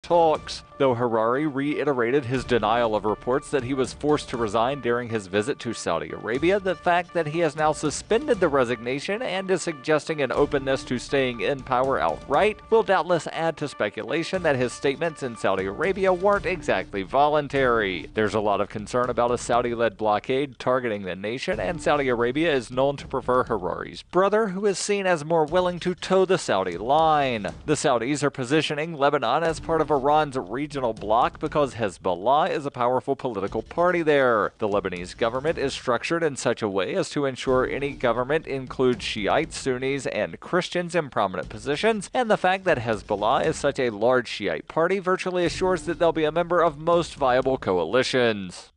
talks. Though Harari reiterated his denial of reports that he was forced to resign during his visit to Saudi Arabia, the fact that he has now suspended the resignation and is suggesting an openness to staying in power outright will doubtless add to speculation that his statements in Saudi Arabia weren't exactly voluntary. There's a lot of concern about a Saudi-led blockade targeting the nation, and Saudi Arabia is known to prefer Harari's brother, who is seen as more willing to toe the Saudi line. The Saudis are positioning Lebanon as part of Iran's regional bloc because Hezbollah is a powerful political party there. The Lebanese government is structured in such a way as to ensure any government includes Shiites, Sunnis, and Christians in prominent positions, and the fact that Hezbollah is such a large Shiite party virtually assures that they'll be a member of most viable coalitions.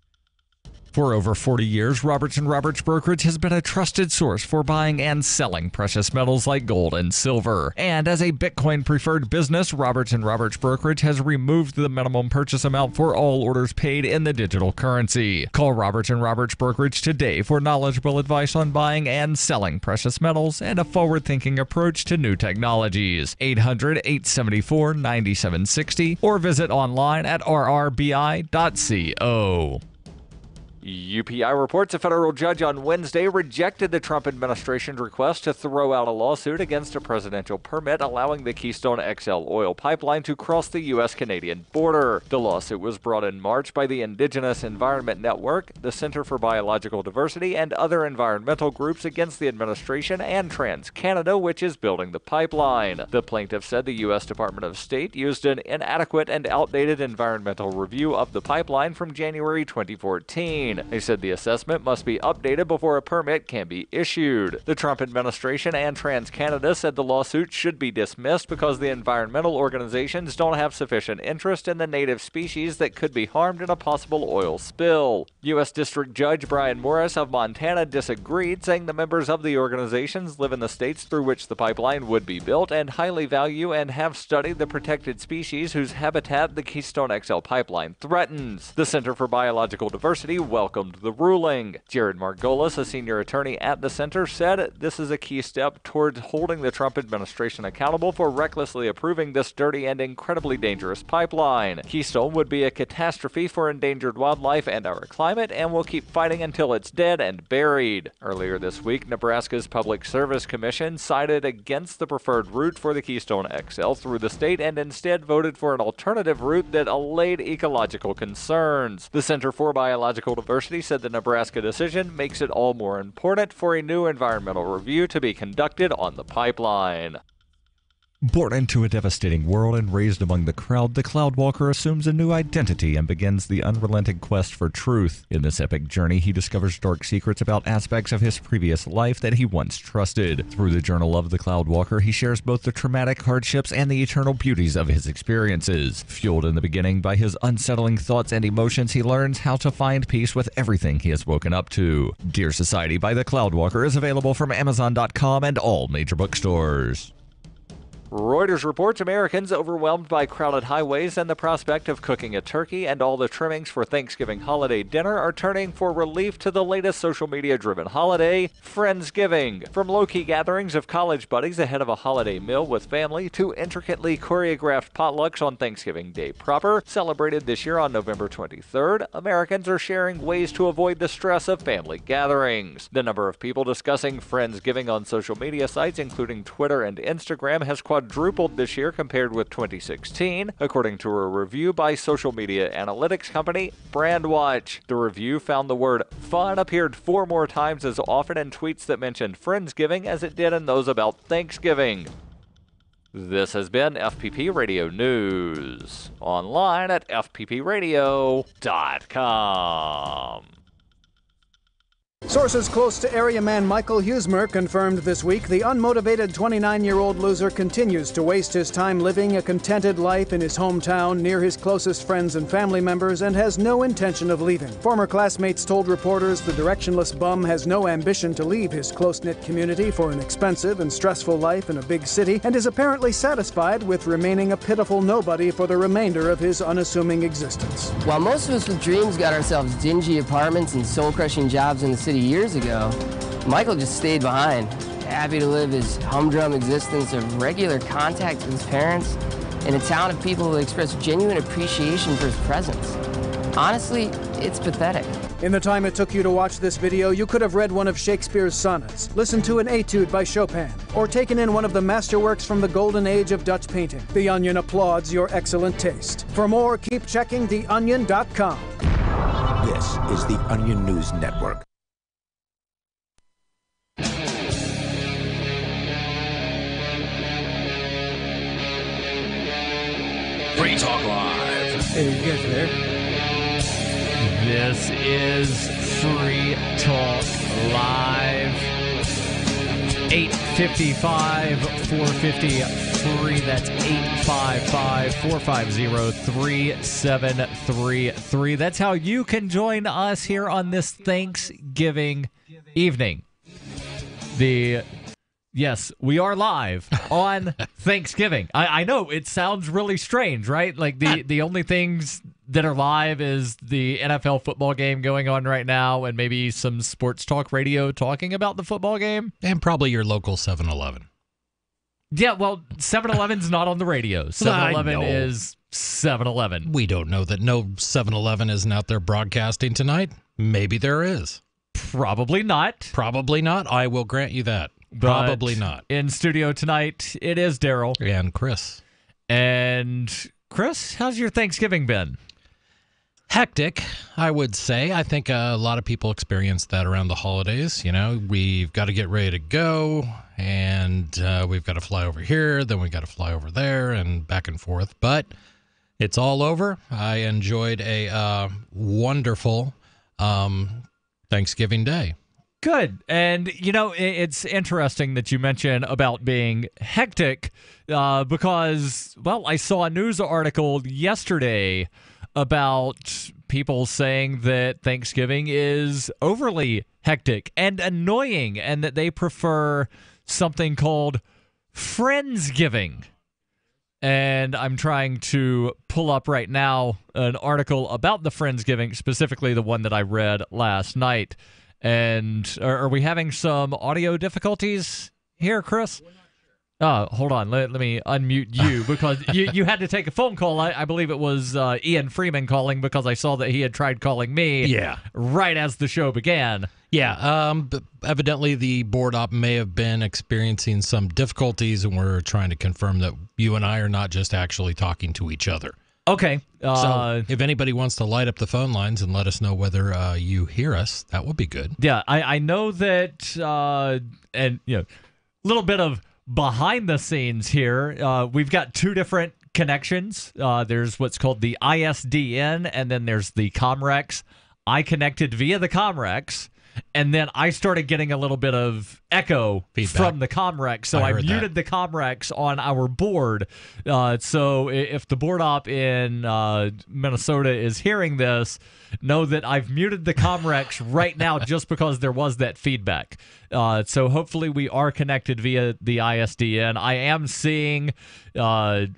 For over 40 years, Roberts & Roberts Brokerage has been a trusted source for buying and selling precious metals like gold and silver. And as a Bitcoin-preferred business, Roberts & Roberts Brokerage has removed the minimum purchase amount for all orders paid in the digital currency. Call Roberts & Roberts Brokerage today for knowledgeable advice on buying and selling precious metals and a forward-thinking approach to new technologies. 800-874-9760 or visit online at rrbi.co. UPI reports a federal judge on Wednesday rejected the Trump administration's request to throw out a lawsuit against a presidential permit allowing the Keystone XL oil pipeline to cross the U.S.-Canadian border. The lawsuit was brought in March by the Indigenous Environment Network, the Center for Biological Diversity, and other environmental groups against the administration and TransCanada, which is building the pipeline. The plaintiff said the U.S. Department of State used an inadequate and outdated environmental review of the pipeline from January 2014. They said the assessment must be updated before a permit can be issued. The Trump administration and TransCanada said the lawsuit should be dismissed because the environmental organizations don't have sufficient interest in the native species that could be harmed in a possible oil spill. U.S. District Judge Brian Morris of Montana disagreed, saying the members of the organizations live in the states through which the pipeline would be built and highly value and have studied the protected species whose habitat the Keystone XL pipeline threatens. The Center for Biological Diversity welcomed the ruling. Jared Margolis, a senior attorney at the center, said this is a key step towards holding the Trump administration accountable for recklessly approving this dirty and incredibly dangerous pipeline. Keystone would be a catastrophe for endangered wildlife and our climate, and will keep fighting until it's dead and buried. Earlier this week, Nebraska's Public Service Commission sided against the preferred route for the Keystone XL through the state and instead voted for an alternative route that allayed ecological concerns. The Center for Biological Diversity said the Nebraska decision makes it all more important for a new environmental review to be conducted on the pipeline. Born into a devastating world and raised among the crowd, the Cloudwalker assumes a new identity and begins the unrelenting quest for truth. In this epic journey, he discovers dark secrets about aspects of his previous life that he once trusted. Through the journal of the Cloudwalker, he shares both the traumatic hardships and the eternal beauties of his experiences. Fueled in the beginning by his unsettling thoughts and emotions, he learns how to find peace with everything he has woken up to. Dear Society by the Cloudwalker is available from Amazon.com and all major bookstores. Reuters reports Americans overwhelmed by crowded highways and the prospect of cooking a turkey and all the trimmings for Thanksgiving holiday dinner are turning for relief to the latest social media-driven holiday, Friendsgiving. From low-key gatherings of college buddies ahead of a holiday meal with family to intricately choreographed potlucks on Thanksgiving Day proper, celebrated this year on November 23rd, Americans are sharing ways to avoid the stress of family gatherings. The number of people discussing Friendsgiving on social media sites, including Twitter and Instagram, has quadrupled this year compared with 2016, according to a review by social media analytics company Brandwatch. The review found the word fun appeared 4 more times as often in tweets that mentioned Friendsgiving as it did in those about Thanksgiving. This has been FPP Radio News, online at fppradio.com. Sources close to area man Michael Huesmer confirmed this week the unmotivated 29-year-old loser continues to waste his time living a contented life in his hometown near his closest friends and family members and has no intention of leaving. Former classmates told reporters the directionless bum has no ambition to leave his close-knit community for an expensive and stressful life in a big city and is apparently satisfied with remaining a pitiful nobody for the remainder of his unassuming existence. While most of us with dreams got ourselves dingy apartments and soul-crushing jobs in the city years ago, Michael just stayed behind, happy to live his humdrum existence of regular contact with his parents in a town of people who express genuine appreciation for his presence. Honestly, it's pathetic. In the time it took you to watch this video, you could have read one of Shakespeare's sonnets, listened to an etude by Chopin, or taken in one of the masterworks from the golden age of Dutch painting. The Onion applauds your excellent taste. For more, keep checking theonion.com. This is the Onion News Network. Free Talk Live. Hey, you guys there? This is Free Talk Live. 855 450 free. That's 855 450 3733. That's how you can join us here on this Thanksgiving evening. Yes, we are live on Thanksgiving. I know it sounds really strange, right? Like the only things that are live is the NFL football game going on right now and maybe some sports talk radio talking about the football game. And probably your local 7-Eleven. Yeah, well, 7-Eleven's not on the radio. 7-Eleven is 7-Eleven. We don't know that no 7-Eleven isn't out there broadcasting tonight. Maybe there is. Probably not. Probably not. I will grant you that. Probably not. In studio tonight, it is Darryl. And Chris. And Chris, how's your Thanksgiving been? Hectic, I would say. I think a lot of people experience that around the holidays. You know, we've got to get ready to go, and we've got to fly over here, then we've got to fly over there, and back and forth. But it's all over. I enjoyed a wonderful Thanksgiving Day. Good. And, you know, it's interesting that you mention about being hectic because, well, I saw a news article yesterday about people saying that Thanksgiving is overly hectic and annoying and that they prefer something called Friendsgiving. And I'm trying to pull up right now an article about the Friendsgiving, specifically the one that I read last night. And are we having some audio difficulties here, Chris? Hold on. Let me unmute you because you had to take a phone call. I believe it was Ian Freeman calling because I saw that he had tried calling me right as the show began. Yeah. Evidently, the board op may have been experiencing some difficulties, and we're trying to confirm that you and I are not just actually talking to each other. Okay. So if anybody wants to light up the phone lines and let us know whether you hear us, that would be good. Yeah, I know that, and, you know, a little bit of behind the scenes here. We've got two different connections. There's what's called the ISDN, and then there's the Comrex. I connected via the Comrex, and then I started getting a little bit of echo feedback from the Comrex, so I muted the Comrex on our board. So if the board op in Minnesota is hearing this, know that I've muted the Comrex right now just because there was that feedback. So hopefully we are connected via the ISDN. I am seeing, the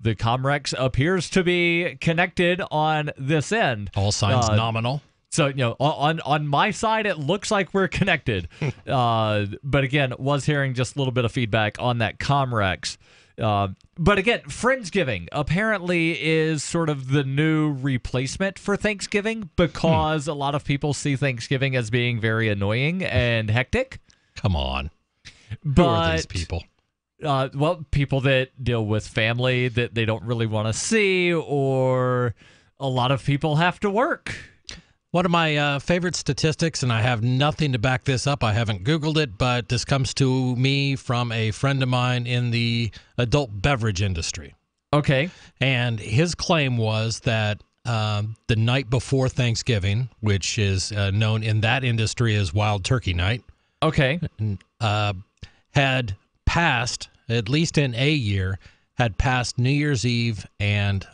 Comrex appears to be connected on this end. All signs nominal. So, on my side, it looks like we're connected. But again, was hearing just a little bit of feedback on that Comrex. But again, Friendsgiving apparently is sort of the new replacement for Thanksgiving because a lot of people see Thanksgiving as being very annoying and hectic. Come on. But, who are these people? People that deal with family that they don't really want to see, or a lot of people have to work. One of my favorite statistics, and I have nothing to back this up. I haven't Googled it, but this comes to me from a friend of mine in the adult beverage industry. Okay. And his claim was that the night before Thanksgiving, which is known in that industry as Wild Turkey Night, okay, had passed, at least in a year, had passed New Year's Eve and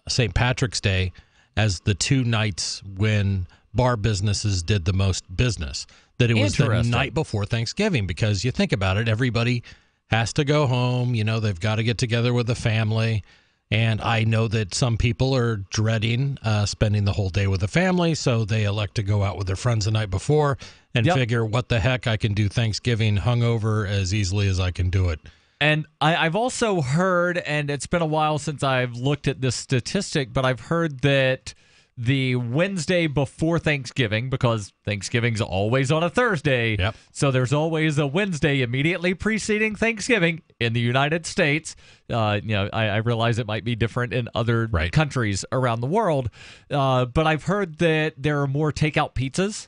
St. Patrick's Day as the two nights when bar businesses did the most business. That it was the night before Thanksgiving, because you think about it, everybody has to go home. You know, they've got to get together with the family. And I know that some people are dreading spending the whole day with the family, so they elect to go out with their friends the night before and figure, what the heck, I can do Thanksgiving hungover as easily as I can do it And I've also heard, and it's been a while since I've looked at this statistic, but I've heard that the Wednesday before Thanksgiving, because Thanksgiving's always on a Thursday, so there's always a Wednesday immediately preceding Thanksgiving in the United States. I realize it might be different in other countries around the world, but I've heard that there are more takeout pizzas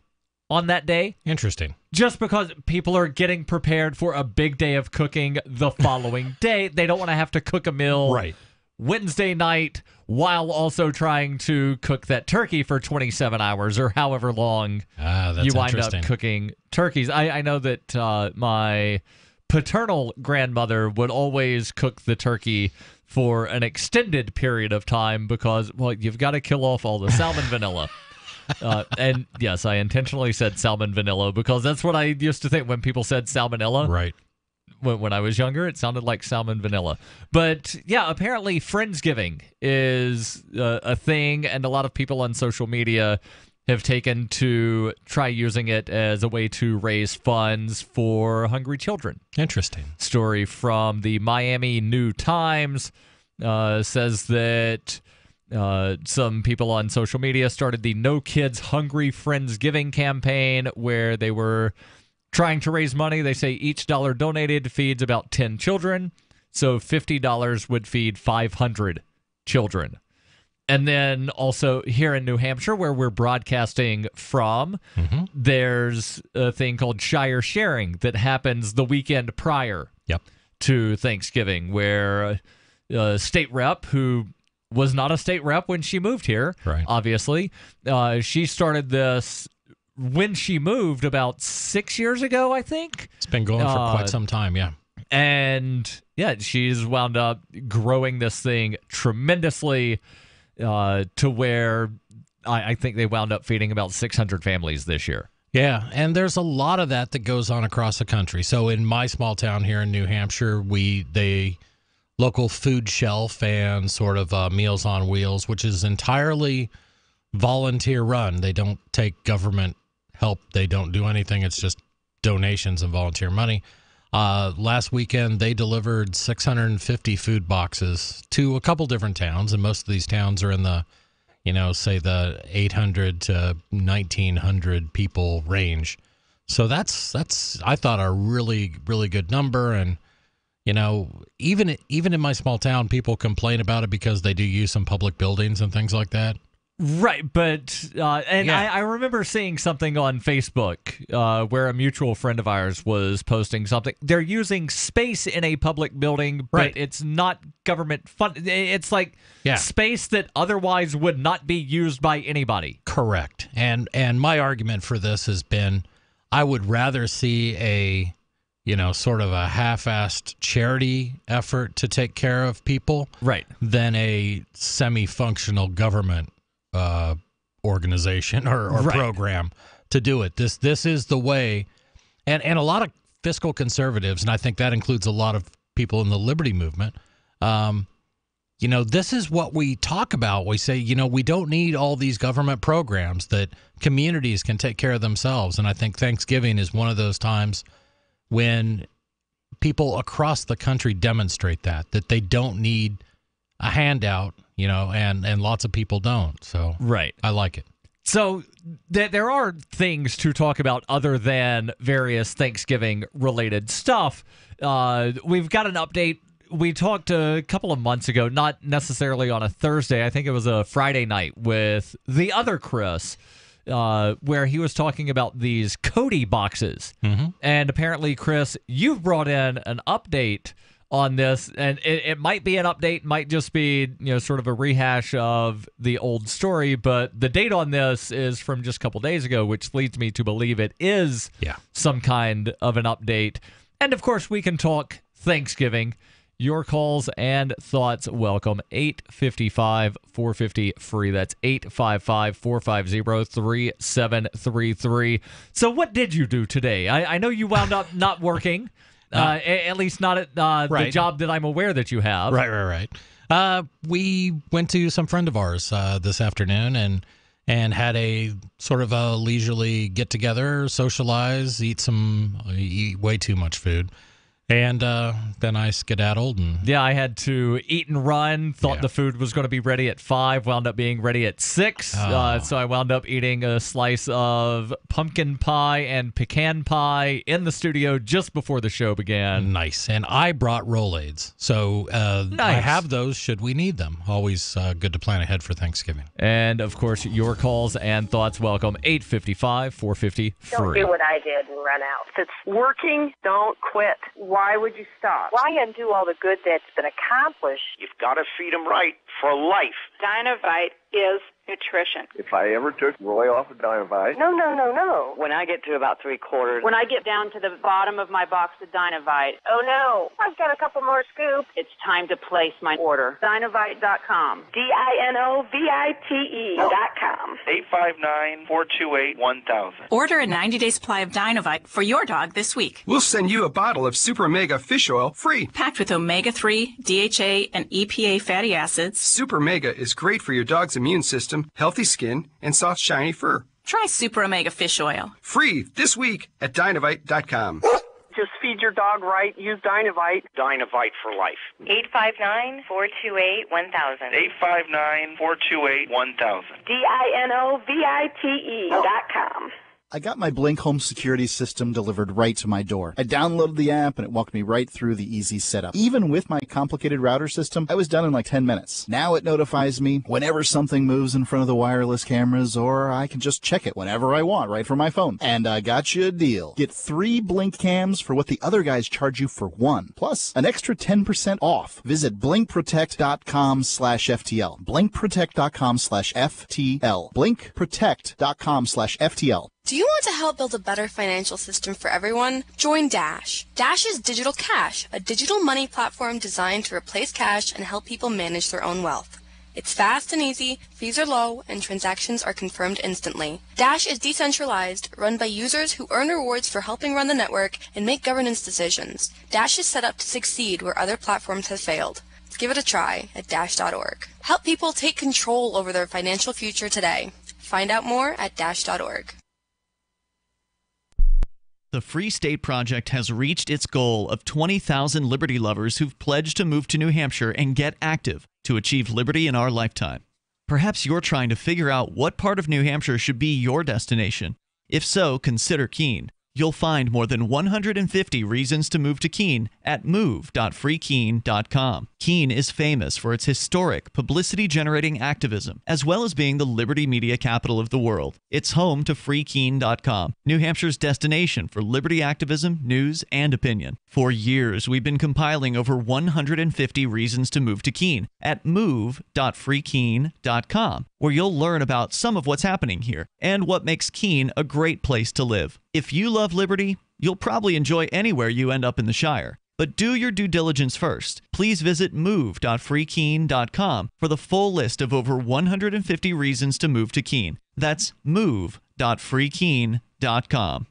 on that day. Interesting. Just because people are getting prepared for a big day of cooking the following day. They don't want to have to cook a meal Wednesday night while also trying to cook that turkey for 27 hours or however long you wind up cooking turkeys. I know that my paternal grandmother would always cook the turkey for an extended period of time because, well, you've got to kill off all the salmon vanilla. And yes, I intentionally said salmon vanilla because that's what I used to think when people said salmonella. Right. When I was younger, it sounded like salmon vanilla. But yeah, apparently Friendsgiving is a thing, and a lot of people on social media have taken to try using it as a way to raise funds for hungry children. Interesting. Story from the Miami New Times says that some people on social media started the No Kids Hungry Friendsgiving campaign where they were trying to raise money. They say each dollar donated feeds about 10 children, so $50 would feed 500 children. And then also here in New Hampshire, where we're broadcasting from, there's a thing called Shire Sharing that happens the weekend prior to Thanksgiving, where a state rep who was not a state rep when she moved here, obviously, she started this when she moved about 6 years ago, I think. It's been going for quite some time, yeah. And yeah, she's wound up growing this thing tremendously to where I think they wound up feeding about 600 families this year. Yeah, and there's a lot of that goes on across the country. So in my small town here in New Hampshire, they local food shelf and sort of Meals on Wheels, which is entirely volunteer run. They don't take government help. They don't do anything. It's just donations and volunteer money. Last weekend, they delivered 650 food boxes to a couple different towns, and most of these towns are in the, say the 800 to 1,900 people range. So that's I thought a really, really good number. And, even in my small town, people complain about it because they do use some public buildings and things like that. Right, but I remember seeing something on Facebook where a mutual friend of ours was posting something. They're using space in a public building, but it's not government funded. It's like space that otherwise would not be used by anybody. Correct. And my argument for this has been, I would rather see a sort of a half-assed charity effort to take care of people than a semi-functional government organization or program to do it. This is the way, and a lot of fiscal conservatives, and I think that includes a lot of people in the liberty movement, this is what we talk about. We say, we don't need all these government programs, that communities can take care of themselves. And I think Thanksgiving is one of those times when people across the country demonstrate that they don't need a handout, and lots of people don't. So I like it. So there are things to talk about other than various Thanksgiving-related stuff. We've got an update. We talked a couple of months ago, not necessarily on a Thursday. I think it was a Friday night with the other Chris, where he was talking about these Kodi boxes. And apparently, Chris, you've brought in an update on this, and it might be an update, might just be sort of a rehash of the old story, but the date on this is from just a couple days ago, which leads me to believe it is some kind of an update. And of course, we can talk Thanksgiving. Your calls and thoughts welcome. 855-450-FREE. That's 855-450-3733. So what did you do today? I know you wound up not working. At least not at the job that I'm aware that you have. Right. We went to some friend of ours this afternoon and had a sort of a leisurely get-together, socialize, eat way too much food, And then I skedaddled. I had to eat and run. Thought the food was going to be ready at 5. Wound up being ready at 6. So I wound up eating a slice of pumpkin pie and pecan pie in the studio just before the show began. Nice. And I brought Rolaids. So I have those should we need them. Always good to plan ahead for Thanksgiving. And, of course, your calls and thoughts welcome. 855-450-FREE. Don't do what I did and run out. If it's working, don't quit. Why would you stop? Why undo all the good that's been accomplished? You've got to feed them right for life. Dynavite is nutrition. If I ever took Roy off of Dynavite... No. When I get to about 3/4... When I get down to the bottom of my box of Dynavite, oh no, I've got a couple more scoops. It's time to place my order. Dynavite.com. DINOVITE.com. 859-428-1000. Order a 90-day supply of Dynavite for your dog this week. We'll send you a bottle of Super Mega Fish Oil free. Packed with omega-3, DHA, and EPA fatty acids. Super Mega is great for your dog's immune system, healthy skin, and soft, shiny fur. Try Super Omega Fish Oil. Free this week at Dynavite.com. Just feed your dog right. Use Dynavite. Dynavite for life. 859-428-1000. 859-428-1000. DINOVITE.com. I got my Blink home security system delivered right to my door. I downloaded the app and it walked me right through the easy setup. Even with my complicated router system, I was done in like 10 minutes. Now it notifies me whenever something moves in front of the wireless cameras, or I can just check it whenever I want right from my phone. And I got you a deal. Get 3 Blink cams for what the other guys charge you for 1. Plus, an extra 10% off. Visit blinkprotect.com/FTL. blinkprotect.com/FTL. blinkprotect.com/FTL. Do you want to help build a better financial system for everyone? Join Dash. Dash is Digital Cash, a digital money platform designed to replace cash and help people manage their own wealth. It's fast and easy, fees are low, and transactions are confirmed instantly. Dash is decentralized, run by users who earn rewards for helping run the network and make governance decisions. Dash is set up to succeed where other platforms have failed. Give it a try at dash.org. Help people take control over their financial future today. Find out more at dash.org. The Free State Project has reached its goal of 20,000 liberty lovers who've pledged to move to New Hampshire and get active to achieve liberty in our lifetime. Perhaps you're trying to figure out what part of New Hampshire should be your destination. If so, consider Keene. You'll find more than 150 reasons to move to Keene at move.freekeene.com. Keene is famous for its historic, publicity-generating activism, as well as being the liberty media capital of the world. It's home to freekeene.com, New Hampshire's destination for liberty activism, news, and opinion. For years, we've been compiling over 150 reasons to move to Keene at move.freekeene.com, where you'll learn about some of what's happening here and what makes Keene a great place to live. If you love liberty, you'll probably enjoy anywhere you end up in the Shire. But do your due diligence first. Please visit move.freekeene.com for the full list of over 150 reasons to move to Keene. That's move.freekeene.com.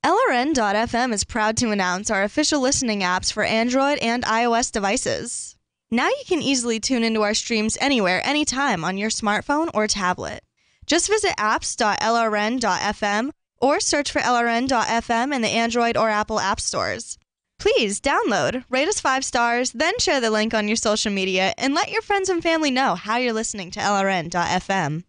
LRN.FM is proud to announce our official listening apps for Android and iOS devices. Now you can easily tune into our streams anywhere, anytime on your smartphone or tablet. Just visit apps.lrn.fm or search for LRN.FM in the Android or Apple app stores. Please download, rate us 5 stars, then share the link on your social media, and let your friends and family know how you're listening to LRN.FM.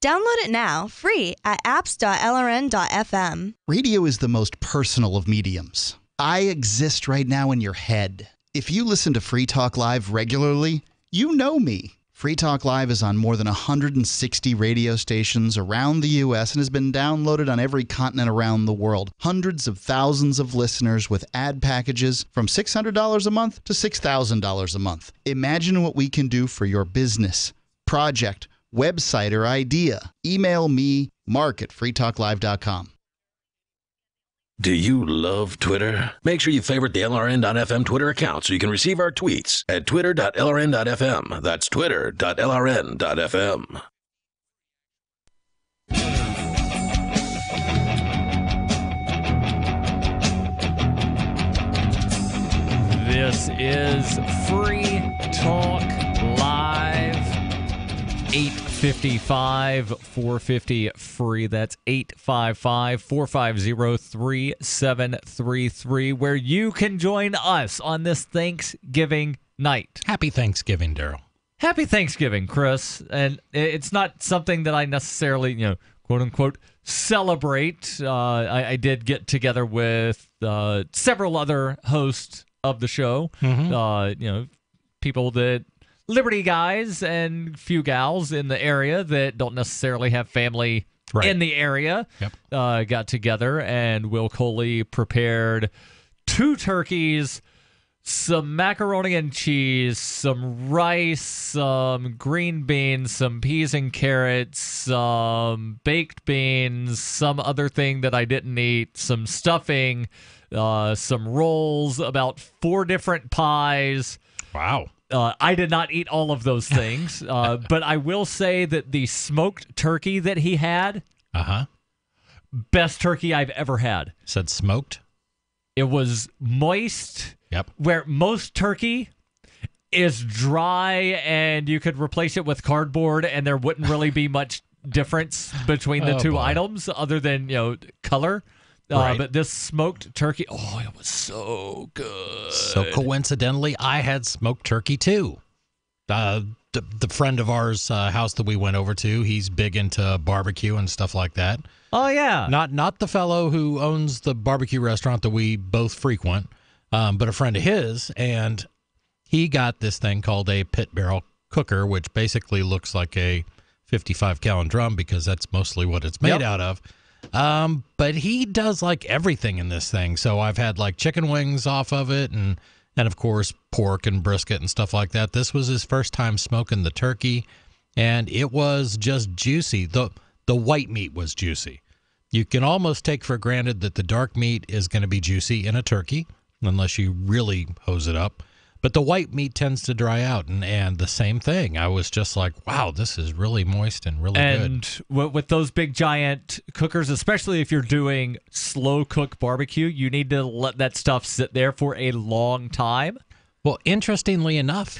Download it now, free at apps.lrn.fm. Radio is the most personal of mediums. I exist right now in your head. If you listen to Free Talk Live regularly, you know me. Free Talk Live is on more than 160 radio stations around the U.S. and has been downloaded on every continent around the world. Hundreds of thousands of listeners with ad packages from $600 a month to $6,000 a month. Imagine what we can do for your business, project, website, or idea. Email me, mark@freetalklive.com. Do you love Twitter? Make sure you favorite the LRN.FM Twitter account so you can receive our tweets at twitter.lrn.fm. That's twitter.lrn.fm. This is Free Talk Live. 855-450-FREE. That's 855-450-3733, where you can join us on this Thanksgiving night. Happy Thanksgiving, Darryl. Happy Thanksgiving, Chris. And it's not something that I necessarily, quote unquote, celebrate. I did get together with several other hosts of the show. People that Liberty guys and few gals in the area that don't necessarily have family in the area. Got together, and Will Coley prepared 2 turkeys, some macaroni and cheese, some rice, some green beans, some peas and carrots, some baked beans, some other thing that I didn't eat, some stuffing, some rolls, about 4 different pies. Wow. I did not eat all of those things, but I will say that the smoked turkey that he had, best turkey I've ever had. Said smoked? It was moist. Yep. Where most turkey is dry and you could replace it with cardboard and there wouldn't really be much difference between the two items other than, color. But this smoked turkey, it was so good. So coincidentally, I had smoked turkey too. The friend of ours house that we went over to, he's big into barbecue and stuff like that. Oh, yeah. Not the fellow who owns the barbecue restaurant that we both frequent, but a friend of his, and he got this thing called a pit barrel cooker, which basically looks like a 55-gallon drum because that's mostly what it's made out of. But he does like everything in this thing. So I've had like chicken wings off of it and of course pork and brisket and stuff like that. This was his first time smoking the turkey, and it was just juicy. The white meat was juicy. You can almost take for granted that the dark meat is going to be juicy in a turkey unless you really hose it up. But the white meat tends to dry out, and the same thing. I was just like, wow, this is really moist and really good. And with those big giant cookers, especially if you're doing slow cook barbecue, you need to let that stuff sit there for a long time. Well, interestingly enough,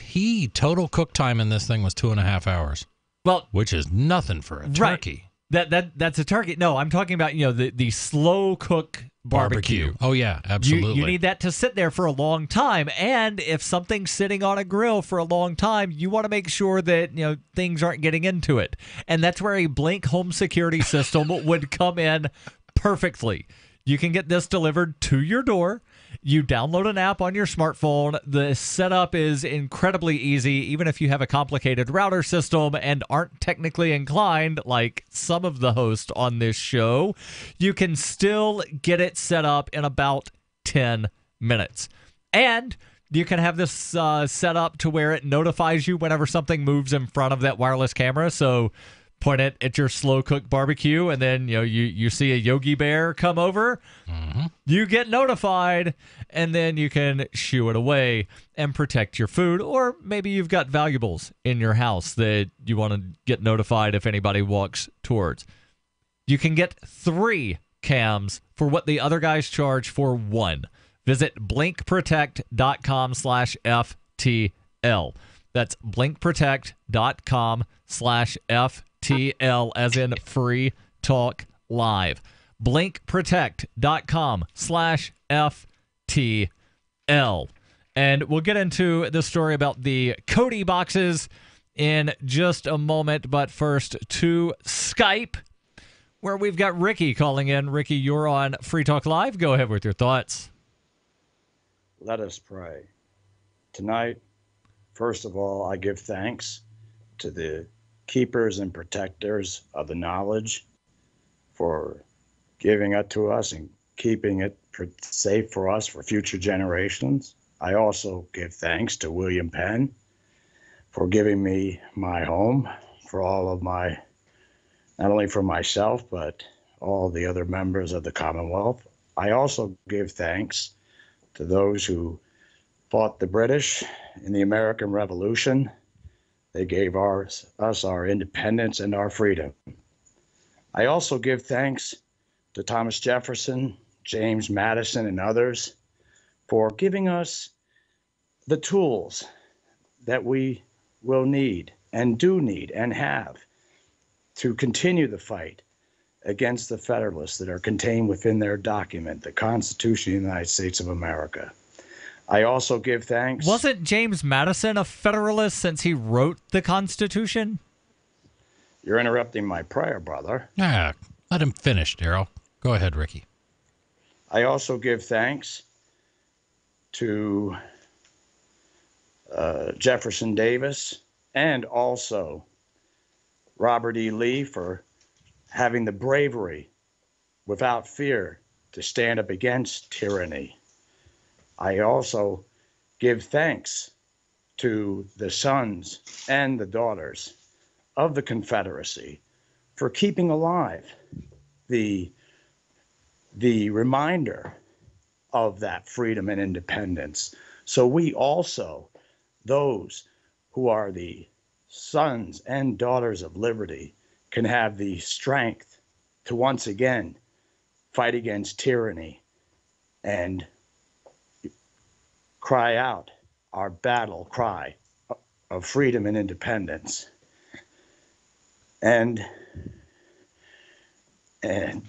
total cook time in this thing was 2.5 hours. Well, which is nothing for a turkey. That's a turkey. No, I'm talking about the slow cook barbecue. Oh yeah, absolutely. You need that to sit there for a long time, and if something's sitting on a grill for a long time, you want to make sure that things aren't getting into it, and that's where a Blink home security system would come in perfectly. You can get this delivered to your door. You download an app on your smartphone. The setup is incredibly easy, even if you have a complicated router system and aren't technically inclined, like some of the hosts on this show. You can still get it set up in about 10 minutes. And you can have this set up to where it notifies you whenever something moves in front of that wireless camera. So point it at your slow cook barbecue, and then you see a Yogi Bear come over. You get notified, and then you can shoo it away and protect your food. Or maybe you've got valuables in your house that you want to get notified if anybody walks towards. You can get 3 cams for what the other guys charge for 1. Visit blinkprotect.com/FTL. That's blinkprotect.com/FTL, as in Free Talk Live. blinkprotect.com/FTL. And we'll get into the story about the Kodi boxes in just a moment, but first to Skype, where we've got Ricky calling in. Ricky, you're on Free Talk Live. Go ahead with your thoughts. Let us pray. Tonight, first of all, I give thanks to the keepers and protectors of the knowledge for giving it to us and keeping it safe for us for future generations. I also give thanks to William Penn for giving me my home, for all of my, not only for myself, but all the other members of the Commonwealth. I also give thanks to those who fought the British in the American Revolution. They gave us our independence and our freedom. I also give thanks to Thomas Jefferson, James Madison, and others for giving us the tools that we will need and do need and have to continue the fight against the Federalists that are contained within their document, the Constitution of the United States of America. I also give thanks. Wasn't James Madison a Federalist since he wrote the Constitution? You're interrupting my prayer, brother. Let him finish, Darryl. Go ahead, Ricky. I also give thanks to Jefferson Davis and also Robert E. Lee for having the bravery without fear to stand up against tyranny. I also give thanks to the sons and the daughters of the Confederacy for keeping alive the reminder of that freedom and independence. So we also, those who are the sons and daughters of liberty, can have the strength to once again fight against tyranny and cry out our battle cry of freedom and independence. And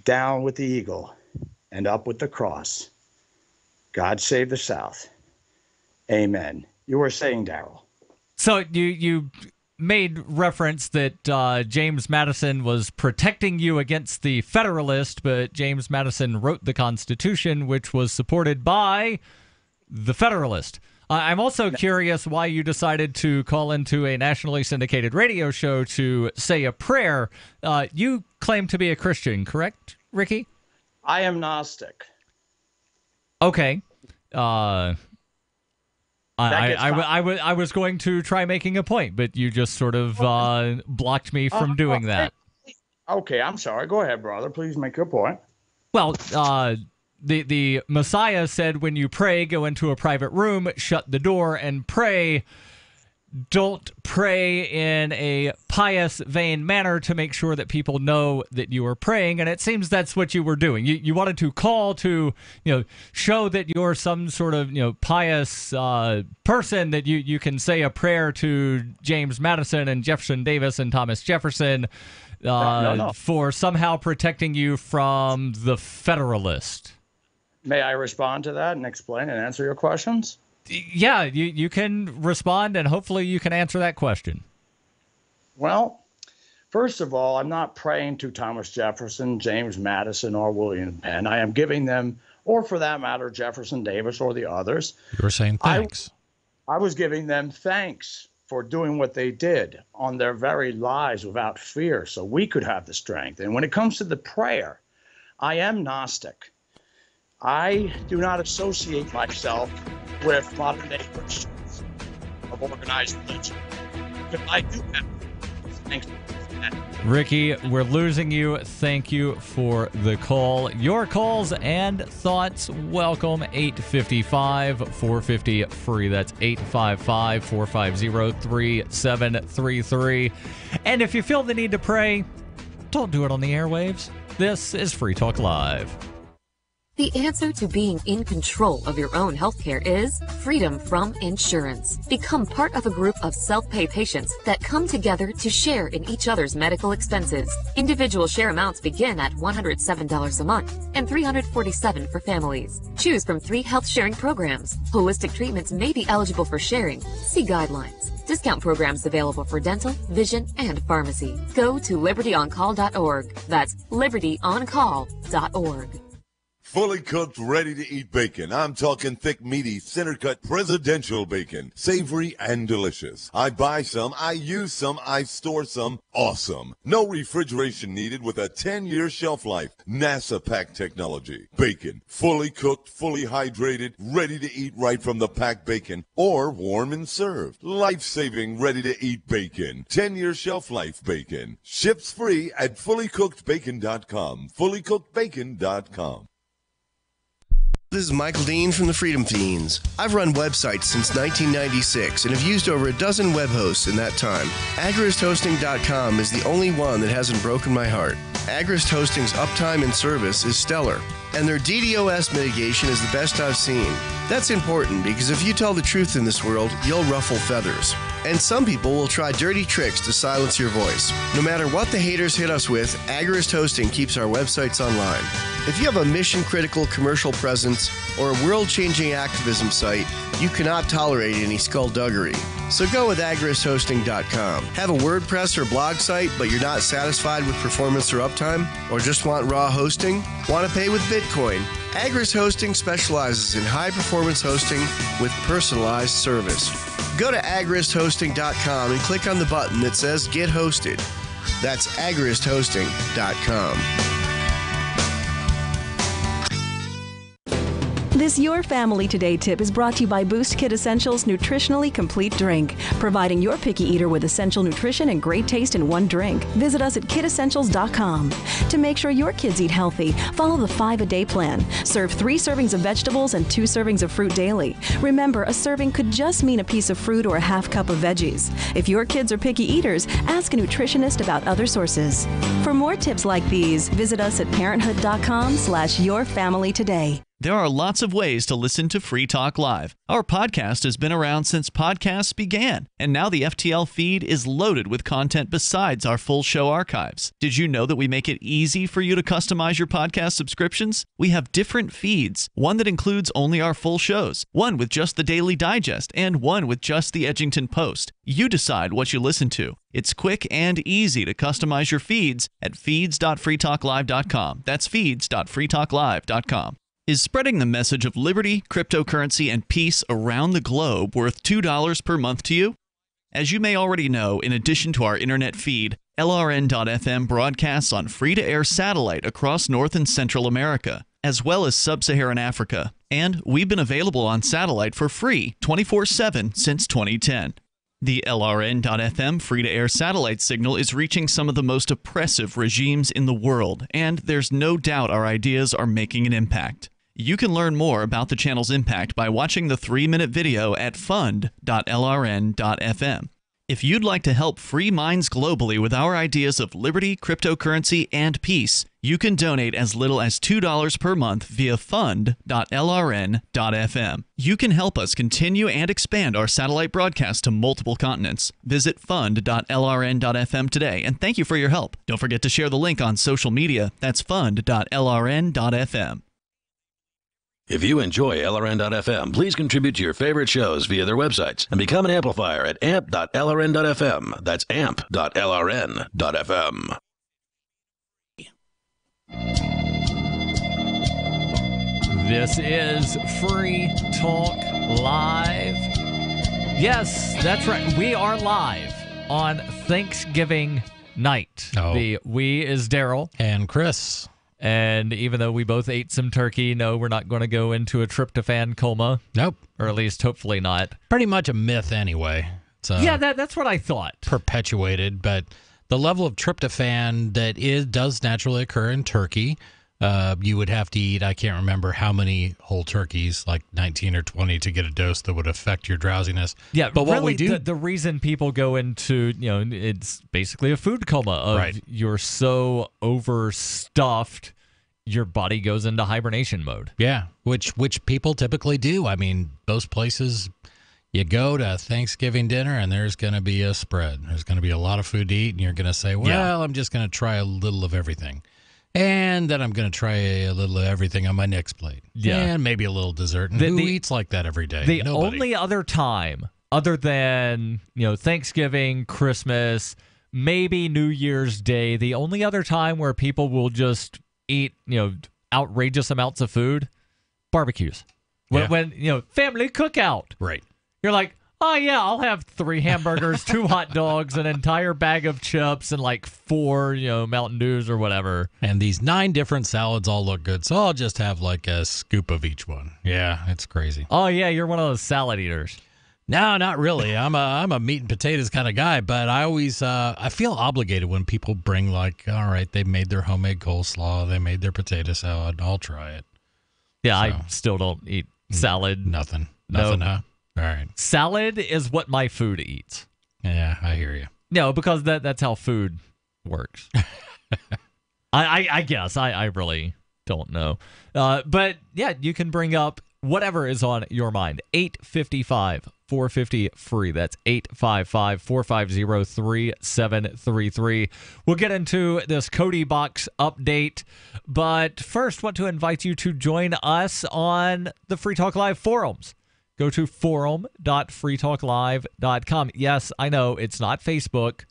down with the eagle and up with the cross. God save the South. Amen. You were saying, Darryl. So you made reference that James Madison was protecting you against the Federalist, but James Madison wrote the Constitution, which was supported by the Federalist. I'm also curious why you decided to call into a nationally syndicated radio show to say a prayer. You claim to be a Christian, correct, Ricky? I am Gnostic. Okay. I was going to try making a point, but you just sort of blocked me from doing that. Okay, I'm sorry. Go ahead, brother. Please make your point. Well, the Messiah said when you pray, go into a private room, shut the door, and pray. Don't pray in a pious, vain manner to make sure that people know that you are praying. And it seems that's what you were doing. You wanted to call to, show that you're some sort of, pious person, that you can say a prayer to James Madison and Jefferson Davis and Thomas Jefferson for somehow protecting you from the Federalist. May I respond to that and explain and answer your questions? Yeah, you can respond, and hopefully you can answer that question. Well, first of all, I'm not praying to Thomas Jefferson, James Madison, or William Penn. I am giving them, or for that matter, Jefferson Davis or the others. You were saying thanks. I was giving them thanks for doing what they did on their very lives without fear, so we could have the strength. And when it comes to the prayer, I am Gnostic. I do not associate myself with modern-day Christians of organized religion. But I do have thanks to that. Ricky, we're losing you. Thank you for the call. Your calls and thoughts, welcome. 855-450-FREE. That's 855-450-3733. And if you feel the need to pray, don't do it on the airwaves. This is Free Talk Live. The answer to being in control of your own healthcare is freedom from insurance. Become part of a group of self-pay patients that come together to share in each other's medical expenses. Individual share amounts begin at $107 a month and $347 for families. Choose from 3 health sharing programs. Holistic treatments may be eligible for sharing. See guidelines. Discount programs available for dental, vision, and pharmacy. Go to libertyoncall.org. That's libertyoncall.org. Fully cooked, ready-to-eat bacon. I'm talking thick, meaty, center-cut presidential bacon. Savory and delicious. I buy some, I use some, I store some. Awesome. No refrigeration needed with a 10-year shelf life. NASA-packed technology. Bacon. Fully cooked, fully hydrated, ready to eat right from the packed bacon. Or warm and served. Life-saving, ready-to-eat bacon. 10-year shelf life bacon. Ships free at fullycookedbacon.com. Fullycookedbacon.com. This is Michael Dean from the Freedom Fiends. I've run websites since 1996 and have used over a dozen web hosts in that time. AgristHosting.com is the only one that hasn't broken my heart. Agrist Hosting's uptime and service is stellar, and their DDoS mitigation is the best I've seen. That's important because if you tell the truth in this world, you'll ruffle feathers. And some people will try dirty tricks to silence your voice. No matter what the haters hit us with, Agorist Hosting keeps our websites online. If you have a mission-critical commercial presence or a world-changing activism site, you cannot tolerate any skullduggery. So go with agoristhosting.com. Have a WordPress or blog site, but you're not satisfied with performance or uptime? Or just want raw hosting? Want to pay with Bitcoin? Agorist Hosting specializes in high-performance hosting with personalized service. Go to agoristhosting.com and click on the button that says Get Hosted. That's agoristhosting.com. This Your Family Today tip is brought to you by Boost Kid Essentials Nutritionally Complete Drink, providing your picky eater with essential nutrition and great taste in one drink. Visit us at kidessentials.com. To make sure your kids eat healthy, follow the 5-a-day plan. Serve 3 servings of vegetables and 2 servings of fruit daily. Remember, a serving could just mean a piece of fruit or a half cup of veggies. If your kids are picky eaters, ask a nutritionist about other sources. For more tips like these, visit us at parenthood.com/yourfamilytoday. There are lots of ways to listen to Free Talk Live. Our podcast has been around since podcasts began, and now the FTL feed is loaded with content besides our full show archives. Did you know that we make it easy for you to customize your podcast subscriptions? We have different feeds, one that includes only our full shows, one with just the Daily Digest, and one with just the Edginton Post. You decide what you listen to. It's quick and easy to customize your feeds at feeds.freetalklive.com. That's feeds.freetalklive.com. Is spreading the message of liberty, cryptocurrency, and peace around the globe worth $2 per month to you? As you may already know, in addition to our internet feed, LRN.FM broadcasts on free-to-air satellite across North and Central America, as well as Sub-Saharan Africa. And we've been available on satellite for free 24/7 since 2010. The LRN.FM free-to-air satellite signal is reaching some of the most oppressive regimes in the world, and there's no doubt our ideas are making an impact. You can learn more about the channel's impact by watching the 3-minute video at fund.lrn.fm. If you'd like to help free minds globally with our ideas of liberty, cryptocurrency, and peace, you can donate as little as $2 per month via fund.lrn.fm. You can help us continue and expand our satellite broadcast to multiple continents. Visit fund.lrn.fm today, and thank you for your help. Don't forget to share the link on social media. That's fund.lrn.fm. If you enjoy LRN.FM, please contribute to your favorite shows via their websites and become an amplifier at amp.lrn.fm. That's amp.lrn.fm. This is Free Talk Live. Yes, that's right. We are live on Thanksgiving night. Oh. The we is Darryl. And Chris. And even though we both ate some turkey, no, we're not going to go into a tryptophan coma. Nope. Or at least hopefully not. Pretty much a myth anyway. It's, yeah, that's what I thought. Perpetuated, but the level of tryptophan that does naturally occur in turkey, you would have to eat, I can't remember how many whole turkeys, like 19 or 20 to get a dose that would affect your drowsiness. Yeah, but what really, we do... The reason people go into, it's basically a food coma of right. You're so overstuffed, your body goes into hibernation mode. Yeah, which people typically do. I mean, most places... You go to Thanksgiving dinner and there's going to be a spread. There's going to be a lot of food to eat, and you're going to say, well, I'm just going to try a little of everything. And then I'm going to try a little of everything on my next plate. Yeah. And maybe a little dessert. And who eats like that every day? The Nobody. only other time, other than, Thanksgiving, Christmas, maybe New Year's Day, the only other time where people will just eat, outrageous amounts of food, barbecues. When family cookout. Right. You're like, oh, yeah, I'll have 3 hamburgers, 2 hot dogs, an entire bag of chips, and like 4, Mountain Dews or whatever. And these 9 different salads all look good, so I'll just have like a scoop of each one. Yeah, it's crazy. Oh, yeah, you're one of those salad eaters. No, not really. I'm a meat and potatoes kind of guy, but I always I feel obligated when people bring like, all right, they made their homemade coleslaw, they made their potato salad, I'll try it. Yeah, so, I still don't eat salad. Nothing, huh? All right. Salad is what my food eats. Yeah, I hear you. No, because that's how food works. I guess. I really don't know. But, yeah, you can bring up whatever is on your mind. 855 855-450-FREE. That's 855-450-3733. We'll get into this Kodi box update, but first want to invite you to join us on the Free Talk Live forums. Go to forum.freetalklive.com. Yes, I know it's not Facebook.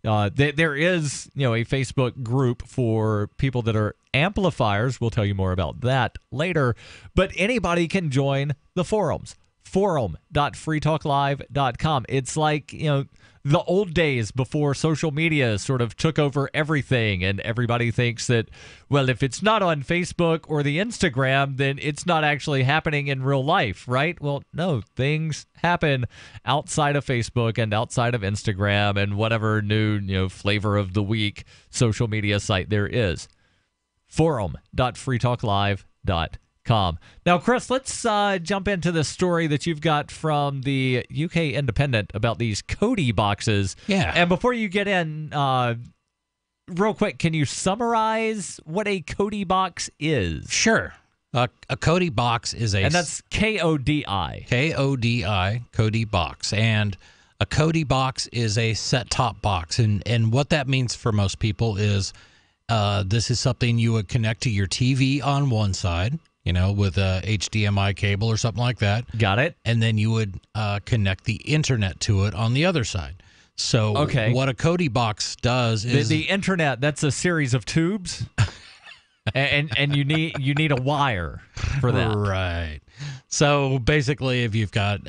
There is, a Facebook group for people that are amplifiers. We'll tell you more about that later. But anybody can join the forums. Forum.freetalklive.com. It's like, the old days before social media sort of took over everything, and everybody thinks that, well, if it's not on Facebook or the Instagram, then it's not actually happening in real life, right? Well, no, things happen outside of Facebook and outside of Instagram and whatever new, flavor of the week social media site there is. Forum.freetalklive.com. Now, Chris, let's jump into the story that you've got from the UK Independent about these Kodi boxes. Yeah. And before you get in, real quick, can you summarize what a Kodi box is? Sure. A Kodi box is and that's K-O-D-I. K-O-D-I, Kodi box. And a Kodi box is a set-top box. And what that means for most people is this is something you would connect to your TV on one side, with a HDMI cable or something like that. Got it. And then you would connect the internet to it on the other side. So what a Kodi box does is... The internet, that's a series of tubes, and you need a wire for that. Right. So basically, if you've got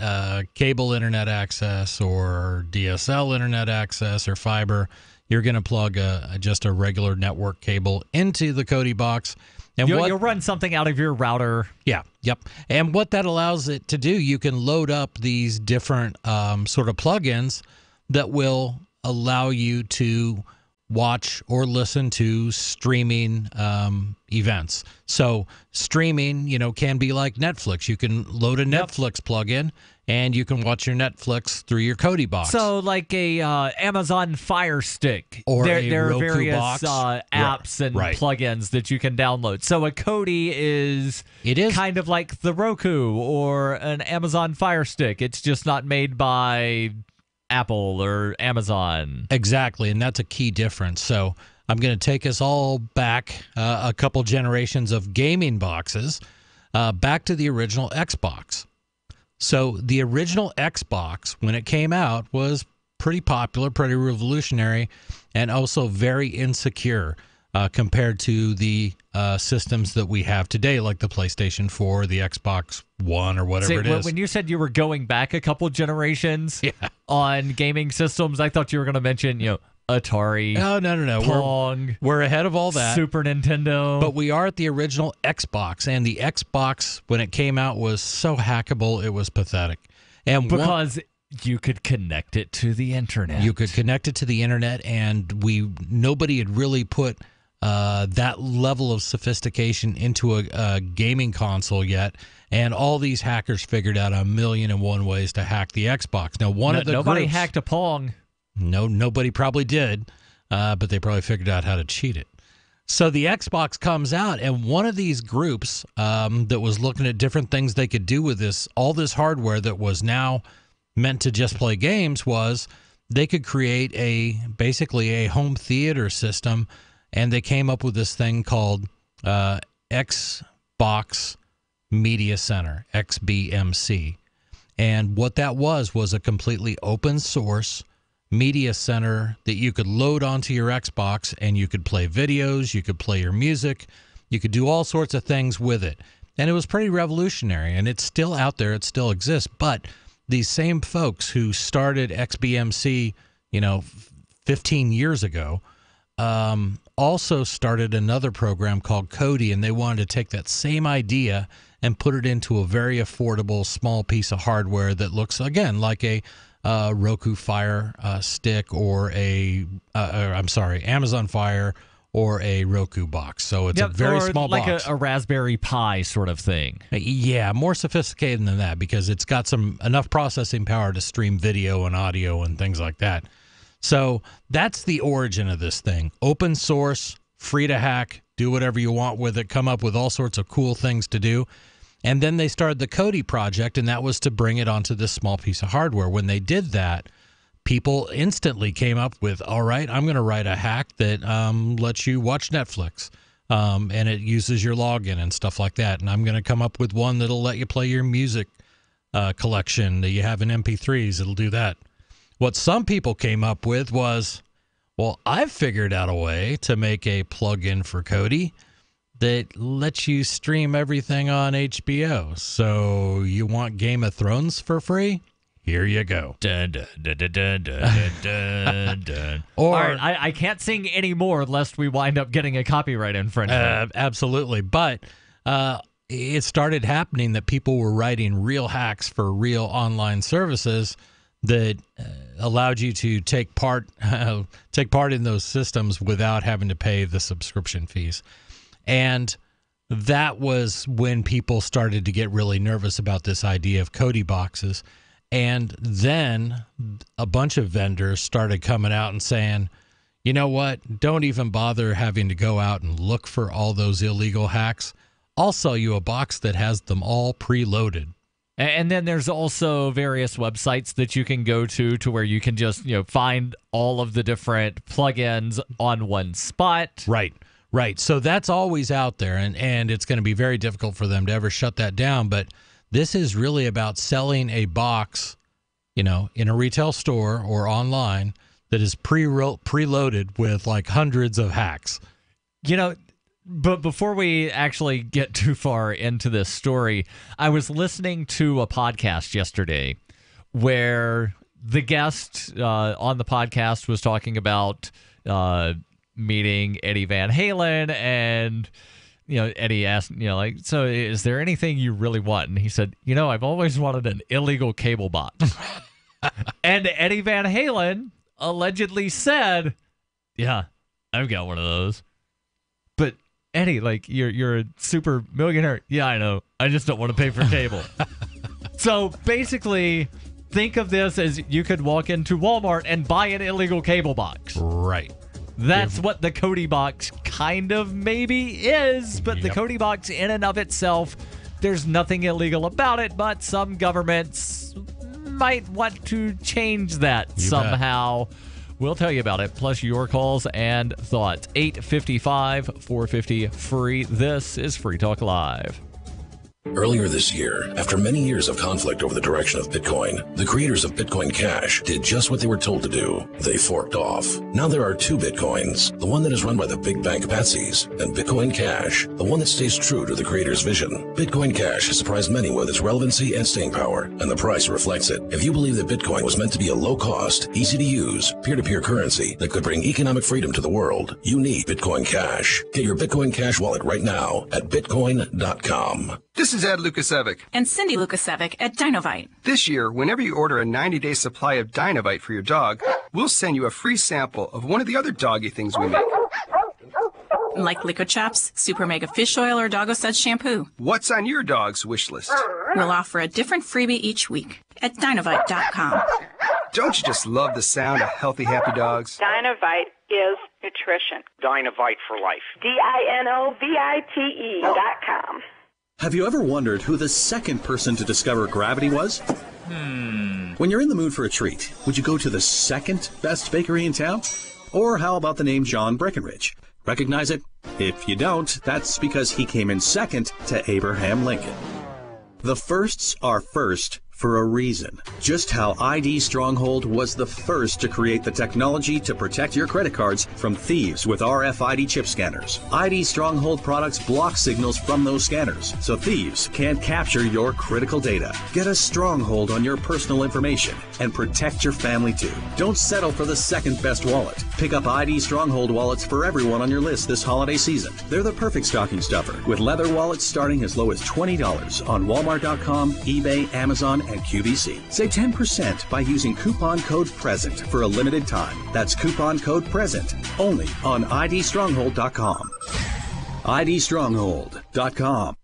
cable internet access or DSL internet access or fiber, you're going to plug just a regular network cable into the Kodi box. And you'll run something out of your router. Yeah, yep. And what that allows it to do, you can load up these different sort of plugins that will allow you to watch or listen to streaming events. So streaming, can be like Netflix. You can load a Netflix plugin, and you can watch your Netflix through your Kodi box. So like a Amazon Fire Stick. Or there a Roku are various box. apps and plugins that you can download. So a Kodi is kind of like the Roku or an Amazon Fire Stick. It's just not made by Apple or Amazon. Exactly, and that's a key difference. So I'm going to take us all back a couple generations of gaming boxes, back to the original Xbox. So the original Xbox, when it came out, was pretty popular, pretty revolutionary, and also very insecure compared to the systems that we have today, like the PlayStation 4, the Xbox One, or whatever it is. When you said you were going back a couple generations on gaming systems, I thought you were going to mention, Atari. No. Pong. We're ahead of all that. Super Nintendo. But we are at the original Xbox, and the Xbox, when it came out, was so hackable, it was pathetic. And because you could connect it to the internet. You could connect it to the internet, and nobody had really put that level of sophistication into a gaming console yet. And all these hackers figured out 1,000,001 ways to hack the Xbox. Now, nobody hacked a Pong. No, nobody probably did, but they probably figured out how to cheat it. So the Xbox comes out, and one of these groups that was looking at different things they could do with all this hardware that was now meant to just play games, was they could create basically a home theater system, and they came up with this thing called Xbox Media Center, XBMC. And what that was a completely open source media center that you could load onto your Xbox, and you could play videos, you could play your music, you could do all sorts of things with it. And it was pretty revolutionary, and it's still out there, it still exists. But these same folks who started XBMC, 15 years ago, also started another program called Kodi, and they wanted to take that same idea and put it into a very affordable small piece of hardware that looks, again, like a Roku Fire Stick or Amazon Fire or a Roku box. So it's a very small box. Like a Raspberry Pi sort of thing. Yeah, more sophisticated than that, because it's got enough processing power to stream video and audio and things like that. So that's the origin of this thing. Open source, free to hack, do whatever you want with it, come up with all sorts of cool things to do. And then they started the Kodi project, and that was to bring it onto this small piece of hardware. When they did that, people instantly came up with, all right, I'm going to write a hack that lets you watch Netflix, and it uses your login and stuff like that. And I'm going to come up with one that'll let you play your music collection that you have in MP3s. It'll do that. What some people came up with was, well, I've figured out a way to make a plugin for Kodi that lets you stream everything on HBO. So you want Game of Thrones for free? Here you go. Or I can't sing anymore lest we wind up getting a copyright infringement. Absolutely. But it started happening that people were writing real hacks for real online services that allowed you to take part in those systems without having to pay the subscription fees. And that was when people started to get really nervous about this idea of Kodi boxes. And then a bunch of vendors started coming out and saying, you know what, don't even bother having to go out and look for all those illegal hacks. I'll sell you a box that has them all preloaded. And then there's also various websites that you can go to where you can just, find all of the different plugins on one spot. Right. So that's always out there, and it's going to be very difficult for them to ever shut that down. But this is really about selling a box, in a retail store or online that is preloaded with like hundreds of hacks. But before we actually get too far into this story, I was listening to a podcast yesterday where the guest on the podcast was talking about meeting Eddie Van Halen, and Eddie asked, so is there anything you really want? And he said, I've always wanted an illegal cable box. And Eddie Van Halen allegedly said, yeah, I've got one of those. But Eddie, you're a super millionaire. Yeah, I know. I just don't want to pay for cable. So basically, think of this as you could walk into Walmart and buy an illegal cable box. Right. That's what the Kodi box kind of maybe is, but the Kodi box in and of itself, there's nothing illegal about it, but some governments might want to change that somehow. We'll tell you about it, plus your calls and thoughts. 855-450-FREE. This is Free Talk Live. Earlier this year, after many years of conflict over the direction of Bitcoin, the creators of Bitcoin Cash did just what they were told to do. They forked off. Now there are two Bitcoins, the one that is run by the big bank patsies, and Bitcoin Cash, the one that stays true to the creator's vision. Bitcoin Cash has surprised many with its relevancy and staying power, and the price reflects it. If you believe that Bitcoin was meant to be a low-cost, easy-to-use, peer-to-peer currency that could bring economic freedom to the world, you need Bitcoin Cash. Get your Bitcoin Cash wallet right now at bitcoin.com. This is Ed Lukasevic. And Cindy Lukasevic at Dinovite. This year, whenever you order a 90-day supply of Dinovite for your dog, we'll send you a free sample of one of the other doggy things we make. Like Lico Chops, Super Mega Fish Oil, or Doggo Suds Shampoo. What's on your dog's wish list? We'll offer a different freebie each week at Dinovite.com. Don't you just love the sound of healthy, happy dogs? Dinovite is nutrition. Dynovite for life. DINOVITE.com. Have you ever wondered who the second person to discover gravity was? When you're in the mood for a treat, would you go to the second best bakery in town? Or how about the name John Breckenridge? Recognize it? If you don't, that's because he came in second to Abraham Lincoln. The firsts are first for a reason. Just how ID Stronghold was the first to create the technology to protect your credit cards from thieves with RFID chip scanners. ID Stronghold products block signals from those scanners, so thieves can't capture your critical data. Get a stronghold on your personal information and protect your family too. Don't settle for the second best wallet. Pick up ID Stronghold wallets for everyone on your list this holiday season. They're the perfect stocking stuffer, with leather wallets starting as low as $20 on Walmart.com, eBay, Amazon, and QVC. Save 10% by using coupon code PRESENT for a limited time. That's coupon code PRESENT only on IDStronghold.com. IDStronghold.com.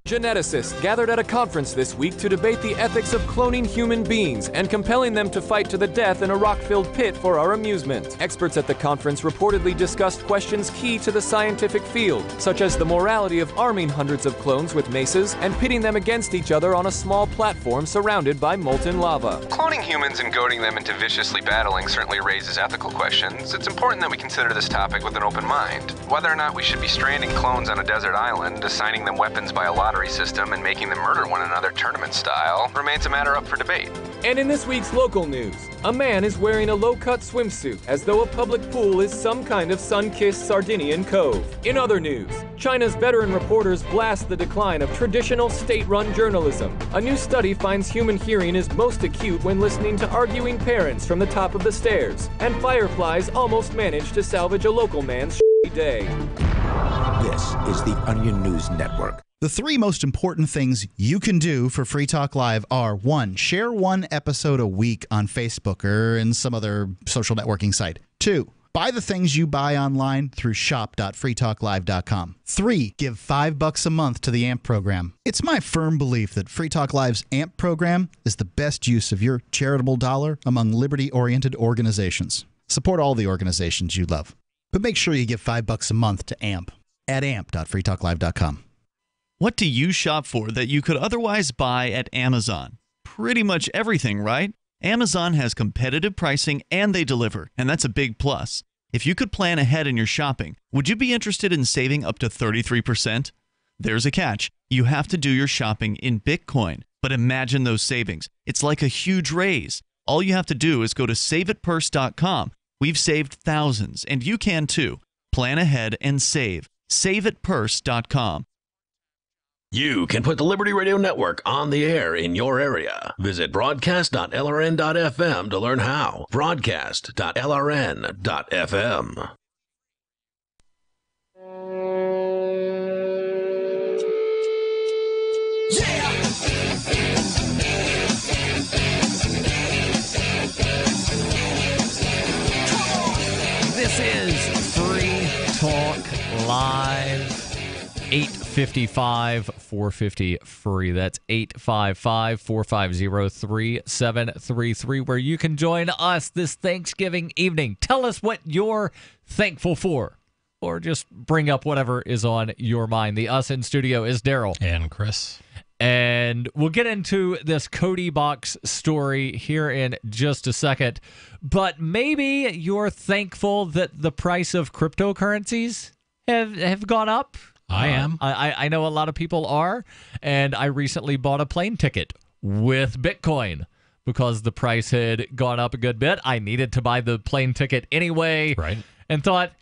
Geneticists gathered at a conference this week to debate the ethics of cloning human beings and compelling them to fight to the death in a rock-filled pit for our amusement. Experts at the conference reportedly discussed questions key to the scientific field, such as the morality of arming hundreds of clones with maces and pitting them against each other on a small platform surrounded by molten lava. Cloning humans and goading them into viciously battling certainly raises ethical questions. It's important that we consider this topic with an open mind. Whether or not we should be stranding clones on a desert island, assigning them weapons by a lottery system, and making them murder one another tournament style remains a matter up for debate. And in this week's local news, a man is wearing a low-cut swimsuit as though a public pool is some kind of sun-kissed Sardinian cove. In other news, China's veteran reporters blast the decline of traditional state-run journalism. A new study finds human hearing is most acute when listening to arguing parents from the top of the stairs. And fireflies almost managed to salvage a local man's day. This is the Onion News Network. The three most important things you can do for Free Talk Live are: 1, share one episode a week on Facebook or in some other social networking site. 2, buy the things you buy online through shop.freetalklive.com. 3, give $5 a month to the AMP program. It's my firm belief that Free Talk Live's AMP program is the best use of your charitable dollar among liberty-oriented organizations. Support all the organizations you love, but make sure you give $5 a month to AMP at amp.freetalklive.com. What do you shop for that you could otherwise buy at Amazon? Pretty much everything, right? Amazon has competitive pricing and they deliver, and that's a big plus. If you could plan ahead in your shopping, would you be interested in saving up to 33%? There's a catch. You have to do your shopping in Bitcoin. But imagine those savings. It's like a huge raise. All you have to do is go to saveitpurse.com. We've saved thousands, and you can too. Plan ahead and save. Saveitpurse.com. You can put the Liberty Radio Network on the air in your area. Visit broadcast.lrn.fm to learn how. Broadcast.lrn.fm. This is Free Talk Live. 855-450 free. That's 855-450-3733, where you can join us this Thanksgiving evening. Tell us what you're thankful for, or just bring up whatever is on your mind. The us in studio is Darryl and Chris. And we'll get into this Kodi box story here in just a second. But maybe you're thankful that the price of cryptocurrencies have gone up. I am. I know a lot of people are. And I recently bought a plane ticket with Bitcoin because the price had gone up a good bit. I needed to buy the plane ticket anyway. Right. And thought,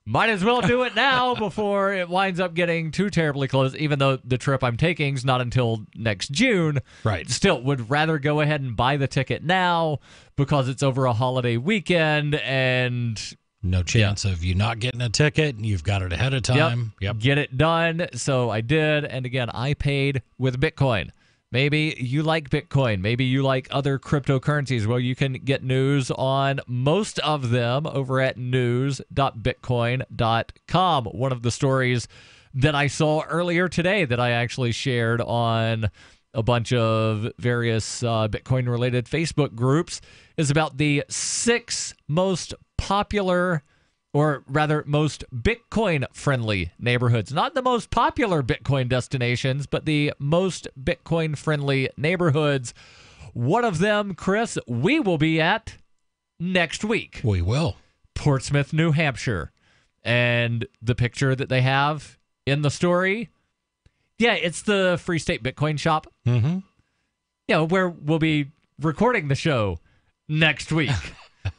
might as well do it now before it winds up getting too terribly close, even though the trip I'm taking is not until next June. Right. Still, would rather go ahead and buy the ticket now because it's over a holiday weekend and no chance of you not getting a ticket. You've got it ahead of time. Yep. Get it done. So I did. And again, I paid with Bitcoin. Maybe you like Bitcoin. Maybe you like other cryptocurrencies. Well, you can get news on most of them over at news.bitcoin.com. One of the stories that I saw earlier today that I actually shared on a bunch of various Bitcoin-related Facebook groups is about the 6 most popular, or rather most Bitcoin-friendly neighborhoods. Not the most popular Bitcoin destinations, but the most Bitcoin-friendly neighborhoods. One of them, Chris, we will be at next week. We will. Portsmouth, New Hampshire. And the picture that they have in the story, it's the Free State Bitcoin shop. Mm-hmm. Where we'll be recording the show next week.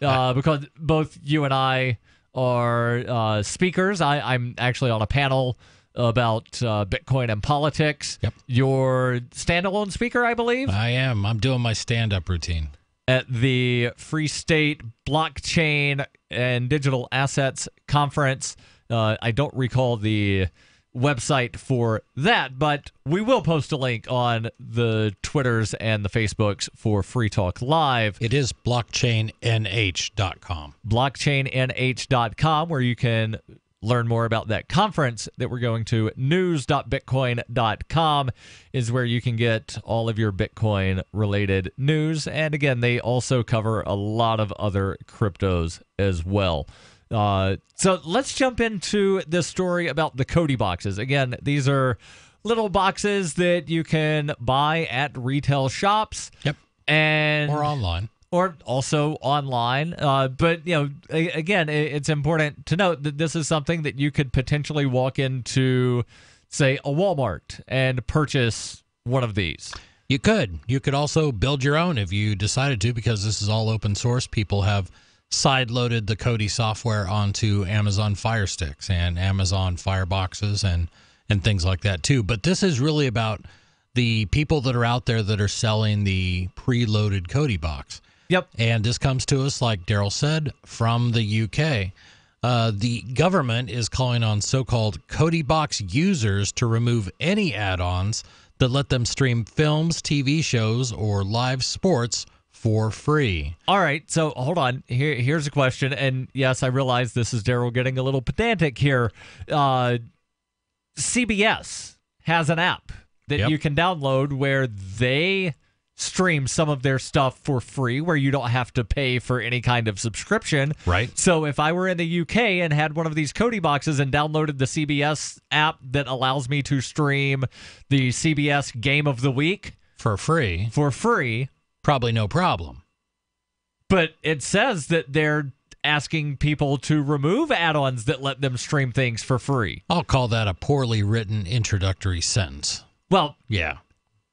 Because both you and I are speakers. I'm actually on a panel about Bitcoin and politics. Yep. You're standalone speaker, I believe? I am. I'm doing my stand-up routine. At the Free State Blockchain and Digital Assets Conference. I don't recall the website for that, but we will post a link on the Twitters and the Facebooks for Free Talk Live. It is blockchainnh.com. Blockchainnh.com, where you can learn more about that conference that we're going to, news.bitcoin.com is where you can get all of your Bitcoin-related news. And again, they also cover a lot of other cryptos as well. So let's jump into this story about the Kodi boxes. Again, these are little boxes that you can buy at retail shops. Yep. And or online. Or also online. But, again, it's important to note that this is something that you could potentially walk into, say, a Walmart and purchase one of these. You could. You could also build your own if you decided to, because this is all open source. People have side-loaded the Kodi software onto Amazon Fire Sticks and Amazon Fireboxes and things like that, too. But this is really about the people that are out there that are selling the preloaded Kodi box. Yep. And this comes to us, like Darryl said, from the UK. The government is calling on so-called Kodi box users to remove any add-ons that let them stream films, TV shows, or live sports for free. All right, so hold on. Here's a question, and yes, I realize this is Darryl getting a little pedantic here. CBS has an app that you can download where they stream some of their stuff for free, where you don't have to pay for any kind of subscription. Right. So if I were in the UK and had one of these Kodi boxes and downloaded the CBS app that allows me to stream the CBS Game of the Week for free, probably no problem. But it says that they're asking people to remove add-ons that let them stream things for free. I'll call that a poorly written introductory sentence. Well, yeah.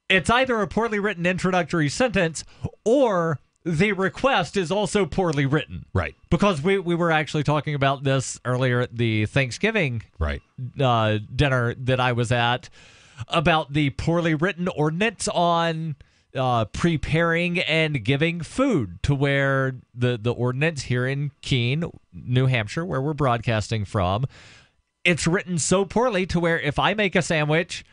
It's either a poorly written introductory sentence or the request is also poorly written. Right. Because we were actually talking about this earlier at the Thanksgiving dinner that I was at, about the poorly written ordinance on preparing and giving food, to where the ordinance here in Keene, New Hampshire, where we're broadcasting from, it's written so poorly to where if I make a sandwich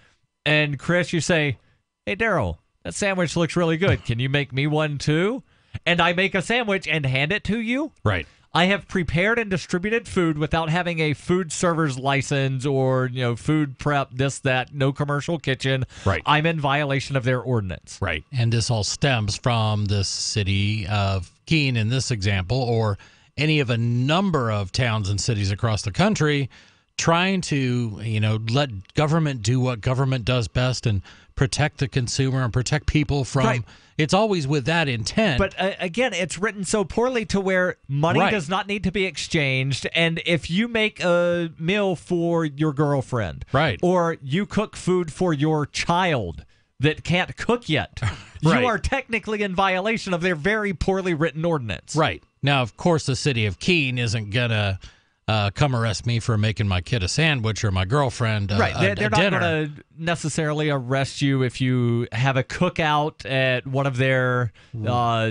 and Chris, you say, "Hey, Darryl, that sandwich looks really good. Can you make me one too?" And I make a sandwich and hand it to you. Right. I have prepared and distributed food without having a food server's license or, food prep, this, that, no commercial kitchen. Right. I'm in violation of their ordinance. Right. And this all stems from the city of Keene in this example, or any of a number of towns and cities across the country trying to, let government do what government does best and protect the consumer and protect people from... Right. It's always with that intent. But again, it's written so poorly to where money does not need to be exchanged. And if you make a meal for your girlfriend, or you cook food for your child that can't cook yet, you are technically in violation of their very poorly written ordinance. Right. Now, of course, the city of Keene isn't going to come arrest me for making my kid a sandwich or my girlfriend a They're not dinner. going to necessarily arrest you if you have a cookout at one of their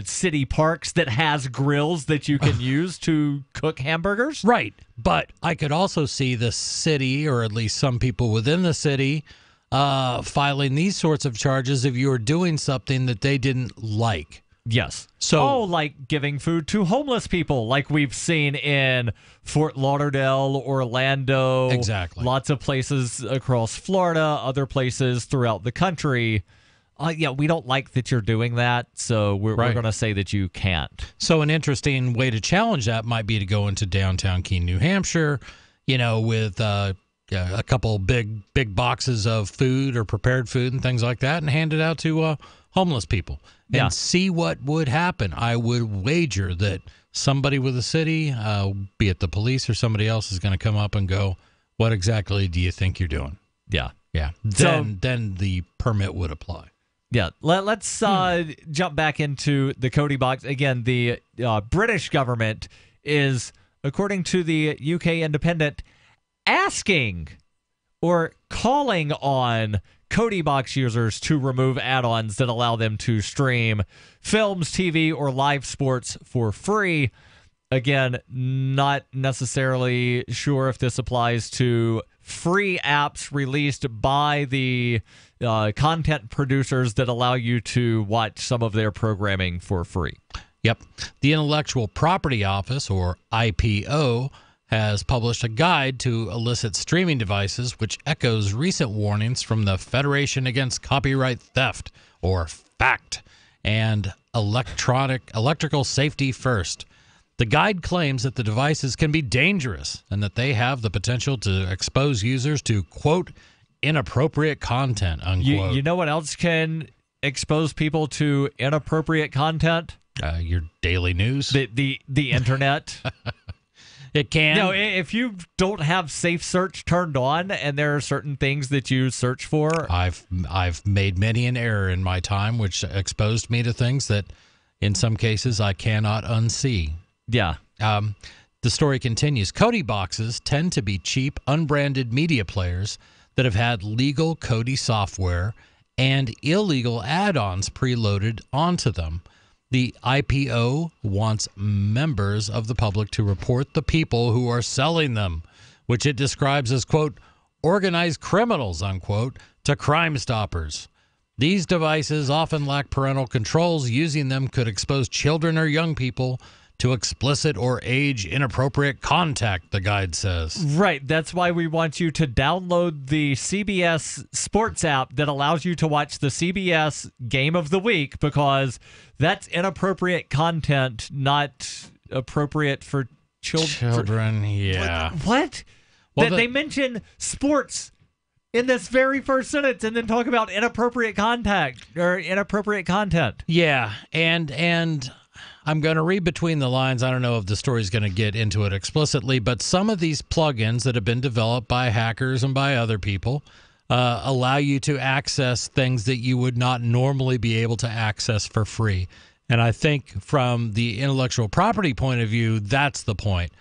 city parks that has grills that you can use to cook hamburgers. Right. But I could also see the city, or at least some people within the city, filing these sorts of charges if you were doing something that they didn't like. Yes. So, like giving food to homeless people, like we've seen in Fort Lauderdale, Orlando. Exactly. Lots of places across Florida, other places throughout the country. We don't like that you're doing that, so we're going to say that you can't. So an interesting way to challenge that might be to go into downtown Keene, New Hampshire, with a couple big boxes of food or prepared food and things like that, and hand it out to homeless people and see what would happen. I would wager that somebody with the city, be it the police or somebody else, is going to come up and go, "What exactly do you think you're doing?" Yeah. Then the permit would apply. Yeah. Let's jump back into the Kodi box. Again, the British government is, according to the UK Independent, asking or calling on Kodi box users to remove add-ons that allow them to stream films, TV, or live sports for free. Again, not necessarily sure if this applies to free apps released by the content producers that allow you to watch some of their programming for free. Yep. The Intellectual Property Office, or IPO, has published a guide to illicit streaming devices, which echoes recent warnings from the Federation Against Copyright Theft, or FACT, and Electrical Safety First. The guide claims that the devices can be dangerous and that they have the potential to expose users to, quote, inappropriate content, unquote. You know what else can expose people to inappropriate content? Your daily news. The internet. It can. No, if you don't have safe search turned on and there are certain things that you search for. I've made many an error in my time, which exposed me to things that in some cases I cannot unsee. Yeah. The story continues. Kodi boxes tend to be cheap, unbranded media players that have had legal Kodi software and illegal add-ons preloaded onto them. The IPO wants members of the public to report the people who are selling them, which it describes as, quote, organized criminals, unquote, to Crime Stoppers. These devices often lack parental controls. Using them could expose children or young people to explicit or age-inappropriate contact, the guide says. Right. That's why we want you to download the CBS Sports app that allows you to watch the CBS Game of the Week, because that's inappropriate content, not appropriate for children. Yeah. What? Well, they mention sports in this very first sentence and then talk about inappropriate content. Yeah, and I'm going to read between the lines. I don't know if the story's going to get into it explicitly, but some of these plugins that have been developed by hackers and by other people allow you to access things that you would not normally be able to access for free. And I think from the intellectual property point of view, that's the point.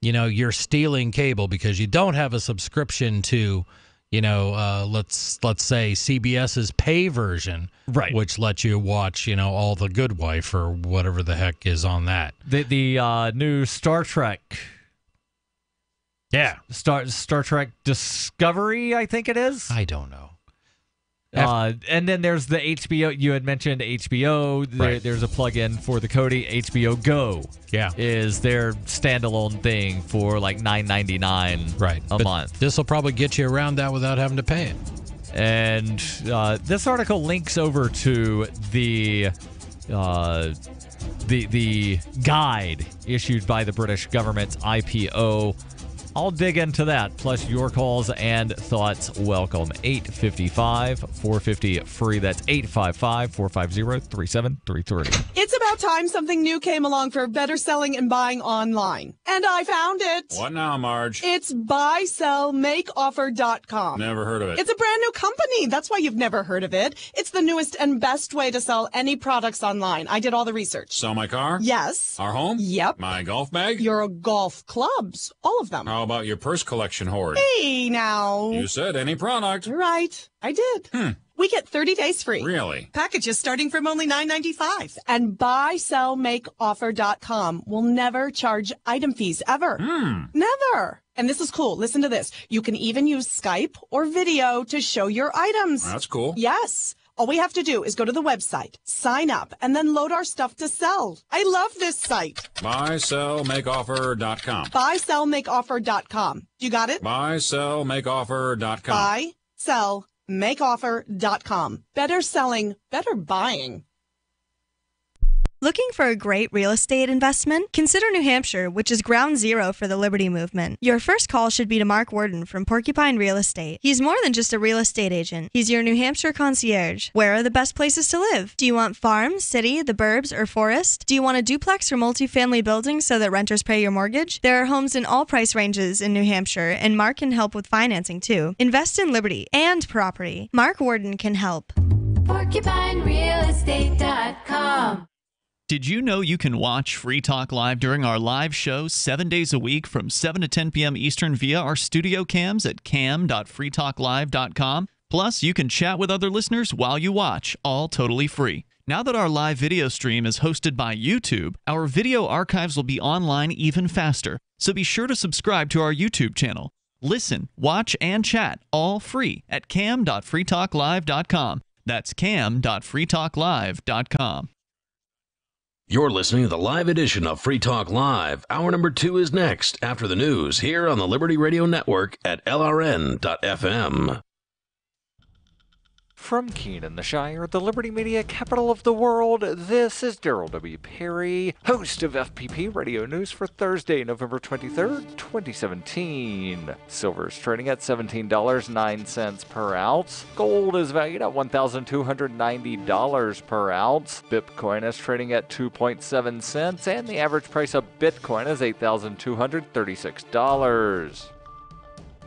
You're stealing cable because you don't have a subscription to, let's say CBS's pay version, right, which lets you watch, all The Good Wife or whatever the heck is on that. The new Star Trek. Yeah. Star Trek Discovery, I think it is. I don't know. And then there's the HBO. You had mentioned HBO. Right. There's a plug-in for the Kodi. HBO Go is their standalone thing for like $9.99 a month. This will probably get you around that without having to pay it. And this article links over to the guide issued by the British government's IPO. I'll dig into that, plus your calls and thoughts. Welcome. 855-450-FREE. That's 855-450-3733. It's about time something new came along for better selling and buying online. And I found it. What now, Marge? It's buysellmakeoffer.com. Never heard of it. It's a brand new company. That's why you've never heard of it. It's the newest and best way to sell any products online. I did all the research. Sell my car? Yes. Our home? Yep. My golf bag? Your golf clubs. All of them. How about your purse collection hoard? Hey, now. You said any product. Right. I did. We get 30 days free. Really? Packages starting from only $9.95. And buysellmakeoffer.com will never charge item fees ever. Never. And this is cool. Listen to this. You can even use Skype or video to show your items. That's cool. Yes. All we have to do is go to the website, sign up, and then load our stuff to sell. I love this site. Buysellmakeoffer.com. Buysellmakeoffer.com. You got it? Buysellmakeoffer.com. Buysellmakeoffer.com. Better selling, better buying. Looking for a great real estate investment? Consider New Hampshire, which is ground zero for the Liberty Movement. Your first call should be to Mark Worden from Porcupine Real Estate. He's more than just a real estate agent. He's your New Hampshire concierge. Where are the best places to live? Do you want farm, city, the burbs, or forest? Do you want a duplex or multifamily building so that renters pay your mortgage? There are homes in all price ranges in New Hampshire, and Mark can help with financing too. Invest in liberty and property. Mark Worden can help. PorcupineRealEstate.com. Did you know you can watch Free Talk Live during our live show 7 days a week from 7 to 10 p.m. Eastern via our studio cams at cam.freetalklive.com? Plus, you can chat with other listeners while you watch, all totally free. Now that our live video stream is hosted by YouTube, our video archives will be online even faster, so be sure to subscribe to our YouTube channel. Listen, watch, and chat all free at cam.freetalklive.com. That's cam.freetalklive.com. You're listening to the live edition of Free Talk Live. Hour number 2 is next after the news here on the Liberty Radio Network at LRN.FM. From Keene in the Shire, the Liberty Media capital of the world, this is Darryl W. Perry, host of FPP Radio News for Thursday, November 23rd, 2017. Silver is trading at $17.09 per ounce. Gold is valued at $1,290 per ounce. Bitcoin is trading at 2.7 cents, and the average price of Bitcoin is $8,236.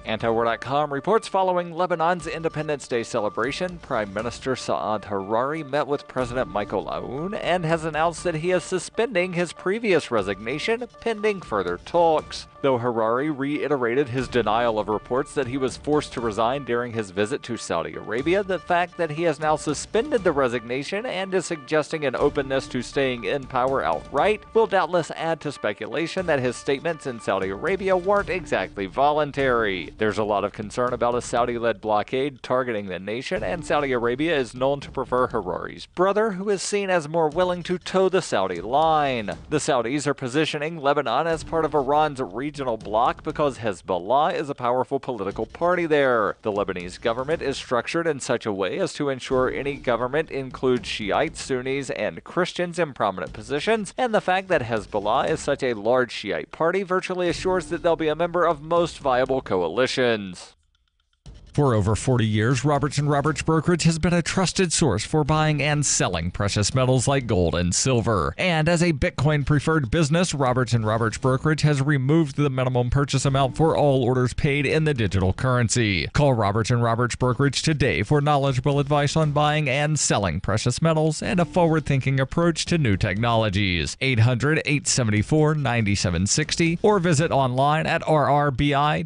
Antiwar.com reports following Lebanon's Independence Day celebration, Prime Minister Saad Harari met with President Michael Aoun and has announced that he is suspending his previous resignation pending further talks. Though Harari reiterated his denial of reports that he was forced to resign during his visit to Saudi Arabia, the fact that he has now suspended the resignation and is suggesting an openness to staying in power outright will doubtless add to speculation that his statements in Saudi Arabia weren't exactly voluntary. There's a lot of concern about a Saudi-led blockade targeting the nation, and Saudi Arabia is known to prefer Harari's brother, who is seen as more willing to toe the Saudi line. The Saudis are positioning Lebanon as part of Iran's regional bloc because Hezbollah is a powerful political party there. The Lebanese government is structured in such a way as to ensure any government includes Shiites, Sunnis, and Christians in prominent positions, and the fact that Hezbollah is such a large Shiite party virtually assures that they'll be a member of most viable coalitions. For over 40 years, Roberts & Roberts Brokerage has been a trusted source for buying and selling precious metals like gold and silver. And as a Bitcoin-preferred business, Roberts & Roberts Brokerage has removed the minimum purchase amount for all orders paid in the digital currency. Call Roberts & Roberts Brokerage today for knowledgeable advice on buying and selling precious metals and a forward-thinking approach to new technologies. 800-874-9760 or visit online at rrbi.co.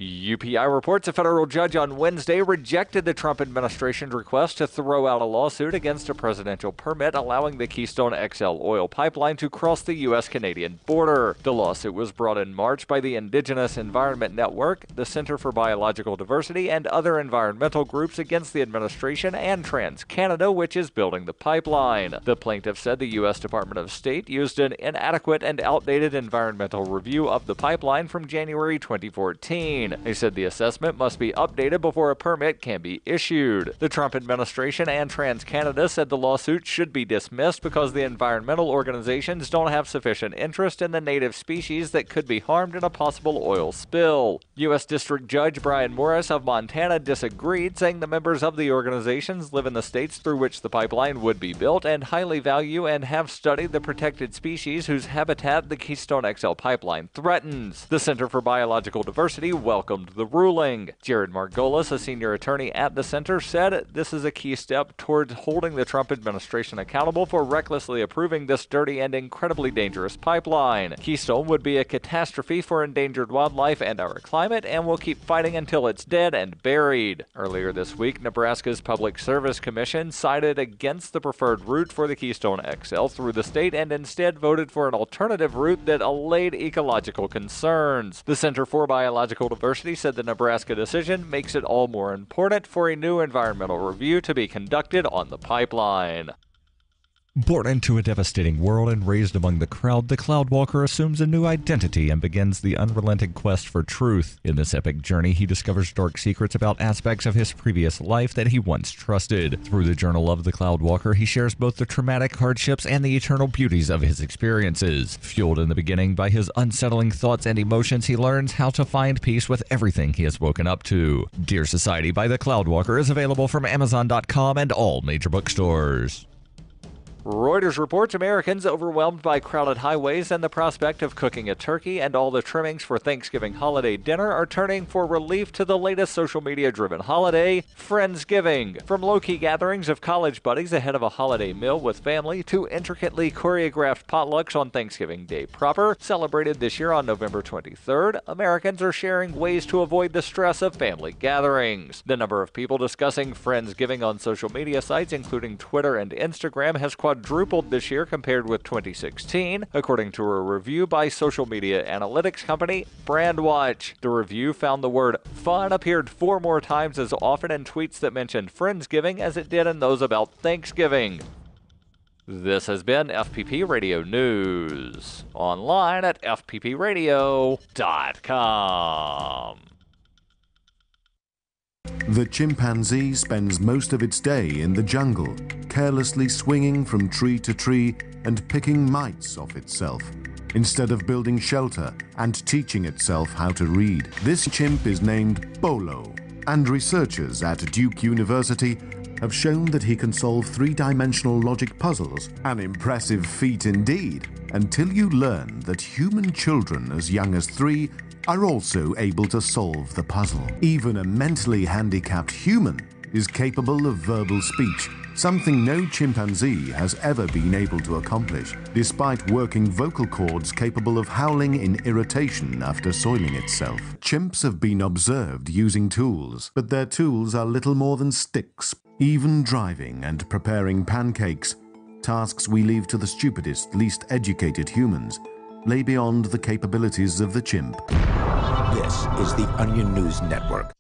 UPI reports a federal judge on Wednesday rejected the Trump administration's request to throw out a lawsuit against a presidential permit allowing the Keystone XL oil pipeline to cross the U.S.-Canadian border. The lawsuit was brought in March by the Indigenous Environment Network, the Center for Biological Diversity, and other environmental groups against the administration and TransCanada, which is building the pipeline. The plaintiff said the U.S. Department of State used an inadequate and outdated environmental review of the pipeline from January 2014. They said the assessment must be updated before a permit can be issued. The Trump administration and TransCanada said the lawsuit should be dismissed because the environmental organizations don't have sufficient interest in the native species that could be harmed in a possible oil spill. U.S. District Judge Brian Morris of Montana disagreed, saying the members of the organizations live in the states through which the pipeline would be built and highly value and have studied the protected species whose habitat the Keystone XL pipeline threatens. The Center for Biological Diversity welcomed the ruling. Jared Margolis, a senior attorney at the center, said this is a key step towards holding the Trump administration accountable for recklessly approving this dirty and incredibly dangerous pipeline. Keystone would be a catastrophe for endangered wildlife and our climate, and we'll keep fighting until it's dead and buried. Earlier this week, Nebraska's Public Service Commission sided against the preferred route for the Keystone XL through the state and instead voted for an alternative route that allayed ecological concerns. The Center for Biological Diversity said the Nebraska decision makes it all more important for a new environmental review to be conducted on the pipeline. Born into a devastating world and raised among the crowd, the Cloudwalker assumes a new identity and begins the unrelenting quest for truth. In this epic journey, he discovers dark secrets about aspects of his previous life that he once trusted. Through the journal of the Cloudwalker, he shares both the traumatic hardships and the eternal beauties of his experiences. Fueled in the beginning by his unsettling thoughts and emotions, he learns how to find peace with everything he has woken up to. Dear Society by the Cloudwalker is available from Amazon.com and all major bookstores. Reuters reports Americans overwhelmed by crowded highways and the prospect of cooking a turkey and all the trimmings for Thanksgiving holiday dinner are turning for relief to the latest social media-driven holiday, Friendsgiving. From low-key gatherings of college buddies ahead of a holiday meal with family to intricately choreographed potlucks on Thanksgiving Day proper, celebrated this year on November 23rd, Americans are sharing ways to avoid the stress of family gatherings. The number of people discussing Friendsgiving on social media sites, including Twitter and Instagram, has quadrupled this year compared with 2016, according to a review by social media analytics company Brandwatch. The review found the word fun appeared 4 more times as often in tweets that mentioned Friendsgiving as it did in those about Thanksgiving. This has been FPP Radio News. Online at fppradio.com. The chimpanzee spends most of its day in the jungle, carelessly swinging from tree to tree and picking mites off itself, instead of building shelter and teaching itself how to read. This chimp is named Bolo, and researchers at Duke University have shown that he can solve three-dimensional logic puzzles, an impressive feat indeed, until you learn that human children as young as 3 are also able to solve the puzzle. Even a mentally handicapped human is capable of verbal speech, something no chimpanzee has ever been able to accomplish, despite working vocal cords capable of howling in irritation after soiling itself. Chimps have been observed using tools, but their tools are little more than sticks. Even driving and preparing pancakes, tasks we leave to the stupidest, least educated humans, lay beyond the capabilities of the chimp. This is the Onion News Network.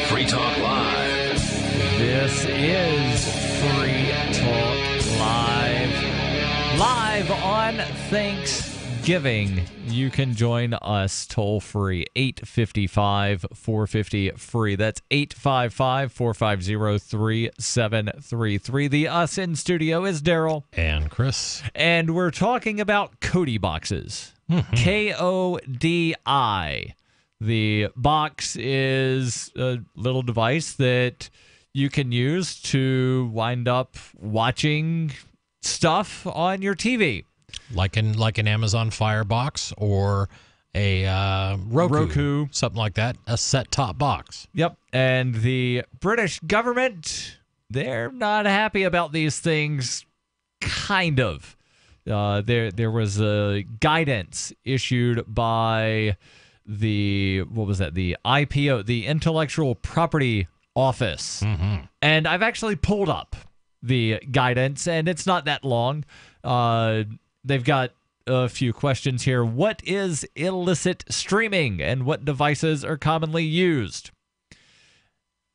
Free Talk Live. This is Free Talk Live. Live on Thanksgiving. You can join us toll free, 855-450-FREE. That's 855-450-3733. The us in studio is Darryl. And Chris. And we're talking about Kodi boxes. Kodi. The box is a little device that you can use to wind up watching stuff on your TV. Like an Amazon Fire box or a Roku, something like that, a set-top box. Yep, and the British government, they're not happy about these things, kind of. There was a guidance issued by the IPO, the Intellectual Property Office. And I've actually pulled up the guidance, and it's not that long. They've got a few questions here. What is illicit streaming, and what devices are commonly used?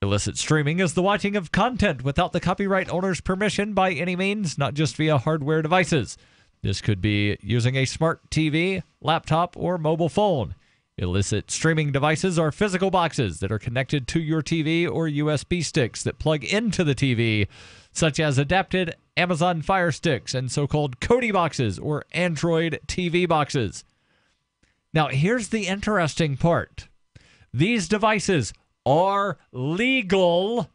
Illicit streaming is the watching of content without the copyright owner's permission by any means, not just via hardware devices. This could be using a smart TV, laptop, or mobile phone. Illicit streaming devices are physical boxes that are connected to your TV or USB sticks that plug into the TV, such as adapted Amazon Fire Sticks and so-called Kodi boxes or Android TV boxes. Now, here's the interesting part. These devices are legal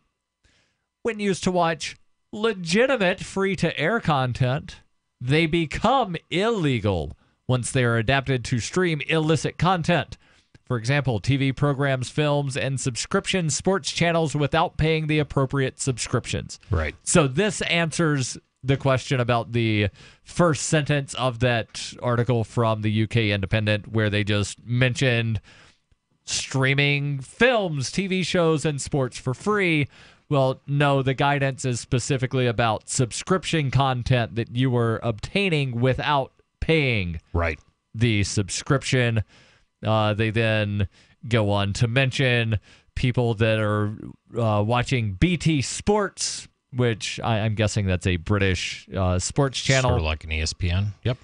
when used to watch legitimate free-to-air content. They become illegal once they are adapted to stream illicit content. For example, TV programs, films, and subscription sports channels without paying the appropriate subscriptions. Right. So this answers the question about the first sentence of that article from the UK Independent, where they just mentioned streaming films, TV shows, and sports for free. Well, no, the guidance is specifically about subscription content that you were obtaining without paying the subscription. They then go on to mention people that are watching BT Sports, which I'm guessing that's a British sports channel. Sort of like an ESPN. Yep.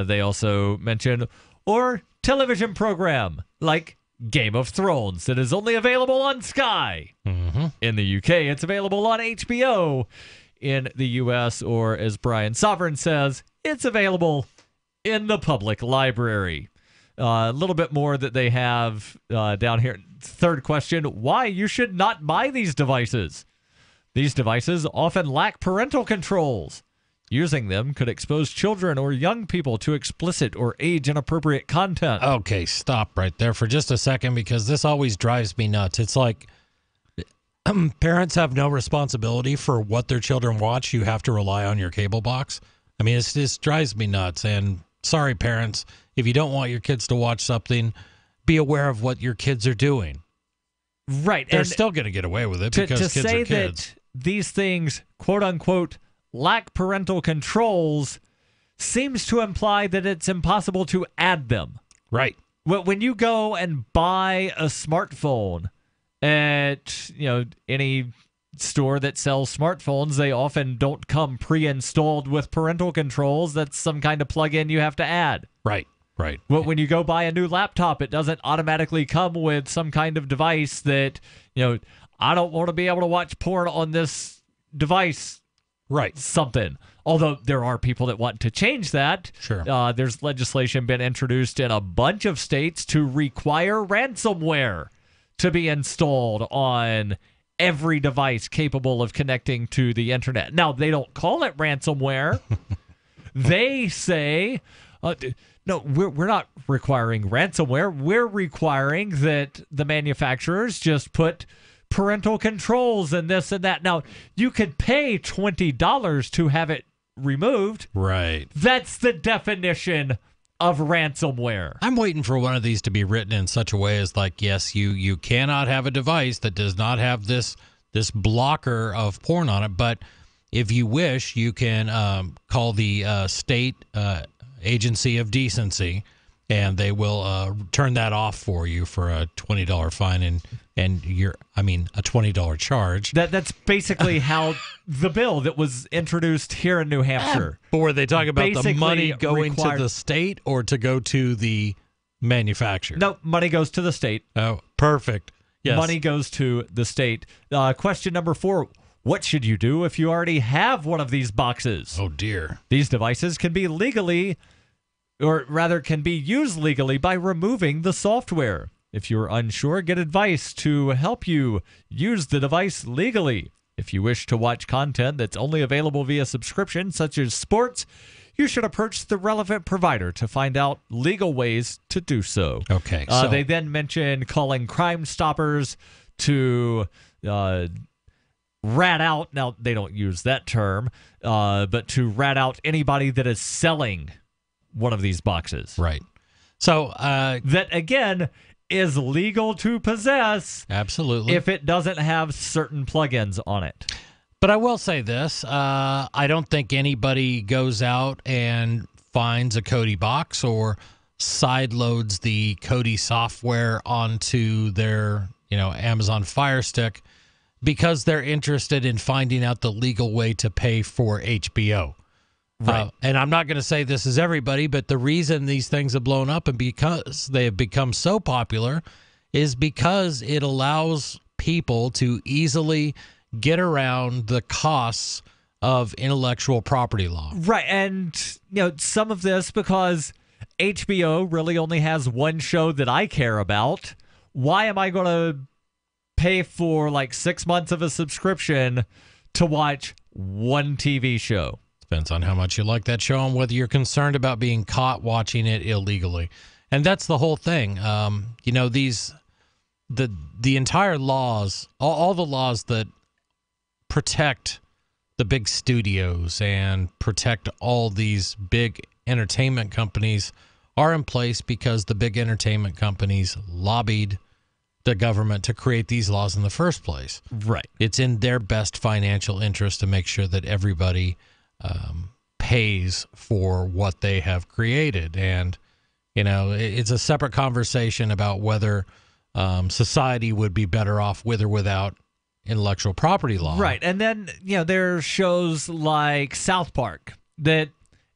They also mention, or television program like Game of Thrones that is only available on Sky. In the UK, it's available on HBO. In the US, or as Brian Sovereign says, it's available in the public library. A little bit more that they have down here. Third question, why you should not buy these devices. These devices often lack parental controls. Using them could expose children or young people to explicit or age-inappropriate content. Okay, stop right there for just a second, because this always drives me nuts. It's like parents have no responsibility for what their children watch. You have to rely on your cable box. I mean, it just drives me nuts. And sorry, parents, if you don't want your kids to watch something, be aware of what your kids are doing. Right. They're still going to get away with it because kids are kids. To say that these things, quote-unquote, lack parental controls seems to imply that it's impossible to add them. Right. When you go and buy a smartphone at any store that sells smartphones, they often don't come pre-installed with parental controls. That's some kind of plug-in you have to add. Right. When you go buy a new laptop, it doesn't automatically come with some kind of device that, I don't want to be able to watch porn on this device. Right. Something. Although there are people that want to change that. Sure. There's legislation been introduced in a bunch of states to require ransomware to be installed on every device capable of connecting to the internet. Now, they don't call it ransomware. They say, no, we're not requiring ransomware. We're requiring that the manufacturers just put parental controls and this and that. Now, you could pay $20 to have it removed. Right. That's the definition of ransomware. I'm waiting for one of these to be written in such a way as like, yes, you cannot have a device that does not have this blocker of porn on it, but if you wish, you can call the state agency of decency, and they will turn that off for you for a $20 fine and a $20 charge. That's basically how the bill that was introduced here in New Hampshire. But were they talking about basically the money going to the state or to go to the manufacturer? No, money goes to the state. Oh, perfect. Yes. Money goes to the state. Question number 4. What should you do if you already have one of these boxes? Oh, dear. These devices can be used legally by removing the software. If you're unsure, get advice to help you use the device legally. If you wish to watch content that's only available via subscription, such as sports, you should approach the relevant provider to find out legal ways to do so. Okay. They then mention calling Crime Stoppers to rat out. Now, they don't use that term, but to rat out anybody that is selling one of these boxes. Right. So that, again, is legal to possess. Absolutely. If it doesn't have certain plugins on it. But I will say this. I don't think anybody goes out and finds a Kodi box or sideloads the Kodi software onto their, Amazon Fire Stick because they're interested in finding out the legal way to pay for HBO. Right. And I'm not going to say this is everybody, but the reason these things have blown up and because they have become so popular is because it allows people to easily get around the costs of intellectual property law. Right. And, some of this because HBO really only has one show that I care about. Why am I going to pay for like 6 months of a subscription to watch one TV show? Depends on how much you like that show and whether you're concerned about being caught watching it illegally. And that's the whole thing. The entire laws, all the laws that protect the big studios and protect all these big entertainment companies are in place because the big entertainment companies lobbied the government to create these laws in the first place. Right. It's in their best financial interest to make sure that everybody pays for what they have created. And, it's a separate conversation about whether society would be better off with or without intellectual property law. Right. And then, there are shows like South Park that,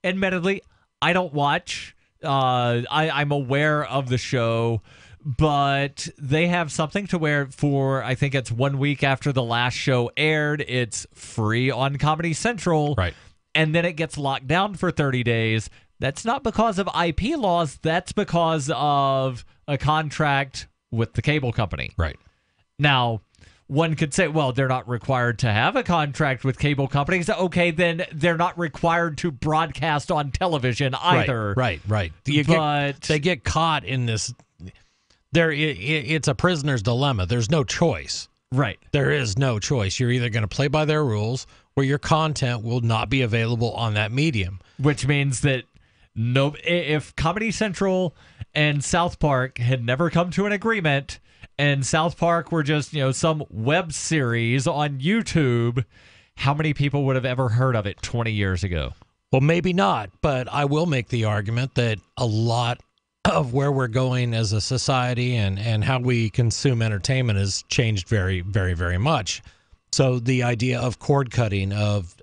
admittedly, I don't watch. I'm aware of the show, but they have something to where for, I think it's 1 week after the last show aired, it's free on Comedy Central. Right. And then it gets locked down for 30 days. That's not because of IP laws. That's because of a contract with the cable company. Right. Now, one could say, well, they're not required to have a contract with cable companies. Okay, then they're not required to broadcast on television either. Right. They get caught in this. It's a prisoner's dilemma. There's no choice. Right. There is no choice. You're either going to play by their rules or your content will not be available on that medium. Which means that if Comedy Central and South Park had never come to an agreement and South Park were just, some web series on YouTube, how many people would have ever heard of it 20 years ago? Well, maybe not, but I will make the argument that a lot of where we're going as a society and how we consume entertainment has changed very, very, very much. So the idea of cord cutting, of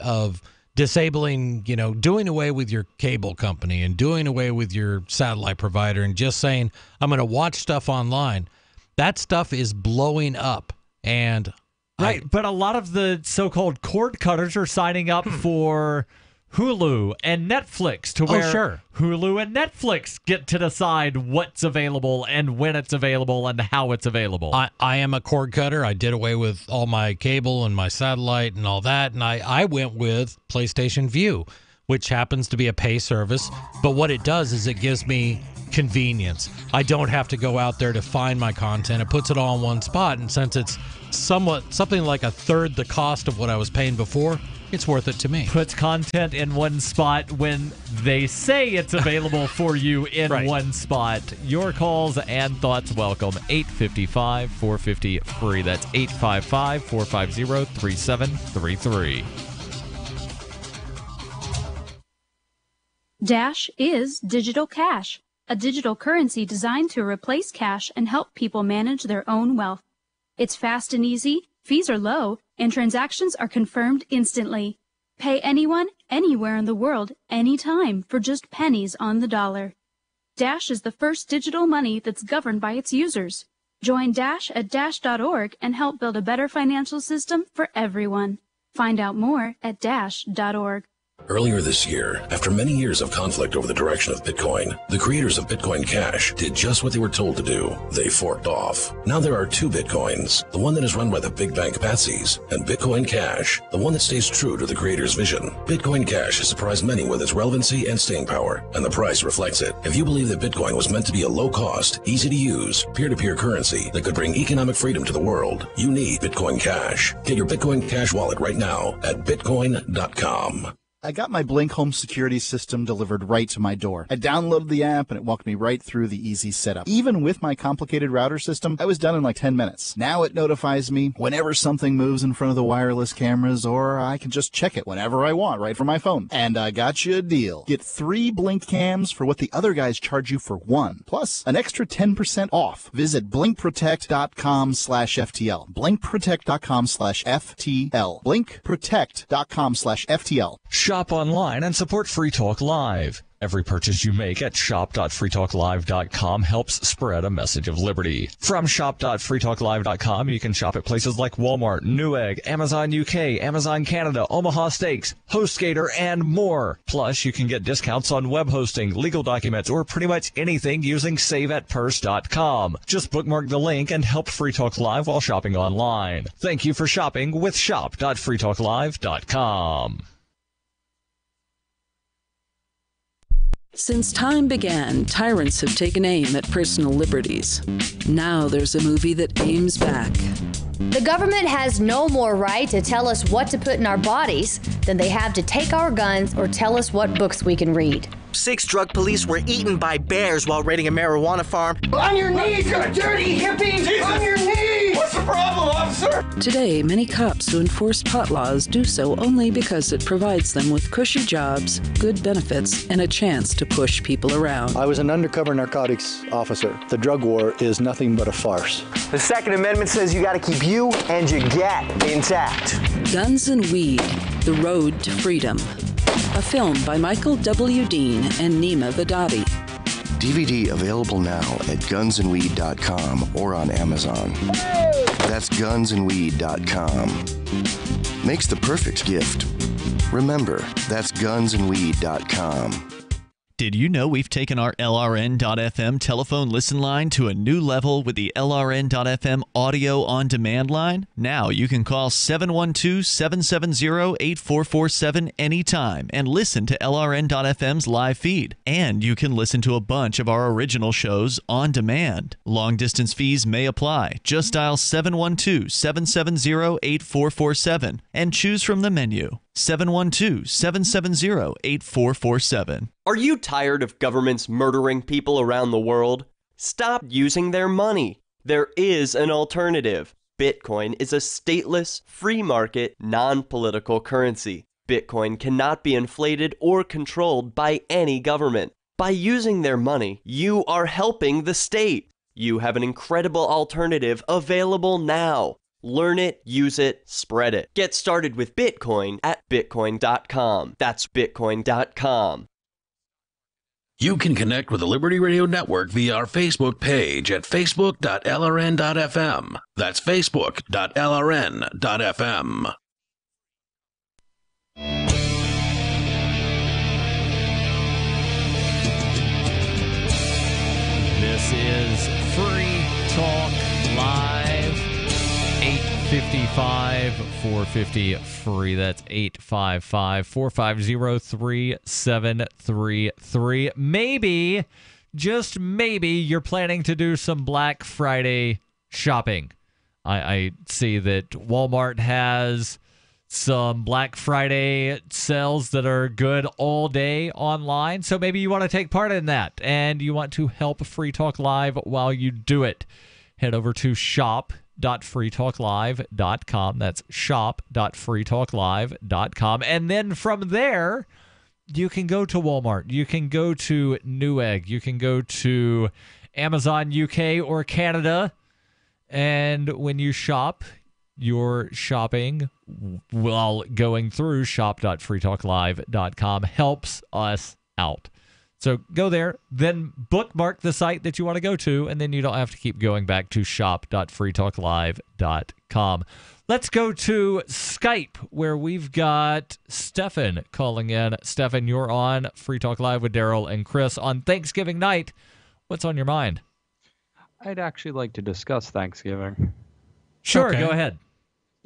disabling, doing away with your cable company and doing away with your satellite provider and just saying, I'm going to watch stuff online, that stuff is blowing up. And right, but a lot of the so-called cord cutters are signing up for Hulu and Netflix to where Hulu and Netflix get to decide what's available and when it's available and how it's available. I am a cord cutter. I did away with all my cable and my satellite and all that, and I went with PlayStation Vue, which happens to be a pay service. But what it does is it gives me convenience. I don't have to go out there to find my content. It puts it all in one spot, and since it's something like a third the cost of what I was paying before, it's worth it to me. Puts content in one spot when they say it's available for you in one spot. Your calls and thoughts welcome. 855-450-FREE. That's 855-450-3733. Dash is digital cash, a digital currency designed to replace cash and help people manage their own wealth. It's fast and easy, fees are low, and transactions are confirmed instantly. Pay anyone, anywhere in the world, anytime, for just pennies on the dollar. Dash is the first digital money that's governed by its users. Join Dash at dash.org and help build a better financial system for everyone. Find out more at dash.org. Earlier this year, after many years of conflict over the direction of Bitcoin, the creators of Bitcoin Cash did just what they were told to do. They forked off. Now there are two Bitcoins, the one that is run by the big bank patsies, and Bitcoin Cash, the one that stays true to the creator's vision. Bitcoin Cash has surprised many with its relevancy and staying power, and the price reflects it. If you believe that Bitcoin was meant to be a low-cost, easy-to-use, peer-to-peer currency that could bring economic freedom to the world, you need Bitcoin Cash. Get your Bitcoin Cash wallet right now at bitcoin.com. I got my Blink home security system delivered right to my door. I downloaded the app and it walked me right through the easy setup. Even with my complicated router system, I was done in like 10 minutes. Now it notifies me whenever something moves in front of the wireless cameras, or I can just check it whenever I want right from my phone. And I got you a deal. Get 3 Blink cams for what the other guys charge you for 1, plus an extra 10% off. Visit blinkprotect.com/FTL. blinkprotect.com/FTL. blinkprotect.com/FTL. Shop online and support Free Talk Live. Every purchase you make at shop.freetalklive.com helps spread a message of liberty. From shop.freetalklive.com, you can shop at places like Walmart, Newegg, Amazon UK, Amazon Canada, Omaha Steaks, HostGator, and more. Plus, you can get discounts on web hosting, legal documents, or pretty much anything using saveatpurse.com. Just bookmark the link and help Free Talk Live while shopping online. Thank you for shopping with shop.freetalklive.com. Since time began, tyrants have taken aim at personal liberties. Now there's a movie that aims back. The government has no more right to tell us what to put in our bodies than they have to take our guns or tell us what books we can read. 6 drug police were eaten by bears while raiding a marijuana farm. On your knees, you dirty hippie! Jesus. On your knees! What's the problem, officer? Today, many cops who enforce pot laws do so only because it provides them with cushy jobs, good benefits, and a chance to push people around. I was an undercover narcotics officer. The drug war is nothing but a farce. The Second Amendment says you gotta keep you and your gat intact. Guns and Weed, The Road to Freedom. A film by Michael W. Dean and Nima Vadati. DVD available now at gunsandweed.com or on Amazon. That's gunsandweed.com. Makes the perfect gift. Remember, that's gunsandweed.com. Did you know we've taken our LRN.FM telephone listen line to a new level with the LRN.FM audio on demand line? Now you can call 712-770-8447 anytime and listen to LRN.FM's live feed. And you can listen to a bunch of our original shows on demand. Long distance fees may apply. Just dial 712-770-8447 and choose from the menu. 712-770-8447. Are you tired of governments murdering people around the world? Stop using their money. There is an alternative. Bitcoin is a stateless, free market, non-political currency. Bitcoin cannot be inflated or controlled by any government. By using their money, you are helping the state. You have an incredible alternative available now. Learn it, use it, spread it. Get started with Bitcoin at Bitcoin.com. That's Bitcoin.com. You can connect with the Liberty Radio Network via our Facebook page at facebook.lrn.fm. That's facebook.lrn.fm. This is Free Talk Live. 855-450-FREE. That's 855-450-3733. Maybe, just maybe, you're planning to do some Black Friday shopping. I see that Walmart has some Black Friday sales that are good all day online. So maybe you want to take part in that and you want to help Free Talk Live while you do it. Head over to shop.freetalklive.com. That's shop.freetalklive.com. And then from there, you can go to Walmart. You can go to Newegg. You can go to Amazon UK or Canada. And when you shop, you're shopping while going through shop.freetalklive.com. Helps us out. So go there, then bookmark the site that you want to go to, and then you don't have to keep going back to shop.freetalklive.com. Let's go to Skype, where we've got Stefan calling in. Stefan, you're on Free Talk Live with Darryl and Chris on Thanksgiving night. What's on your mind? I'd actually like to discuss Thanksgiving. Sure, Go ahead.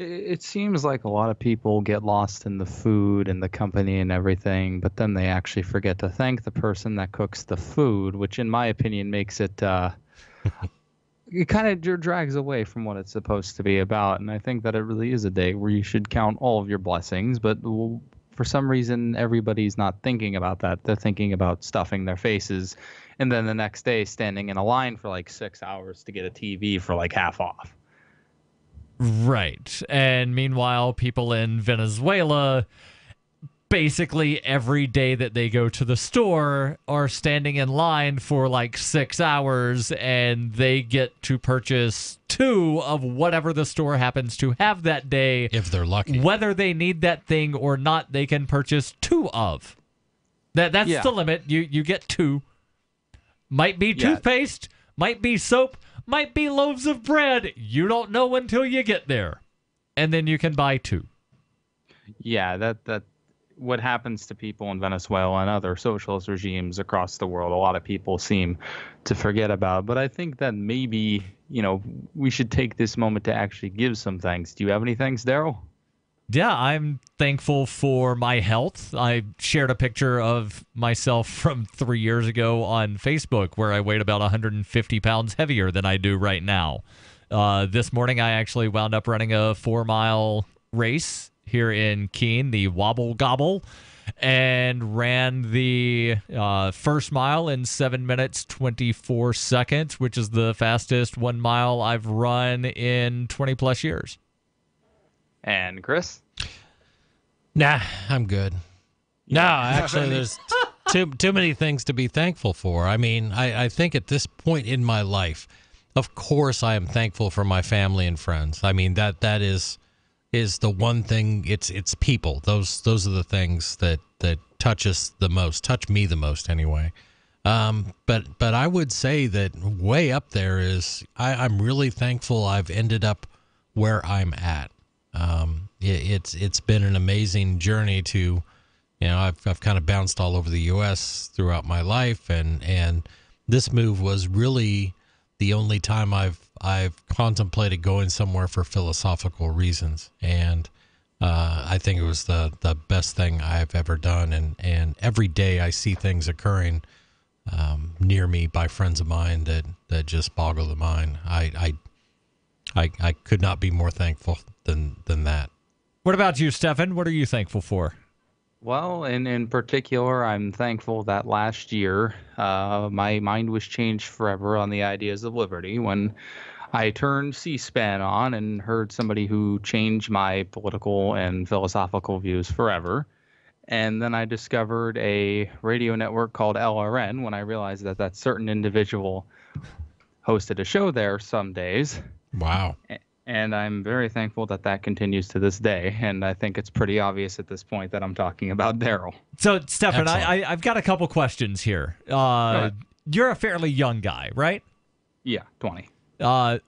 It seems like a lot of people get lost in the food and the company and everything, but then they actually forget to thank the person that cooks the food, which in my opinion makes it it kind of drags away from what it's supposed to be about. And I think that it really is a day where you should count all of your blessings, but for some reason everybody's not thinking about that. They're thinking about stuffing their faces and then the next day standing in a line for like 6 hours to get a TV for like half off. Right. And meanwhile, people in Venezuela, basically every day that they go to the store, are standing in line for like 6 hours, and they get to purchase 2 of whatever the store happens to have that day. If they're lucky. Whether they need that thing or not, they can purchase 2 of. That's the limit. You get 2. Might be toothpaste, might be soap, might be loaves of bread. You don't know until you get there. And then you can buy 2. Yeah, that what happens to people in Venezuela and other socialist regimes across the world, a lot of people seem to forget about. But I think that maybe, we should take this moment to actually give some thanks. Do you have any thanks, Darryl? Yeah, I'm thankful for my health. I shared a picture of myself from 3 years ago on Facebook where I weighed about 150 pounds heavier than I do right now. This morning, I actually wound up running a 4-mile race here in Keene, the Wobble Gobble, and ran the first mile in 7 minutes, 24 seconds, which is the fastest 1 mile I've run in 20 plus years. And Chris? Nah, I'm good. No, actually, there's too many things to be thankful for. I mean, I think at this point in my life, of course, I am thankful for my family and friends. I mean, that is the one thing. It's people. Those are the things that touch us the most, touch me the most anyway. But I would say that way up there is I'm really thankful I've ended up where I'm at. It's been an amazing journey to, I've kind of bounced all over the U.S. throughout my life, and this move was really the only time I've contemplated going somewhere for philosophical reasons, and I think it was the best thing I've ever done, and every day I see things occurring near me by friends of mine that just boggle the mind. I could not be more thankful than that. What about you, Stefan? What are you thankful for? Well, in particular, I'm thankful that last year my mind was changed forever on the ideas of liberty when I turned C-SPAN on and heard somebody who changed my political and philosophical views forever. And then I discovered a radio network called LRN when I realized that that certain individual hosted a show there some days. Wow. And I'm very thankful that that continues to this day. And I think it's pretty obvious at this point that I'm talking about Darryl. So, Stefan, I've got a couple questions here. You're a fairly young guy, right? Yeah, 20.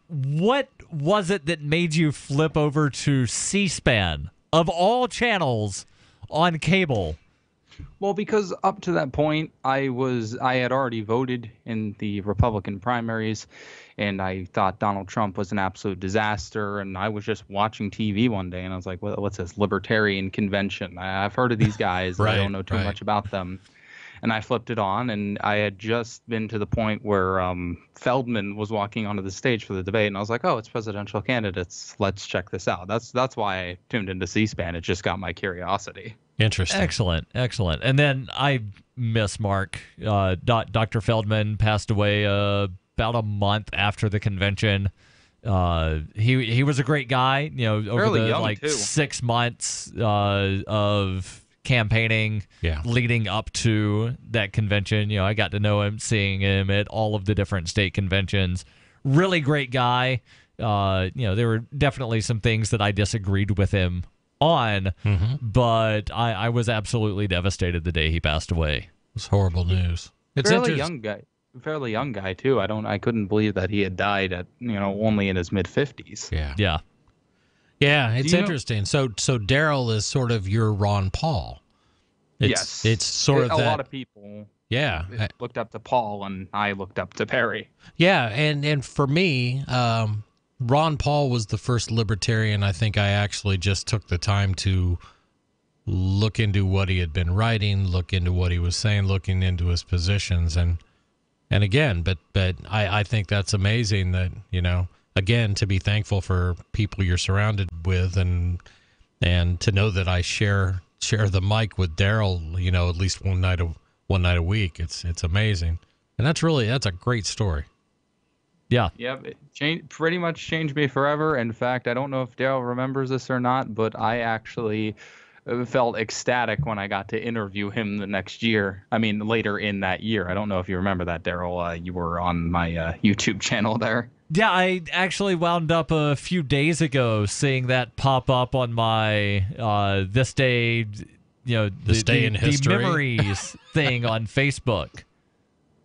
What was it that made you flip over to C-SPAN, of all channels, on cable? Well, because up to that point, I had already voted in the Republican primaries, and I thought Donald Trump was an absolute disaster. And I was just watching TV one day, and I was like, what's this libertarian convention? I've heard of these guys. I don't know too much about them. And I flipped it on, and I had just been to the point where Feldman was walking onto the stage for the debate, and I was like, oh, it's presidential candidates. Let's check this out. That's why I tuned into C-SPAN. It just got my curiosity. Interesting. Excellent. And then I miss Mark. Dr. Feldman passed away about a month after the convention. He was a great guy. Over the 6 months of campaigning leading up to that convention. I got to know him, seeing him at all of the different state conventions. Really great guy. There were definitely some things that I disagreed with him on, but I was absolutely devastated the day he passed away. It's horrible news. It's fairly young guy too. I couldn't believe that he had died at only in his mid-50s. Yeah, it's interesting. So Darryl is sort of your Ron Paul. Yes. It's sort of a that. lot of people looked up to Paul, and I looked up to Perry. Yeah, and for me, Ron Paul was the first libertarian I think I actually just took the time to look into what he had been writing, look into what he was saying, looking into his positions, and again, but I think that's amazing that, again, to be thankful for people you're surrounded with, and to know that I share the mic with Darryl, at least one night a week. It's amazing, and that's a great story. Yeah. It pretty much changed me forever. In fact, I don't know if Darryl remembers this or not, but I actually felt ecstatic when I got to interview him the next year. I mean, later in that year. I don't know if you remember that, Darryl. You were on my YouTube channel there. Yeah, I actually wound up a few days ago seeing that pop up on my this day, this day in history, the memories thing on Facebook.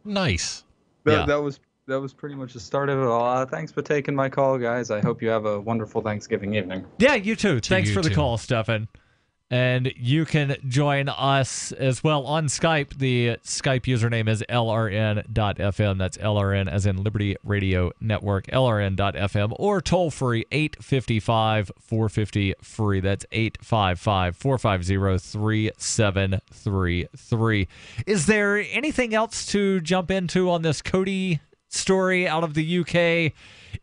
Nice. That was pretty much the start of it all. Thanks for taking my call, guys. I hope you have a wonderful Thanksgiving evening. Yeah, you too. Thanks for the call, Stefan. And you can join us as well on Skype. The Skype username is LRN.FM. That's LRN as in Liberty Radio Network, LRN.FM, or toll free 855-450-FREE. That's 855-450-3733. Is there anything else to jump into on this Kodi story out of the UK?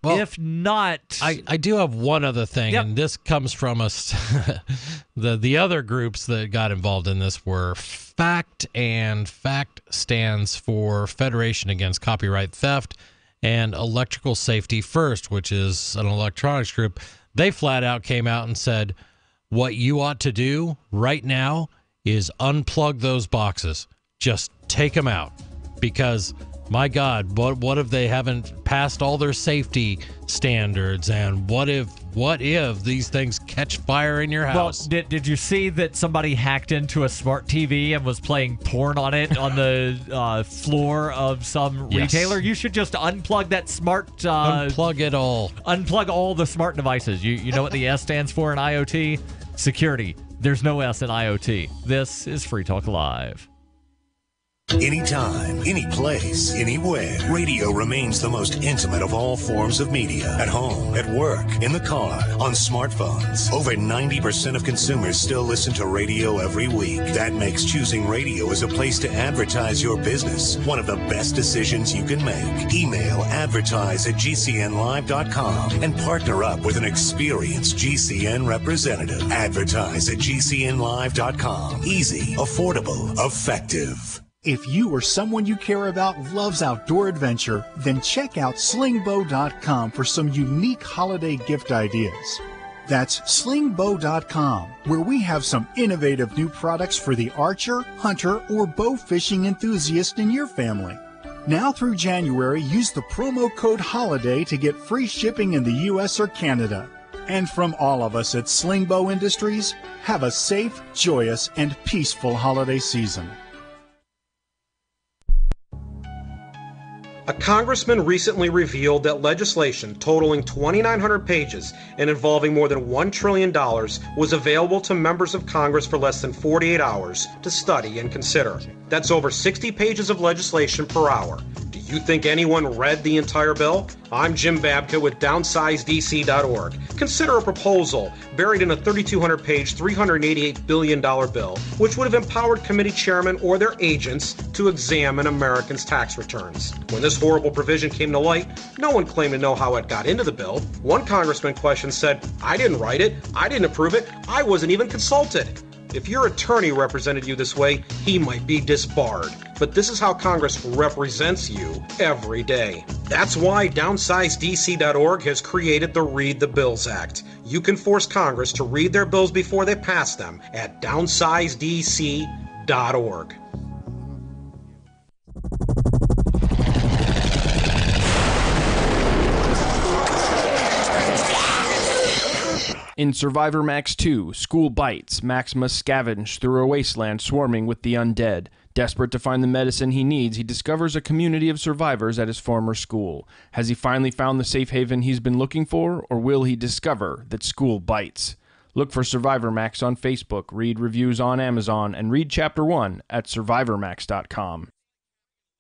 Well, if not, I do have one other thing, and this comes from us. The other groups that got involved in this were FACT, and FACT stands for Federation Against Copyright Theft, and Electrical Safety First, which is an electronics group. They flat out came out and said, what you ought to do right now is unplug those boxes. Just take them out, because my God, what if they haven't passed all their safety standards? And what if these things catch fire in your house? Well, did you see that somebody hacked into a smart TV and was playing porn on it on the floor of some retailer? You should just unplug that smart... unplug it all. Unplug all the smart devices. You know what the S stands for in IoT? Security. There's no S in IoT. This is Free Talk Live. Anytime, any place, anywhere, radio remains the most intimate of all forms of media. At home, at work, in the car, on smartphones. Over 90% of consumers still listen to radio every week. That makes choosing radio as a place to advertise your business one of the best decisions you can make. Email advertise@gcnlive.com and partner up with an experienced GCN representative. Advertise@gcnlive.com. Easy, affordable, effective. If you or someone you care about loves outdoor adventure, then check out slingbow.com for some unique holiday gift ideas. That's slingbow.com, where we have some innovative new products for the archer, hunter, or bow fishing enthusiast in your family. Now through January, use the promo code HOLIDAY to get free shipping in the U.S. or Canada. And from all of us at Slingbow Industries, have a safe, joyous, and peaceful holiday season. A congressman recently revealed that legislation totaling 2,900 pages and involving more than $1 trillion was available to members of Congress for less than 48 hours to study and consider. That's over 60 pages of legislation per hour. Do you think anyone read the entire bill? I'm Jim Babka with DownsizeDC.org. Consider a proposal buried in a 3,200-page, $388 billion bill, which would have empowered committee chairmen or their agents to examine Americans' tax returns. When this horrible provision came to light, no one claimed to know how it got into the bill. One congressman questioned said, "I didn't write it, I didn't approve it, I wasn't even consulted." If your attorney represented you this way, he might be disbarred. But this is how Congress represents you every day. That's why DownsizeDC.org has created the Read the Bills Act. You can force Congress to read their bills before they pass them at DownsizeDC.org. In Survivor Max 2, School Bites, Max must scavenge through a wasteland swarming with the undead. Desperate to find the medicine he needs, he discovers a community of survivors at his former school. Has he finally found the safe haven he's been looking for, or will he discover that school bites? Look for Survivor Max on Facebook, read reviews on Amazon, and read Chapter 1 at SurvivorMax.com.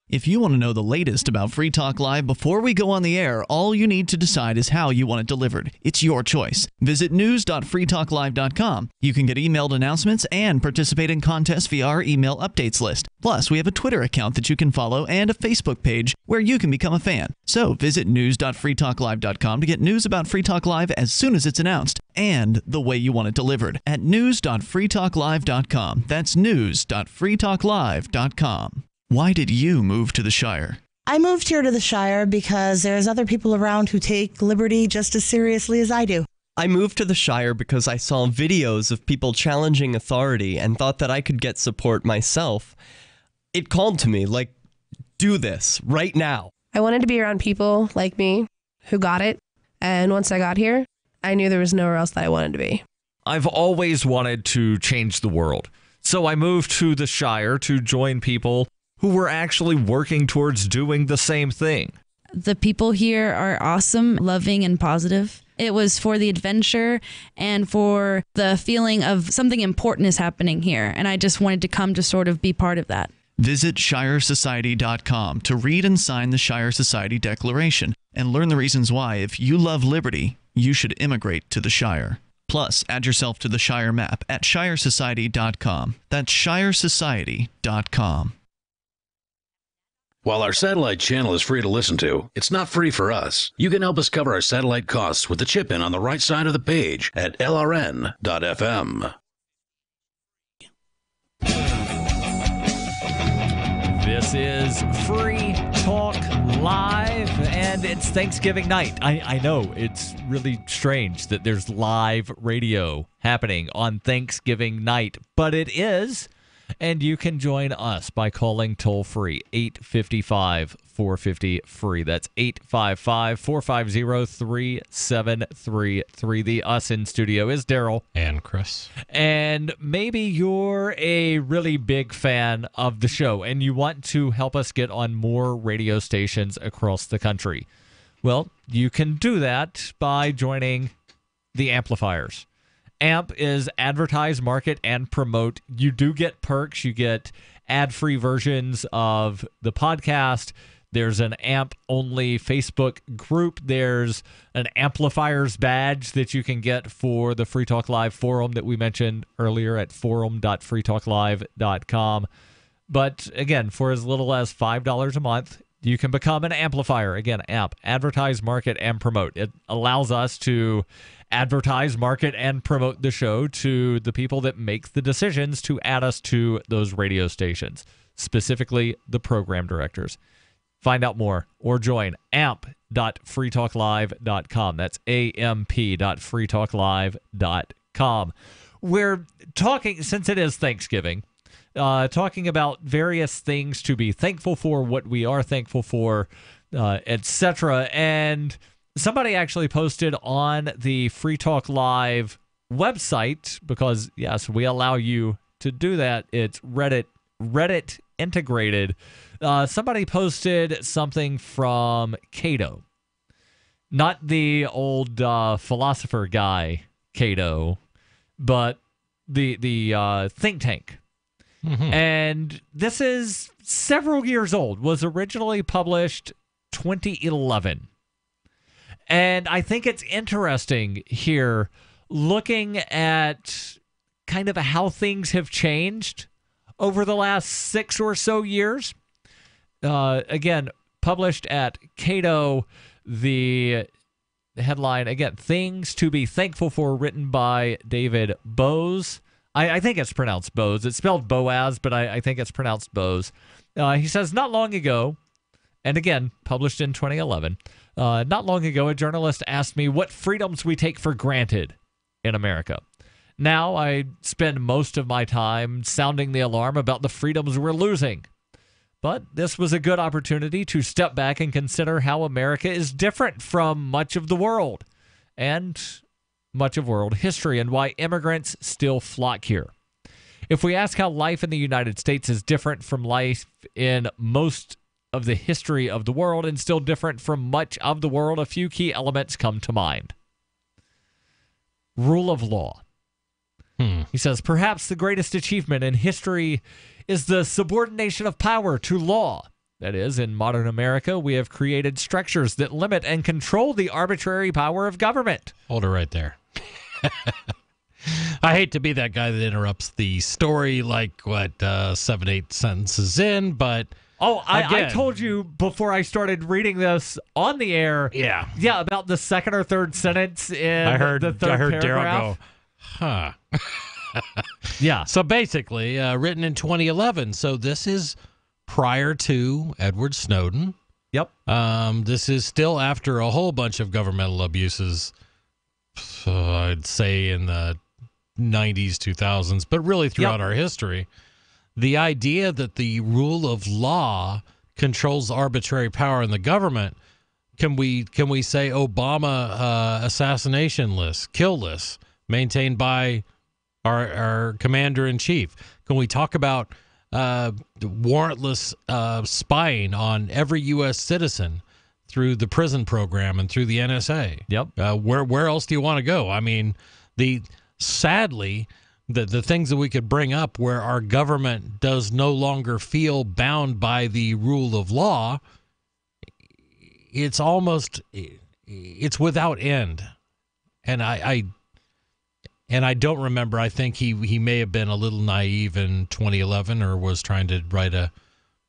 If you want to know the latest about Free Talk Live before we go on the air, all you need to decide is how you want it delivered. It's your choice. Visit news.freetalklive.com. You can get emailed announcements and participate in contests via our email updates list. Plus, we have a Twitter account that you can follow and a Facebook page where you can become a fan. So visit news.freetalklive.com to get news about Free Talk Live as soon as it's announced and the way you want it delivered at news.freetalklive.com. That's news.freetalklive.com. Why did you move to the Shire? I moved here to the Shire because there's other people around who take liberty just as seriously as I do. I moved to the Shire because I saw videos of people challenging authority and thought that I could get support myself. It called to me, like, do this right now. I wanted to be around people like me who got it. And once I got here, I knew there was nowhere else that I wanted to be. I've always wanted to change the world. So I moved to the Shire to join people who were actually working towards doing the same thing. The people here are awesome, loving, and positive. It was for the adventure and for the feeling of something important is happening here. And I just wanted to come to sort of be part of that. Visit ShireSociety.com to read and sign the Shire Society Declaration and learn the reasons why, if you love liberty, you should immigrate to the Shire. Plus, add yourself to the Shire map at ShireSociety.com. That's ShireSociety.com. While our satellite channel is free to listen to, it's not free for us. You can help us cover our satellite costs with the chip-in on the right side of the page at lrn.fm. This is Free Talk Live, and it's Thanksgiving night. I know it's really strange that there's live radio happening on Thanksgiving night, but it is. And you can join us by calling toll-free 855-450-FREE. That's 855-450-3733. The us in studio is Darryl. And Chris. And maybe you're a really big fan of the show and you want to help us get on more radio stations across the country. Well, you can do that by joining the amplifiers. AMP is advertise, market, and promote. You do get perks. You get ad-free versions of the podcast. There's an AMP-only Facebook group. There's an amplifiers badge that you can get for the Free Talk Live forum that we mentioned earlier at forum.freetalklive.com. But again, for as little as $5 a month, you can become an amplifier. Again, AMP, advertise, market, and promote. It allows us to advertise, market, and promote the show to the people that make the decisions to add us to those radio stations, specifically the program directors. Find out more or join amp.freetalklive.com. That's amp.freetalklive.com. We're talking, since it is Thanksgiving, talking about various things to be thankful for, what we are thankful for, etc. And somebody actually posted on the Free Talk Live website, because, yes, we allow you to do that. It's Reddit integrated. Somebody posted something from Cato. Not the old philosopher guy, Cato, but the think tank. Mm-hmm. And this is several years old. Was originally published 2011. And I think it's interesting here, looking at kind of how things have changed over the last 6 or so years. Again, published at Cato, the headline, again, Things to be Thankful For, written by David Boaz. I think it's pronounced Boaz. It's spelled Boaz, but I think it's pronounced Boaz. He says, not long ago, and again, published in 2011, not long ago, a journalist asked me what freedoms we take for granted in America. Now I spend most of my time sounding the alarm about the freedoms we're losing. But this was a good opportunity to step back and consider how America is different from much of the world and much of world history, and why immigrants still flock here. If we ask how life in the United States is different from life in most of the history of the world and still different from much of the world, a few key elements come to mind. Rule of law. He says, perhaps the greatest achievement in history is the subordination of power to law. That is, in modern America, we have created structures that limit and control the arbitrary power of government. Hold it right there. I hate to be that guy that interrupts the story like, 7-8 sentences in, but... Oh, I told you before I started reading this on the air. Yeah, about the second or third sentence in the third Darryl paragraph. go, huh. Yeah. So basically, written in 2011. So this is prior to Edward Snowden. Yep. This is still after a whole bunch of governmental abuses, I'd say in the 90s, 2000s, but really throughout our history. The idea that the rule of law controls arbitrary power in the government, can we say Obama assassination list, kill list, maintained by our commander-in-chief? Can we talk about warrantless spying on every U.S. citizen through the prison program and through the NSA? Yep. Where else do you want to go? I mean, sadly, the things that we could bring up where our government does no longer feel bound by the rule of law, it's without end. And I don't remember. I think he may have been a little naive in 2011, or was trying to write a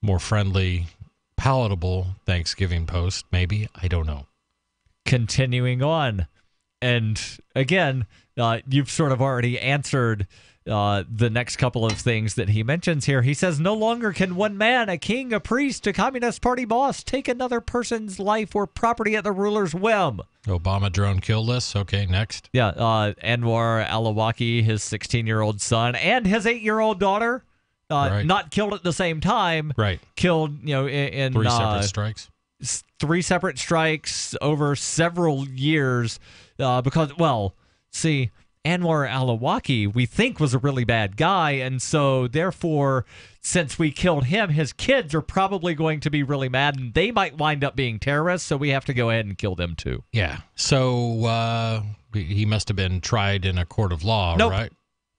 more friendly, palatable Thanksgiving post. Maybe, I don't know. Continuing on, and again, you've sort of already answered the next couple of things that he mentions here. He says, no longer can one man, a king, a priest, a Communist Party boss, take another person's life or property at the ruler's whim. Obama drone kill list. Okay, next. Yeah, Anwar al-Awlaki, his 16-year-old son, and his 8-year-old daughter, not killed at the same time. Right. Killed, in 3 separate strikes. 3 separate strikes over several years because, Anwar al-Awlaki, we think, was a really bad guy, and so therefore, since we killed him, his kids are probably going to be really mad, and they might wind up being terrorists, so we have to go ahead and kill them too. Yeah. So he must have been tried in a court of law, right?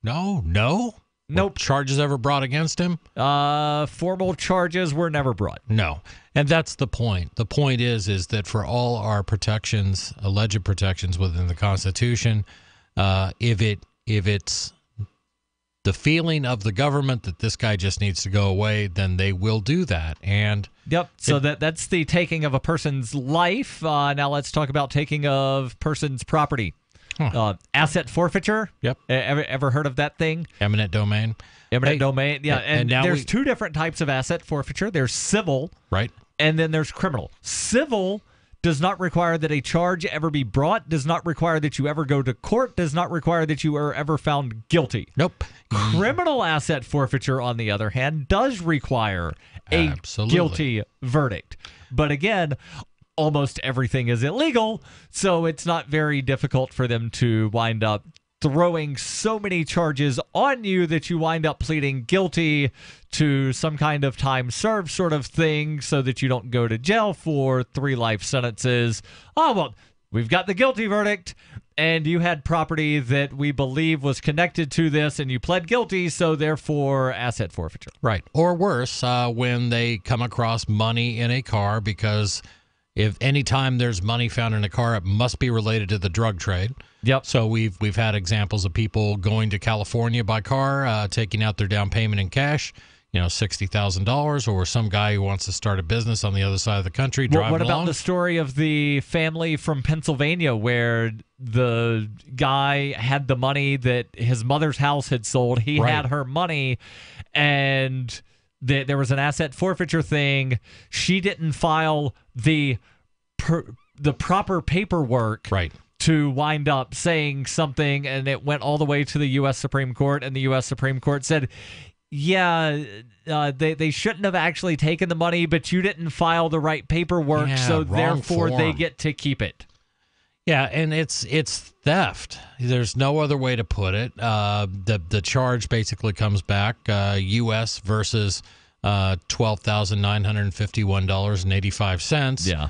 No? Nope. Were charges ever brought against him? Formal charges were never brought. No. And that's the point. The point is that for all our protections, alleged protections within the Constitution, if it's the feeling of the government that this guy just needs to go away, then they will do that. And so that's the taking of a person's life. Now let's talk about taking of person's property. Asset forfeiture. Yep. Ever heard of that thing? Eminent domain. Domain. Yeah. And now there's 2 different types of asset forfeiture. There's civil. Right. and then there's criminal. Civil does not require that a charge ever be brought, does not require that you ever go to court, does not require that you are ever found guilty. Nope. Criminal asset forfeiture, on the other hand, does require a guilty verdict. But again, almost everything is illegal, so it's not very difficult for them to wind up throwing so many charges on you that you wind up pleading guilty to some kind of time served sort of thing so that you don't go to jail for 3 life sentences. Oh, well, we've got the guilty verdict, and you had property that we believe was connected to this, and you pled guilty, so therefore asset forfeiture. Right. Or worse, when they come across money in a car, because if any time there's money found in a car, it must be related to the drug trade. Yep. So we've had examples of people going to California by car, taking out their down payment in cash, $60,000, or some guy who wants to start a business on the other side of the country driving What about along. the story of the family from Pennsylvania where the guy had the money that his mother's house had sold? He had her money, and there was an asset forfeiture thing. She didn't file the proper paperwork to wind up saying something, and it went all the way to the U.S. Supreme Court, and the U.S. Supreme Court said, they shouldn't have actually taken the money, but you didn't file the right paperwork, so therefore they get to keep it. Yeah, and it's theft. There's no other way to put it. The charge basically comes back U.S. versus $12,951.85. Yeah.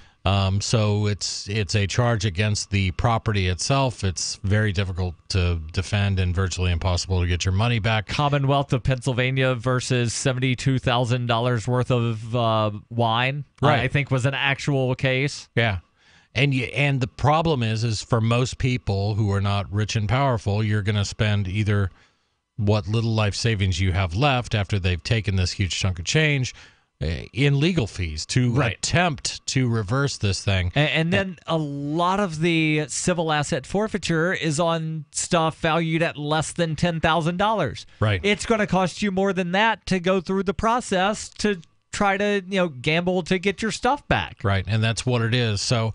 So it's a charge against the property itself. It's very difficult to defend and virtually impossible to get your money back. Commonwealth of Pennsylvania versus $72,000 worth of wine, I think was an actual case. Yeah. And the problem is for most people who are not rich and powerful, you're going to spend either what little life savings you have left after they've taken this huge chunk of change in legal fees to attempt to reverse this thing. And then a lot of the civil asset forfeiture is on stuff valued at less than $10,000. Right. It's going to cost you more than that to go through the process to try to, gamble to get your stuff back. Right. And that's what it is. So,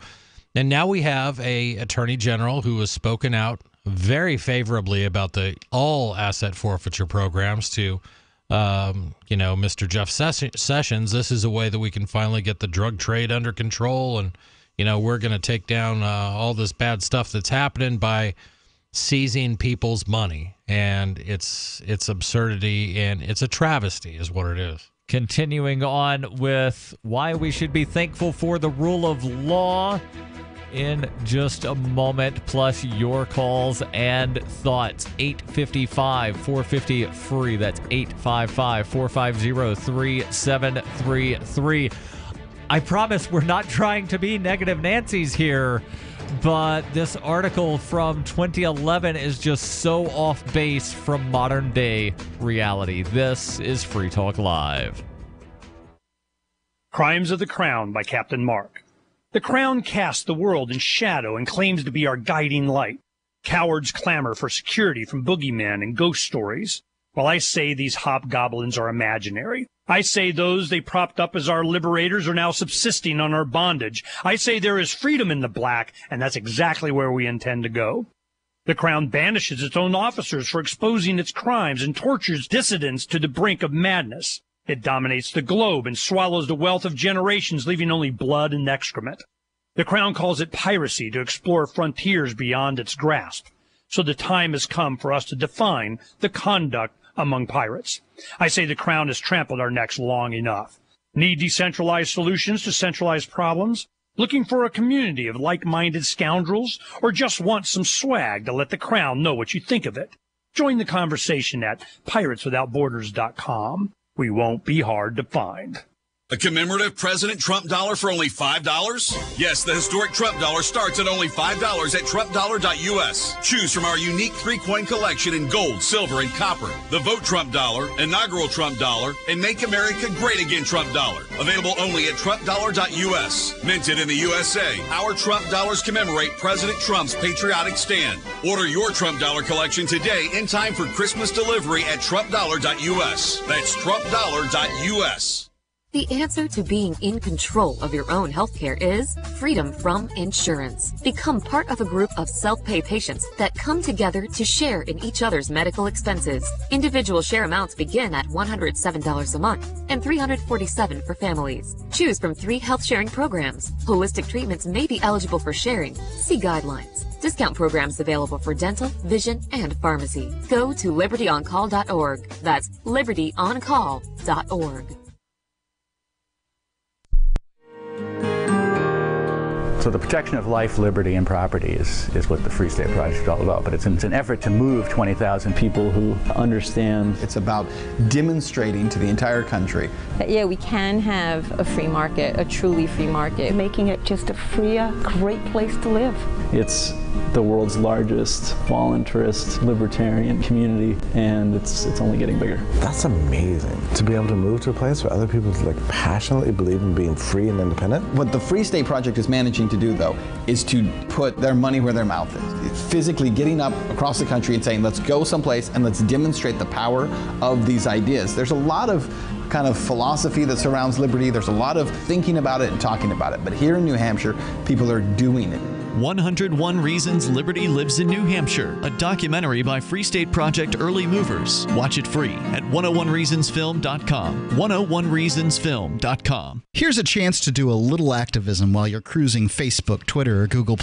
and now we have a attorney general who has spoken out very favorably about all asset forfeiture programs to Mr. Jeff Sessions. This is a way that we can finally get the drug trade under control, and we're going to take down all this bad stuff that's happening by seizing people's money. And it's absurdity, and it's a travesty is what it is. Continuing on with why we should be thankful for the rule of law in just a moment, plus your calls and thoughts. 855-450-FREE. That's 855-450-3733. I promise we're not trying to be negative Nancy's here, but this article from 2011 is just so off base from modern day reality. This is Free Talk Live. Crimes of the Crown by Captain Mark. The Crown casts the world in shadow and claims to be our guiding light. Cowards clamor for security from boogeymen and ghost stories, while I say these hobgoblins are imaginary. I say those they propped up as our liberators are now subsisting on our bondage. I say there is freedom in the black, and that's exactly where we intend to go. The Crown banishes its own officers for exposing its crimes and tortures dissidents to the brink of madness. It dominates the globe and swallows the wealth of generations, leaving only blood and excrement. The Crown calls it piracy to explore frontiers beyond its grasp. So the time has come for us to define the conduct among pirates. I say the Crown has trampled our necks long enough. Need decentralized solutions to centralized problems? Looking for a community of like-minded scoundrels? Or just want some swag to let the Crown know what you think of it? Join the conversation at pirateswithoutborders.com. We won't be hard to find. A commemorative President Trump dollar for only $5? Yes, the historic Trump dollar starts at only $5 at TrumpDollar.us. Choose from our unique 3-coin collection in gold, silver, and copper. The Vote Trump dollar, inaugural Trump dollar, and Make America Great Again Trump dollar. Available only at TrumpDollar.us. Minted in the USA, our Trump dollars commemorate President Trump's patriotic stand. Order your Trump dollar collection today in time for Christmas delivery at TrumpDollar.us. That's TrumpDollar.us. The answer to being in control of your own healthcare is freedom from insurance. Become part of a group of self-pay patients that come together to share in each other's medical expenses. Individual share amounts begin at $107 a month and $347 for families. Choose from 3 health-sharing programs. Holistic treatments may be eligible for sharing. See guidelines. Discount programs available for dental, vision, and pharmacy. Go to libertyoncall.org. That's libertyoncall.org. So the protection of life, liberty, and property is what the Free State Project is all about. But it's an effort to move 20,000 people who understand. It's about demonstrating to the entire country that, yeah, we can have a free market, a truly free market. Making it just a freer, great place to live. It's the world's largest voluntarist libertarian community, and it's only getting bigger. That's amazing, to be able to move to a place where other people passionately believe in being free and independent. What the Free State Project is managing to do, though, is to put their money where their mouth is. It's physically getting up across the country and saying, let's go someplace and let's demonstrate the power of these ideas. There's a lot of kind of philosophy that surrounds liberty. There's a lot of thinking about it and talking about it. But here in New Hampshire, people are doing it. 101 Reasons Liberty Lives in New Hampshire, a documentary by Free State Project early movers. Watch it free at 101reasonsfilm.com. 101reasonsfilm.com. Here's a chance to do a little activism while you're cruising Facebook, Twitter, or Google+.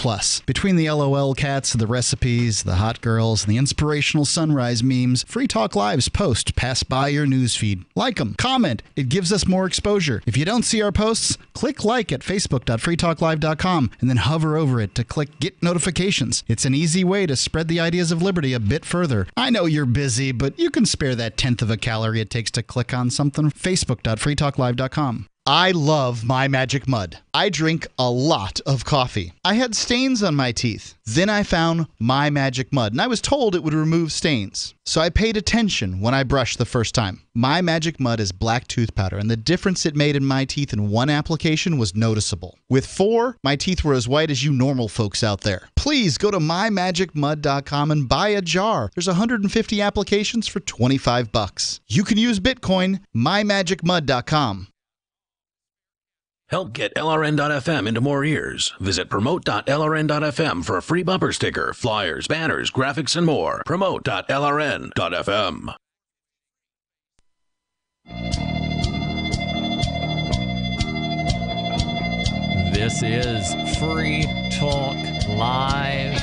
Between the LOL cats, the recipes, the hot girls, and the inspirational sunrise memes, Free Talk Live's posts pass by your newsfeed. Like them, comment. It gives us more exposure. If you don't see our posts, click like at facebook.freetalklive.com and then hover over it to click Get Notifications. It's an easy way to spread the ideas of liberty a bit further. I know you're busy, but you can spare that 1/10 of a calorie it takes to click on something. Facebook.freetalklive.com. I love My Magic Mud. I drink a lot of coffee. I had stains on my teeth. Then I found My Magic Mud, and I was told it would remove stains. So I paid attention when I brushed the first time. My Magic Mud is black tooth powder, and the difference it made in my teeth in one application was noticeable. With 4, my teeth were as white as you normal folks out there. Please go to mymagicmud.com and buy a jar. There's 150 applications for $25. You can use Bitcoin, mymagicmud.com. Help get LRN.FM into more ears. Visit promote.lrn.fm for a free bumper sticker, flyers, banners, graphics, and more. Promote.lrn.fm. This is Free Talk Live.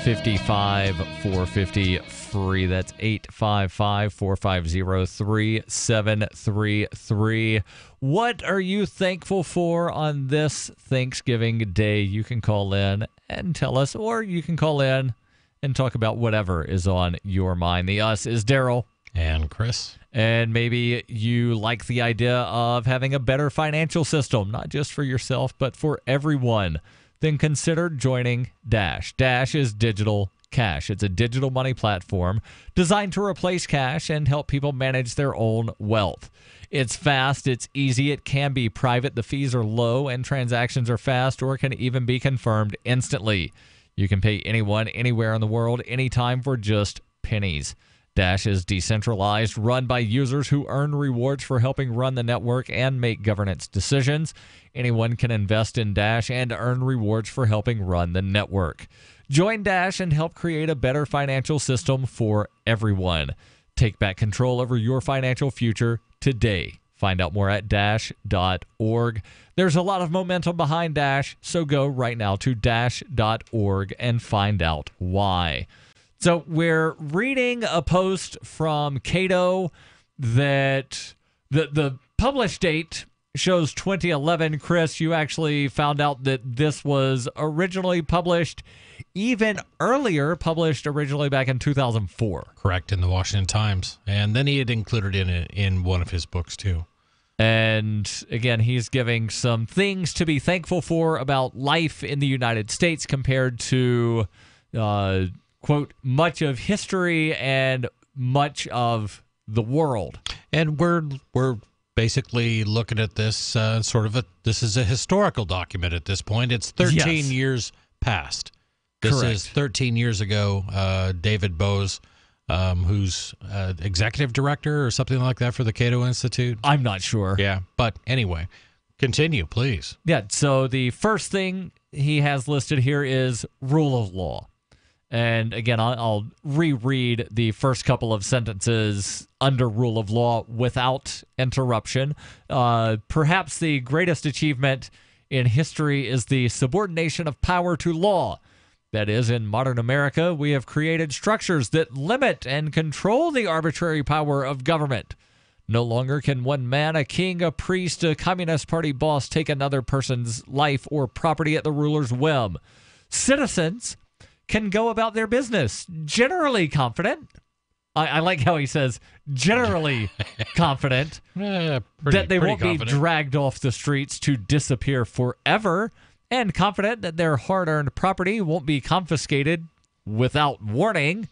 855-450 free. That's 855-450-3733. What are you thankful for on this Thanksgiving Day? You can call in and tell us, or you can call in and talk about whatever is on your mind. The us is Darryl. And Chris. And maybe you like the idea of having a better financial system, not just for yourself, but for everyone. Then consider joining Dash. Dash is digital cash. It's a digital money platform designed to replace cash and help people manage their own wealth. It's fast, it's easy, it can be private, the fees are low, and transactions are fast or can even be confirmed instantly. You can pay anyone, anywhere in the world, anytime for just pennies. Dash is decentralized, run by users who earn rewards for helping run the network and make governance decisions. Anyone can invest in Dash and earn rewards for helping run the network. Join Dash and help create a better financial system for everyone. Take back control over your financial future today. Find out more at dash.org. There's a lot of momentum behind Dash, so go right now to dash.org and find out why. So we're reading a post from Cato that the published date shows 2011. Chris, you actually found out that this was originally published even earlier, published originally back in 2004. Correct, in the Washington Times. And then he had included it in one of his books, too. And again, he's giving some things to be thankful for about life in the United States compared to, quote, much of history and much of the world. And we're basically looking at this this is a historical document at this point. It's 13 years past. This Correct. is 13 years ago. David Boaz who's executive director or something like that for the Cato Institute. I'm not sure. Yeah, but anyway, continue, please. Yeah, so the first thing he has listed here is rule of law. And again, I'll reread the first couple of sentences under rule of law without interruption. Perhaps the greatest achievement in history is the subordination of power to law. That is, in modern America, we have created structures that limit and control the arbitrary power of government. No longer can one man, a king, a priest, a Communist Party boss take another person's life or property at the ruler's whim. Citizens can go about their business generally confident. I like how he says generally confident that they won't be dragged off the streets to disappear forever, and confident that their hard-earned property won't be confiscated without warning.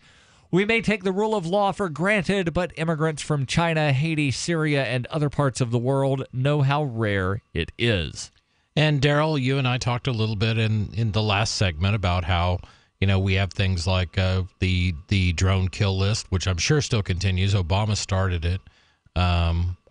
We may take the rule of law for granted, but immigrants from China, Haiti, Syria, and other parts of the world know how rare it is. And Darryl, you and I talked a little bit in the last segment about how, you know, we have things like the drone kill list, which I'm sure still continues. Obama started it.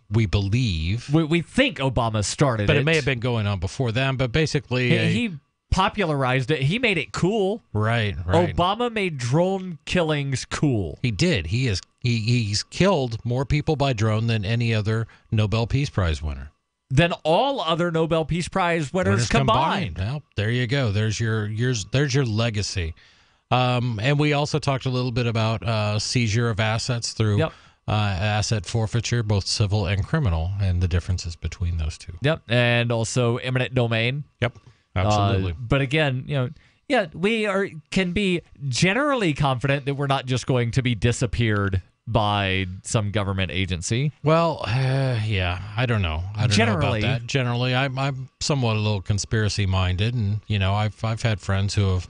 We believe. We think Obama started it. But it may have been going on before then. But basically, he popularized it. He made it cool. Right. Obama made drone killings cool. He did. He's killed more people by drone than any other Nobel Peace Prize winner. Than all other Nobel Peace Prize winners combined. Well, there you go. There's your legacy. And we also talked a little bit about seizure of assets through asset forfeiture, both civil and criminal, and the differences between those two. Yep, and also eminent domain. Yep, absolutely. But again, we can be generally confident that we're not just going to be disappeared by some government agency. Well, I don't know. I don't know about that. Generally, I'm somewhat a little conspiracy minded, and I've had friends who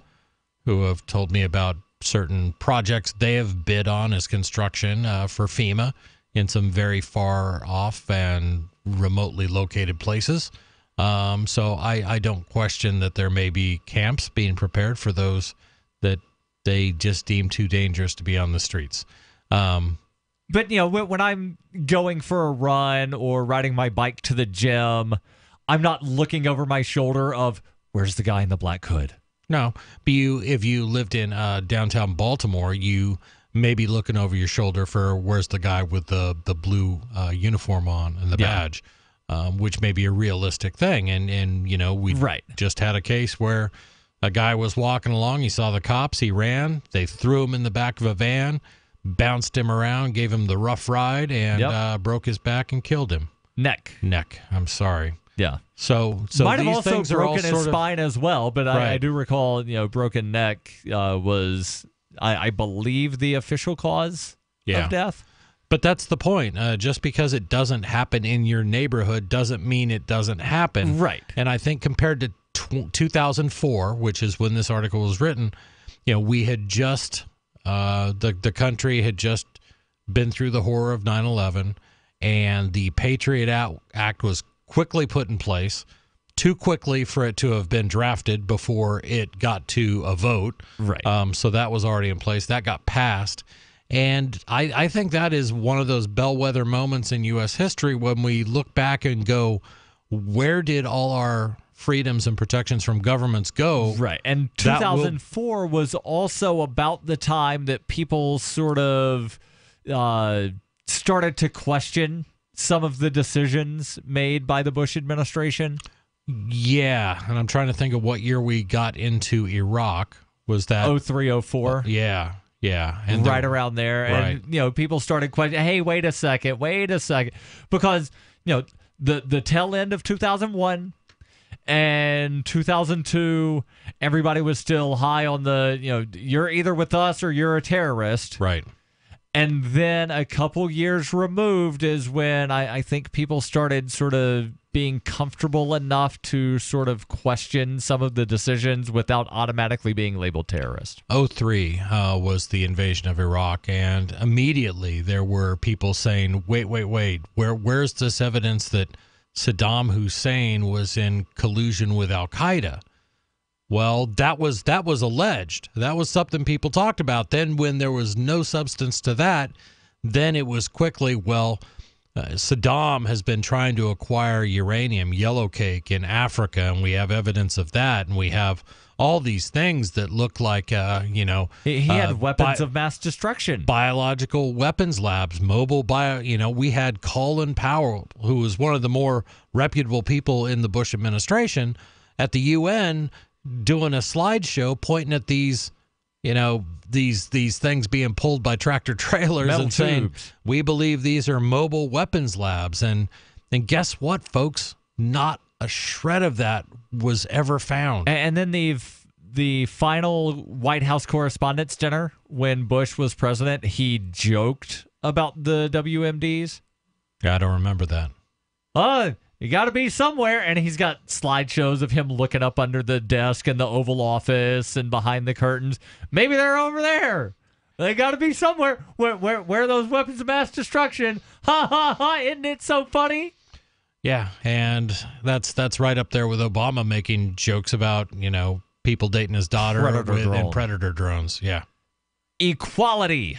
have told me about certain projects they have bid on as construction for FEMA in some very far off and remotely located places. So I don't question that there may be camps being prepared for those that they just deem too dangerous to be on the streets. But, when I'm going for a run or riding my bike to the gym, I'm not looking over my shoulder of, where's the guy in the black hood? No, but if you lived in downtown Baltimore, you may be looking over your shoulder for where's the guy with the blue uniform on and the badge, which may be a realistic thing. And we just had a case where a guy was walking along, he saw the cops, he ran, they threw him in the back of a van, bounced him around, gave him the rough ride, and broke his back and killed him. Neck. I'm sorry. Yeah. So might these have also things broken are all his spine as well, but I do recall, broken neck was, I believe, the official cause of death. But that's the point. Just because it doesn't happen in your neighborhood doesn't mean it doesn't happen. Right. And I think compared to 2004, which is when this article was written, we had just the country had just been through the horror of 9/11, and the Patriot Act was quickly put in place, too quickly for it to have been drafted before it got to a vote. Right. So that was already in place. That got passed. And I think that is one of those bellwether moments in U.S. history when we look back and go, where did all our freedoms and protections from governments go? Right. And 2004 was also about the time that people sort of started to question some of the decisions made by the Bush administration. Yeah. And I'm trying to think of what year we got into Iraq. Was that 03, 04? Yeah. And right around there. Right. And, people started questioning, hey, wait a second. Because, the tail end of 2001 and 2002, everybody was still high on the, you're either with us or you're a terrorist. Right. And then a couple years removed is when I think people started sort of being comfortable enough to sort of question some of the decisions without automatically being labeled terrorist. 03 was the invasion of Iraq, and immediately there were people saying, wait, where's this evidence that Saddam Hussein was in collusion with Al-Qaeda? Well, that was alleged. That was something people talked about. Then when there was no substance to that, then it was quickly, Saddam has been trying to acquire uranium, yellow cake in Africa, and we have evidence of that, and we have all these things that look like, he had weapons of mass destruction, biological weapons labs, mobile we had Colin Powell, who was one of the more reputable people in the Bush administration, at the UN doing a slideshow pointing at these, these things being pulled by tractor trailers metal and saying, tubes. we believe these are mobile weapons labs. And guess what, folks? Not a shred of that was ever found. And then the final White House Correspondents' Dinner, when Bush was president, he joked about the WMDs. I don't remember that. You got to be somewhere. And he's got slideshows of him looking up under the desk in the Oval Office and behind the curtains. Maybe they're over there. They got to be somewhere. Where are those weapons of mass destruction? Ha, ha, ha. Isn't it so funny? Yeah, and that's right up there with Obama making jokes about, people dating his daughter in Predator drones. Yeah. Equality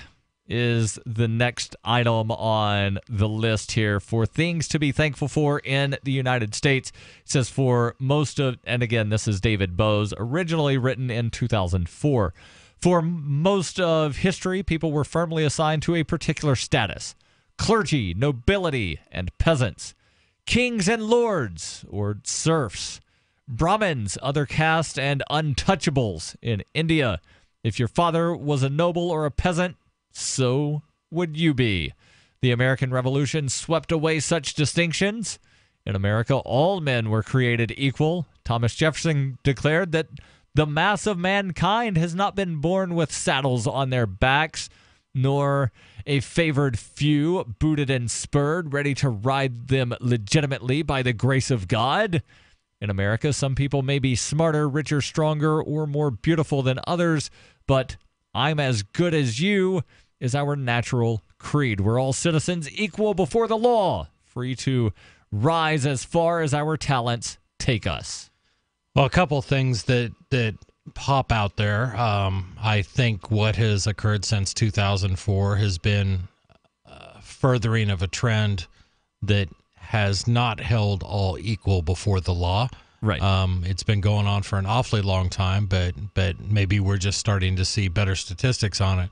is the next item on the list here for things to be thankful for in the United States. It says for most of, and again, this is David Boaz, originally written in 2004. For most of history, people were firmly assigned to a particular status: clergy, nobility, and peasants. Kings and lords, or serfs. Brahmins, other caste, and untouchables in India. If your father was a noble or a peasant, so would you be. The American Revolution swept away such distinctions. In America, all men were created equal. Thomas Jefferson declared that the mass of mankind has not been born with saddles on their backs, nor a favored few, booted and spurred, ready to ride them legitimately by the grace of God. In America, some people may be smarter, richer, stronger, or more beautiful than others, but I'm as good as you is our natural creed. We're all citizens equal before the law, free to rise as far as our talents take us. Well, a couple things that pop out there. I think what has occurred since 2004 has been furthering of a trend that has not held all equal before the law. Right. It's been going on for an awfully long time, but maybe we're just starting to see better statistics on it.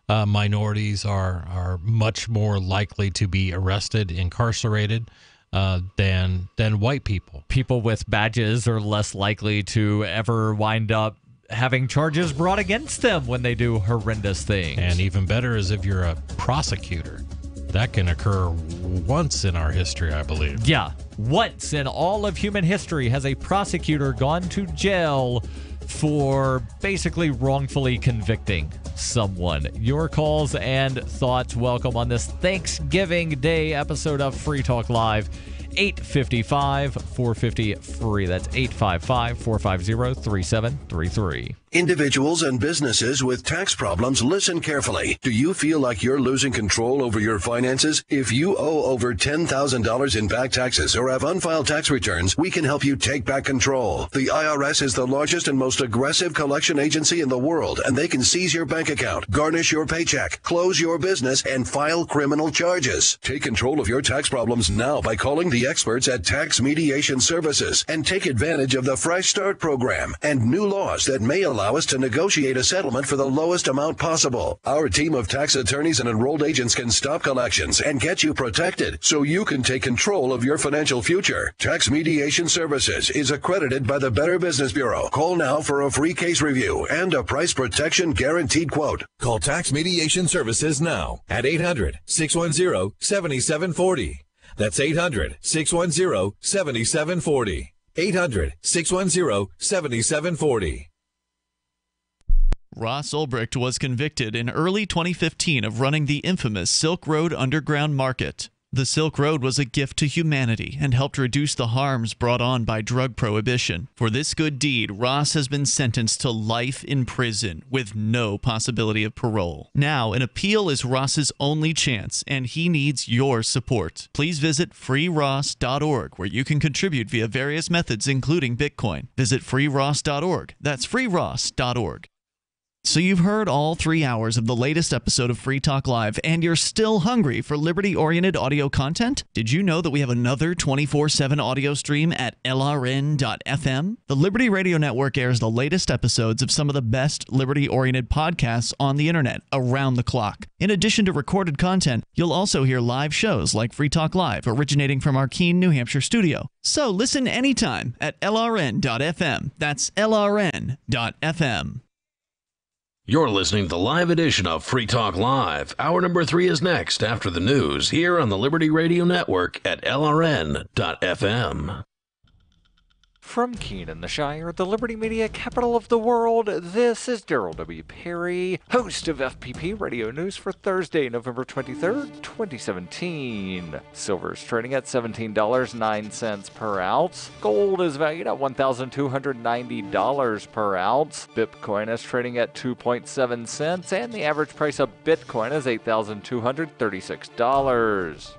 Minorities are much more likely to be arrested, incarcerated, than white people. People with badges are less likely to ever wind up having charges brought against them when they do horrendous things. And even better is if you're a prosecutor. That can occur once in our history, I believe. Yeah. Once in all of human history has a prosecutor gone to jail for basically wrongfully convicting someone. Your calls and thoughts welcome on this Thanksgiving Day episode of Free Talk Live. 855-450-FREE. That's 855-450-3733. Individuals and businesses with tax problems, listen carefully. Do you feel like you're losing control over your finances? If you owe over $10,000 in back taxes or have unfiled tax returns, we can help you take back control. The IRS is the largest and most aggressive collection agency in the world, and they can seize your bank account, garnish your paycheck, close your business, and file criminal charges. Take control of your tax problems now by calling the experts at Tax Mediation Services and take advantage of the Fresh Start program and new laws that may allow us to negotiate a settlement for the lowest amount possible. Our team of tax attorneys and enrolled agents can stop collections and get you protected so you can take control of your financial future. Tax Mediation Services is accredited by the Better Business Bureau. Call now for a free case review and a price protection guaranteed quote. Call Tax Mediation Services now at 800-610-7740. That's 800-610-7740. 800-610-7740. Ross Ulbricht was convicted in early 2015 of running the infamous Silk Road Underground Market. The Silk Road was a gift to humanity and helped reduce the harms brought on by drug prohibition. For this good deed, Ross has been sentenced to life in prison with no possibility of parole. Now, an appeal is Ross's only chance, and he needs your support. Please visit freeross.org, where you can contribute via various methods, including Bitcoin. Visit freeross.org. That's freeross.org. So you've heard all 3 hours of the latest episode of Free Talk Live, and you're still hungry for liberty-oriented audio content? Did you know that we have another 24/7 audio stream at LRN.FM? The Liberty Radio Network airs the latest episodes of some of the best liberty-oriented podcasts on the internet around the clock. In addition to recorded content, you'll also hear live shows like Free Talk Live, originating from our Keene, New Hampshire studio. So listen anytime at LRN.FM. That's LRN.FM. You're listening to the live edition of Free Talk Live. Hour number 3 is next after the news here on the Liberty Radio Network at LRN.FM. From Keene in the Shire, the Liberty Media capital of the world, this is Darryl W. Perry, host of FPP Radio News for Thursday, November 23rd, 2017. Silver is trading at $17.09 per ounce. Gold is valued at $1,290 per ounce. Bitcoin is trading at 2.7 cents, and the average price of Bitcoin is $8,236.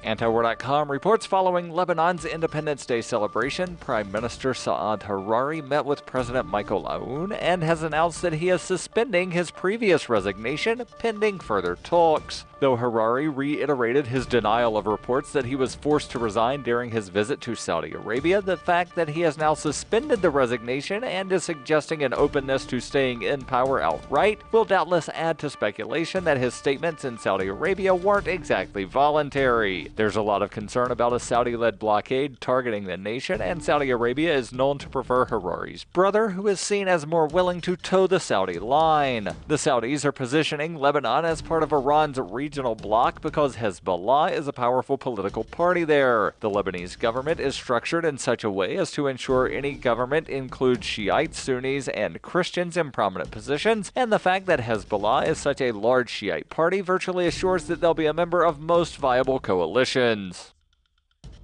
Antiwar.com reports following Lebanon's Independence Day celebration, Prime Minister Saad Hariri met with President Michael Aoun and has announced that he is suspending his previous resignation pending further talks. Though Hariri reiterated his denial of reports that he was forced to resign during his visit to Saudi Arabia, the fact that he has now suspended the resignation and is suggesting an openness to staying in power outright will doubtless add to speculation that his statements in Saudi Arabia weren't exactly voluntary. There's a lot of concern about a Saudi-led blockade targeting the nation, and Saudi Arabia is known to prefer Hariri's brother, who is seen as more willing to toe the Saudi line. The Saudis are positioning Lebanon as part of Iran's regional bloc because Hezbollah is a powerful political party there. The Lebanese government is structured in such a way as to ensure any government includes Shiites, Sunnis, and Christians in prominent positions, and the fact that Hezbollah is such a large Shiite party virtually assures that they'll be a member of most viable coalitions.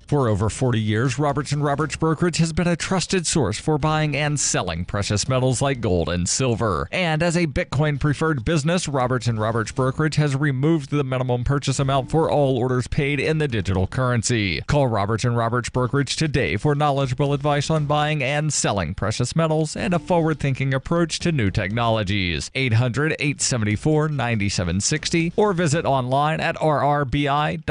For over 40 years, Roberts & Roberts Brokerage has been a trusted source for buying and selling precious metals like gold and silver. And as a Bitcoin-preferred business, Roberts & Roberts Brokerage has removed the minimum purchase amount for all orders paid in the digital currency. Call Roberts & Roberts Brokerage today for knowledgeable advice on buying and selling precious metals and a forward-thinking approach to new technologies. 800-874-9760 or visit online at rrbi.co.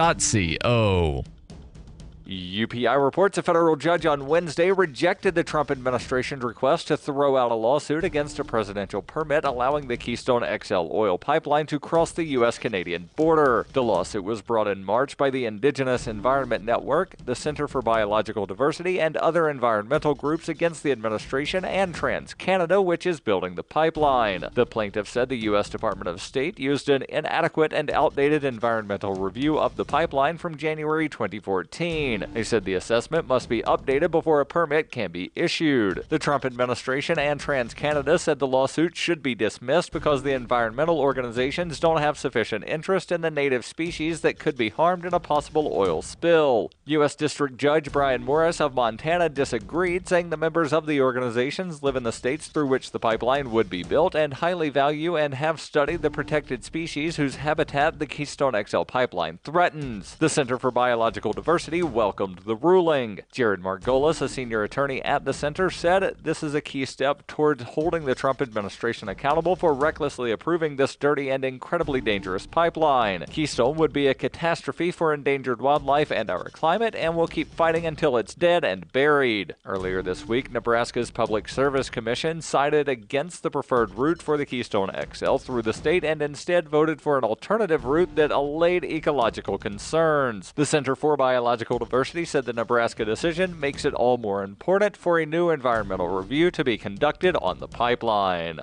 UPI reports a federal judge on Wednesday rejected the Trump administration's request to throw out a lawsuit against a presidential permit allowing the Keystone XL oil pipeline to cross the U.S.-Canadian border. The lawsuit was brought in March by the Indigenous Environment Network, the Center for Biological Diversity, and other environmental groups against the administration and TransCanada, which is building the pipeline. The plaintiff said the U.S. Department of State used an inadequate and outdated environmental review of the pipeline from January 2014. They said the assessment must be updated before a permit can be issued. The Trump administration and TransCanada said the lawsuit should be dismissed because the environmental organizations don't have sufficient interest in the native species that could be harmed in a possible oil spill. U.S. District Judge Brian Morris of Montana disagreed, saying the members of the organizations live in the states through which the pipeline would be built and highly value and have studied the protected species whose habitat the Keystone XL pipeline threatens. The Center for Biological Diversity welcomed the ruling. Jared Margolis, a senior attorney at the center, said this is a key step towards holding the Trump administration accountable for recklessly approving this dirty and incredibly dangerous pipeline. Keystone would be a catastrophe for endangered wildlife and our climate, and we'll keep fighting until it's dead and buried. Earlier this week, Nebraska's Public Service Commission sided against the preferred route for the Keystone XL through the state and instead voted for an alternative route that allayed ecological concerns. The Center for Biological Diversity said the Nebraska decision makes it all more important for a new environmental review to be conducted on the pipeline.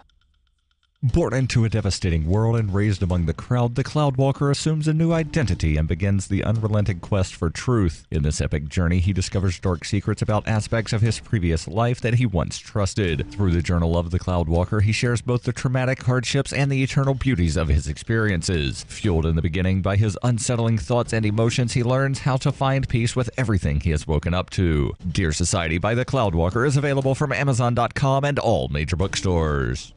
Born into a devastating world and raised among the crowd, the Cloudwalker assumes a new identity and begins the unrelenting quest for truth. In this epic journey, he discovers dark secrets about aspects of his previous life that he once trusted. Through the journal of the Cloudwalker, he shares both the traumatic hardships and the eternal beauties of his experiences. Fueled in the beginning by his unsettling thoughts and emotions, he learns how to find peace with everything he has woken up to. Dear Society by the Cloudwalker is available from Amazon.com and all major bookstores.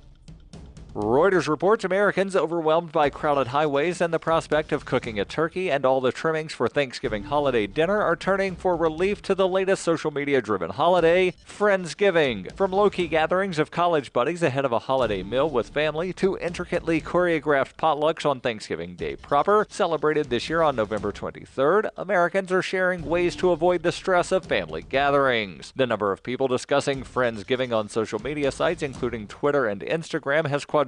Reuters reports Americans overwhelmed by crowded highways and the prospect of cooking a turkey and all the trimmings for Thanksgiving holiday dinner are turning for relief to the latest social media-driven holiday, Friendsgiving. From low-key gatherings of college buddies ahead of a holiday meal with family to intricately choreographed potlucks on Thanksgiving Day proper, celebrated this year on November 23rd, Americans are sharing ways to avoid the stress of family gatherings. The number of people discussing Friendsgiving on social media sites, including Twitter and Instagram, has quadrupled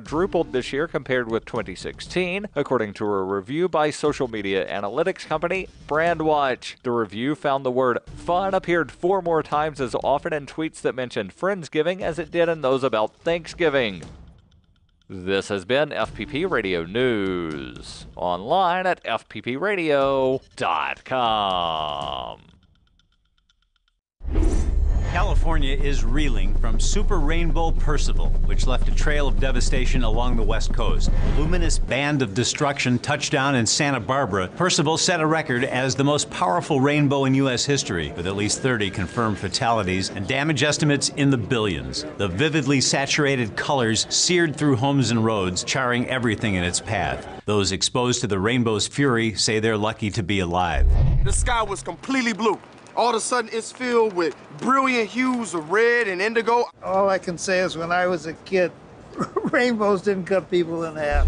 this year compared with 2016, according to a review by social media analytics company Brandwatch. The review found the word fun appeared 4 more times as often in tweets that mentioned Friendsgiving as it did in those about Thanksgiving. This has been FPP Radio News, online at fppradio.com. California is reeling from Super Rainbow Percival, which left a trail of devastation along the West Coast. A luminous band of destruction touched down in Santa Barbara. Percival set a record as the most powerful rainbow in U.S. history, with at least 30 confirmed fatalities and damage estimates in the billions. The vividly saturated colors seared through homes and roads, charring everything in its path. Those exposed to the rainbow's fury say they're lucky to be alive. The sky was completely blue. All of a sudden, it's filled with brilliant hues of red and indigo. All I can say is when I was a kid, rainbows didn't cut people in half.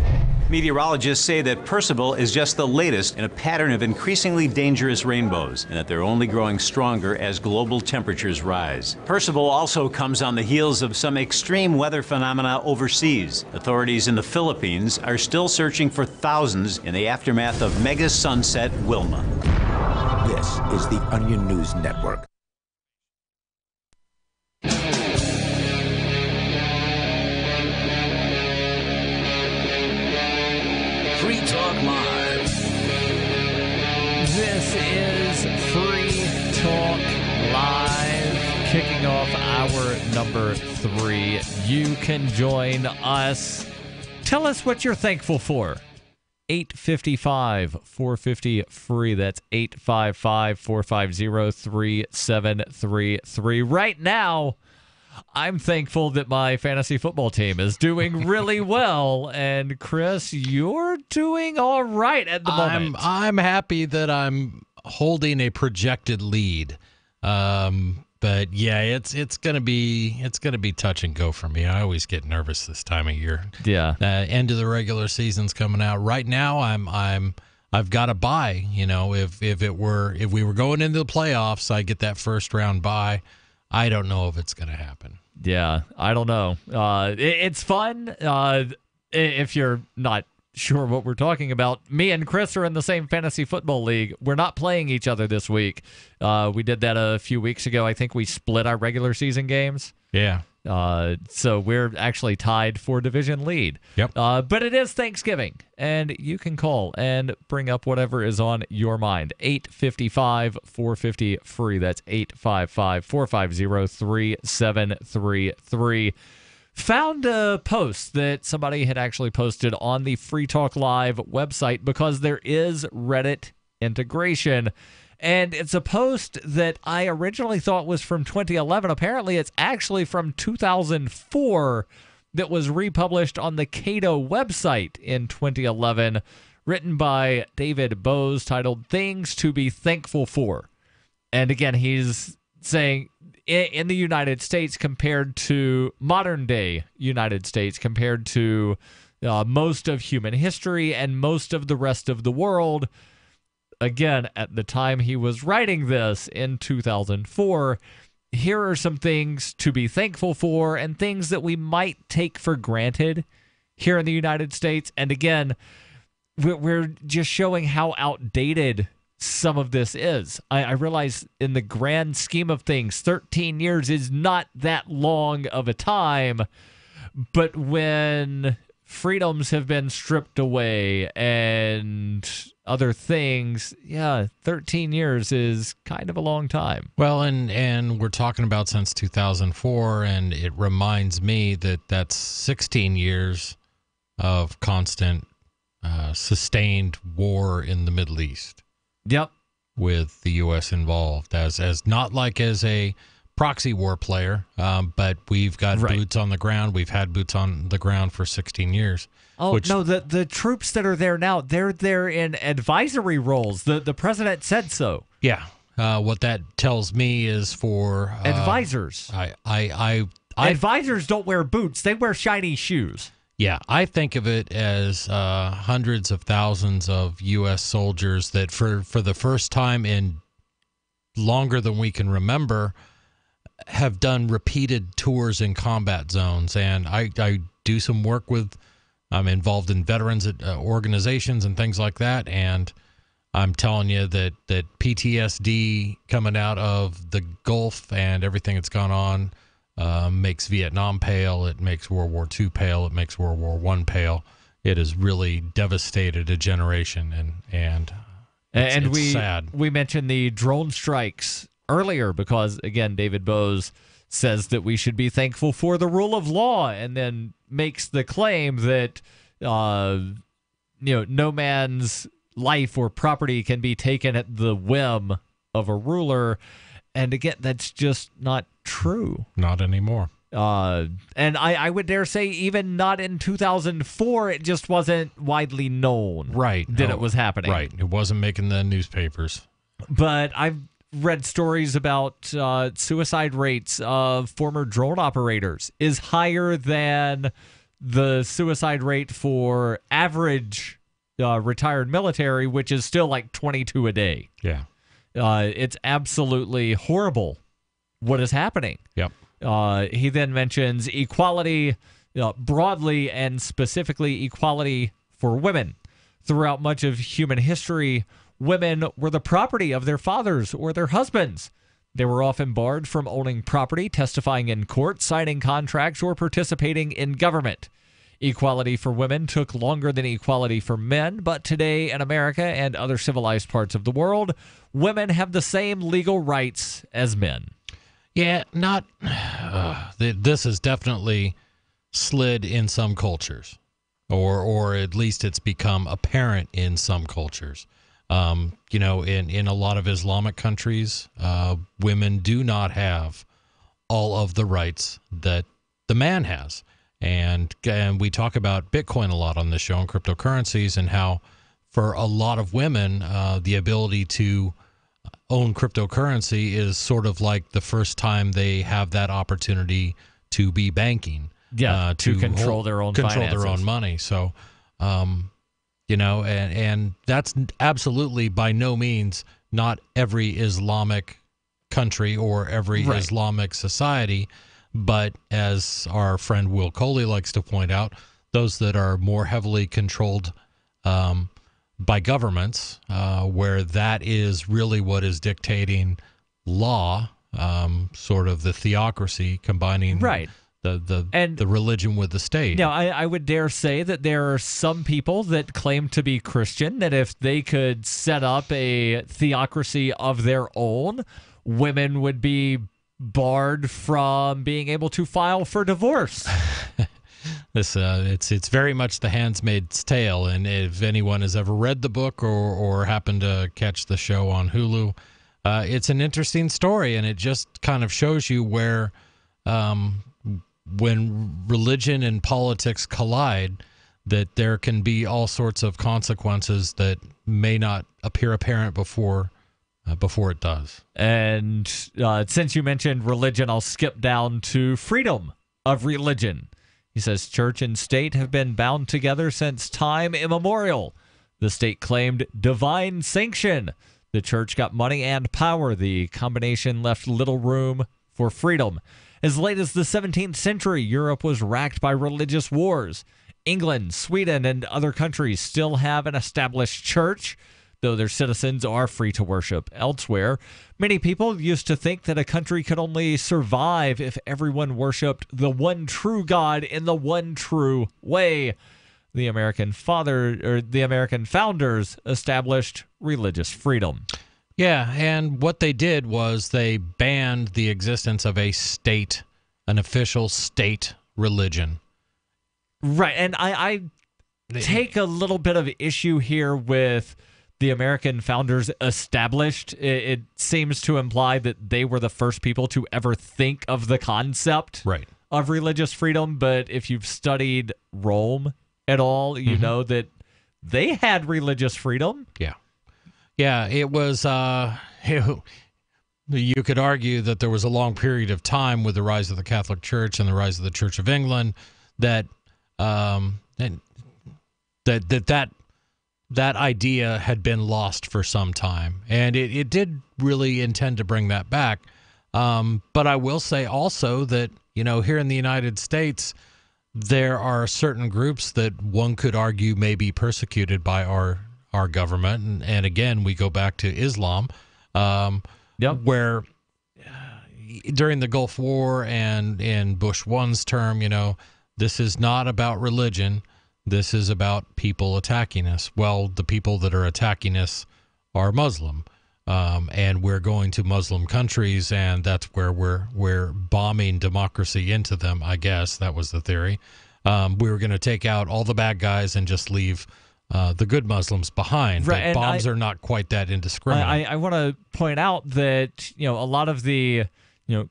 Meteorologists say that Percival is just the latest in a pattern of increasingly dangerous rainbows, and that they're only growing stronger as global temperatures rise. Percival also comes on the heels of some extreme weather phenomena overseas. Authorities in the Philippines are still searching for thousands in the aftermath of mega sunset Wilma. This is the Onion News Network. Free Talk Live. This is Free Talk Live, kicking off hour number 3. You can join us. Tell us what you're thankful for. 855-450-FREE. That's 855-450-3733. Right now, I'm thankful that my fantasy football team is doing really well. And Chris, you're doing all right at the moment. I'm happy that I'm holding a projected lead. But yeah, it's gonna be touch and go for me. I always get nervous this time of year. Yeah. End of the regular season's coming out. Right now, I've got a bye. You know, if we were going into the playoffs, I get that first round bye. I don't know if it's gonna happen. Yeah, I don't know. It's fun. If you're not sure what we're talking about, me and Chris are in the same fantasy football league. We're not playing each other this week. We did that a few weeks ago. I think we split our regular season games. Yeah. So we're actually tied for division lead. Yep. But it is Thanksgiving, and you can call and bring up whatever is on your mind. 855-450-FREE. That's 855-450-3733. Found a post that somebody had actually posted on the Free Talk Live website because there is Reddit integration. And it's a post that I originally thought was from 2011. Apparently, it's actually from 2004 that was republished on the Cato website in 2011, written by David Boaz, titled Things to be Thankful For. And again, he's saying in the United States compared to modern day United States, compared to most of human history and most of the rest of the world, again, at the time he was writing this in 2004, here are some things to be thankful for and things that we might take for granted here in the United States. And again, we're just showing how outdated some of this is. I realize in the grand scheme of things, 13 years is not that long of a time, but when freedoms have been stripped away and other things, 13 years is kind of a long time. Well, and we're talking about since 2004, and it reminds me that that's 16 years of constant, sustained war in the Middle East. Yep. With the U.S. involved as not like as a proxy war player, but we've got boots on the ground. We've had boots on the ground for 16 years. Oh, no, the troops that are there now, they're there in advisory roles. The president said so. Yeah. What that tells me is for... advisors. Advisors don't wear boots. They wear shiny shoes. Yeah, I think of it as hundreds of thousands of U.S. soldiers that for the first time in longer than we can remember have done repeated tours in combat zones. And I do some work with, I'm involved in veterans organizations and things like that. And I'm telling you that PTSD coming out of the Gulf and everything that's gone on makes Vietnam pale. It makes World War II pale. It makes World War I pale. It has really devastated a generation, and it's sad. We mentioned the drone strikes earlier because, again, David Boaz says that we should be thankful for the rule of law, and then makes the claim that no man's life or property can be taken at the whim of a ruler. And again, that's just not true. Not anymore. And I would dare say even not in 2004, it just wasn't widely known that it was happening. Right. It wasn't making the newspapers. But I've read stories about suicide rates of former drone operators is higher than the suicide rate for average retired military, which is still like 22 a day. Yeah. It's absolutely horrible what is happening. Yep. He then mentions equality broadly and specifically equality for women. Throughout much of human history, women were the property of their fathers or their husbands. They were often barred from owning property, testifying in court, signing contracts, or participating in government. Equality for women took longer than equality for men, but today in America and other civilized parts of the world, women have the same legal rights as men. Yeah, this has definitely slid in some cultures, or at least it's become apparent in some cultures. In a lot of Islamic countries, women do not have all of the rights that the man has. And we talk about Bitcoin a lot on this show and cryptocurrencies, and how for a lot of women, the ability to own cryptocurrency is sort of like the first time they have that opportunity to be banking. Yeah, to control their own finances. Control their own money. So, and that's absolutely by no means not every Islamic country or every Islamic society. But as our friend Will Coley likes to point out, those that are more heavily controlled by governments, where that is really what is dictating law, sort of the theocracy combining the religion with the state. Now, I would dare say that there are some people that claim to be Christian, that if they could set up a theocracy of their own, women would be barred from being able to file for divorce. It's very much the Handmaid's Tale, and if anyone has ever read the book or happened to catch the show on Hulu, it's an interesting story, and it just kind of shows you where when religion and politics collide, that there can be all sorts of consequences that may not appear apparent before it does. And since you mentioned religion, I'll skip down to freedom of religion. He says church and state have been bound together since time immemorial. The state claimed divine sanction. The church got money and power. The combination left little room for freedom. As late as the 17th century, Europe was racked by religious wars. England, Sweden, and other countries still have an established church, though their citizens are free to worship elsewhere. Many people used to think that a country could only survive if everyone worshipped the one true God in the one true way. the American founders established religious freedom. Yeah, and what they did was they banned the existence of an official state religion. Right, and I take a little bit of issue here with the American founders established. It seems to imply that they were the first people to ever think of the concept of religious freedom. But if you've studied Rome at all, you know that they had religious freedom. Yeah. Yeah, it was, you could argue that there was a long period of time with the rise of the Catholic Church and the rise of the Church of England that that idea had been lost for some time, and it did really intend to bring that back. But I will say also that, here in the United States, there are certain groups that one could argue may be persecuted by our government. And again, we go back to Islam, where during the Gulf War and in Bush 1's term, this is not about religion. This is about people attacking us. Well, the people that are attacking us are Muslim, and we're going to Muslim countries, and that's where we're bombing democracy into them. I guess that was the theory. We were going to take out all the bad guys and just leave the good Muslims behind. But bombs are not quite that indiscriminate. I want to point out that a lot of the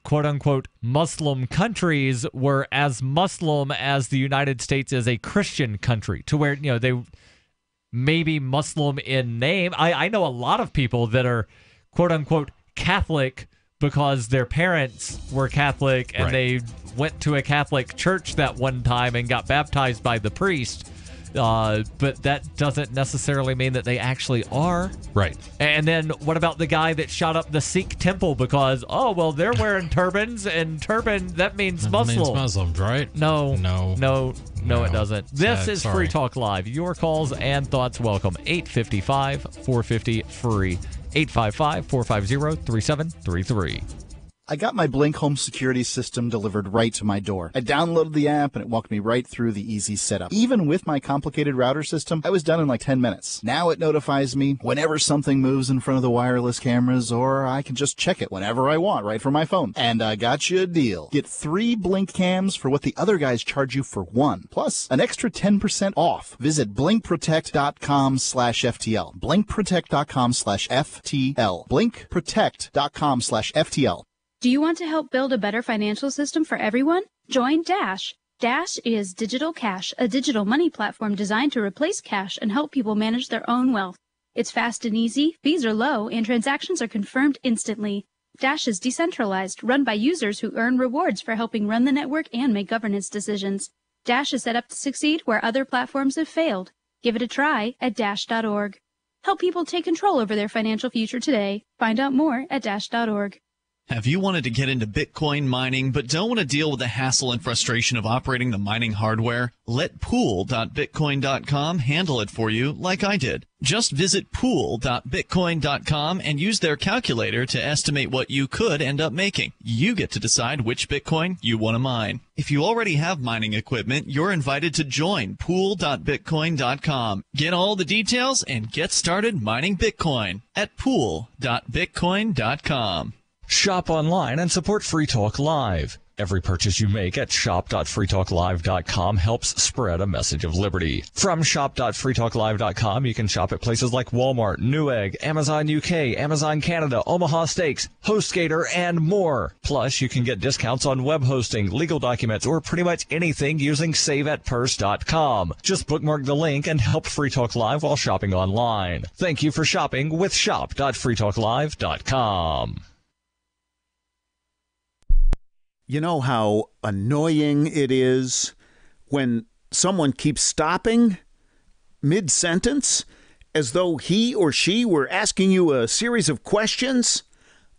quote unquote Muslim countries were as Muslim as the United States is a Christian country, to where they may be Muslim in name. I know a lot of people that are quote unquote Catholic because their parents were Catholic and they went to a Catholic church that one time and got baptized by the priest. But that doesn't necessarily mean that they actually are. Right. And then what about the guy that shot up the Sikh temple because, they're wearing turbans, and turban, that means Muslim. That means Muslims, right? No, it doesn't. This is Sorry. Free Talk Live. Your calls and thoughts welcome. 855-450-FREE. 855-450-3733. I got my Blink home security system delivered right to my door. I downloaded the app and it walked me right through the easy setup. Even with my complicated router system, I was done in like 10 minutes. Now it notifies me whenever something moves in front of the wireless cameras, or I can just check it whenever I want right from my phone. And I got you a deal. Get 3 Blink cams for what the other guys charge you for 1, plus an extra 10% off. Visit blinkprotect.com/FTL. blinkprotect.com/FTL. blinkprotect.com/FTL. Do you want to help build a better financial system for everyone? Join Dash. Dash is Digital Cash, a digital money platform designed to replace cash and help people manage their own wealth. It's fast and easy, fees are low, and transactions are confirmed instantly. Dash is decentralized, run by users who earn rewards for helping run the network and make governance decisions. Dash is set up to succeed where other platforms have failed. Give it a try at dash.org. Help people take control over their financial future today. Find out more at dash.org. Have you wanted to get into Bitcoin mining but don't want to deal with the hassle and frustration of operating the mining hardware? Let pool.bitcoin.com handle it for you like I did. Just visit pool.bitcoin.com and use their calculator to estimate what you could end up making. You get to decide which Bitcoin you want to mine. If you already have mining equipment, you're invited to join pool.bitcoin.com. Get all the details and get started mining Bitcoin at pool.bitcoin.com. Shop online and support Free Talk Live. Every purchase you make at shop.freetalklive.com helps spread a message of liberty. From shop.freetalklive.com, you can shop at places like Walmart, Newegg, Amazon UK, Amazon Canada, Omaha Steaks, HostGator, and more. Plus, you can get discounts on web hosting, legal documents, or pretty much anything using saveatpurse.com. Just bookmark the link and help Free Talk Live while shopping online. Thank you for shopping with shop.freetalklive.com. You know how annoying it is when someone keeps stopping mid-sentence as though he or she were asking you a series of questions?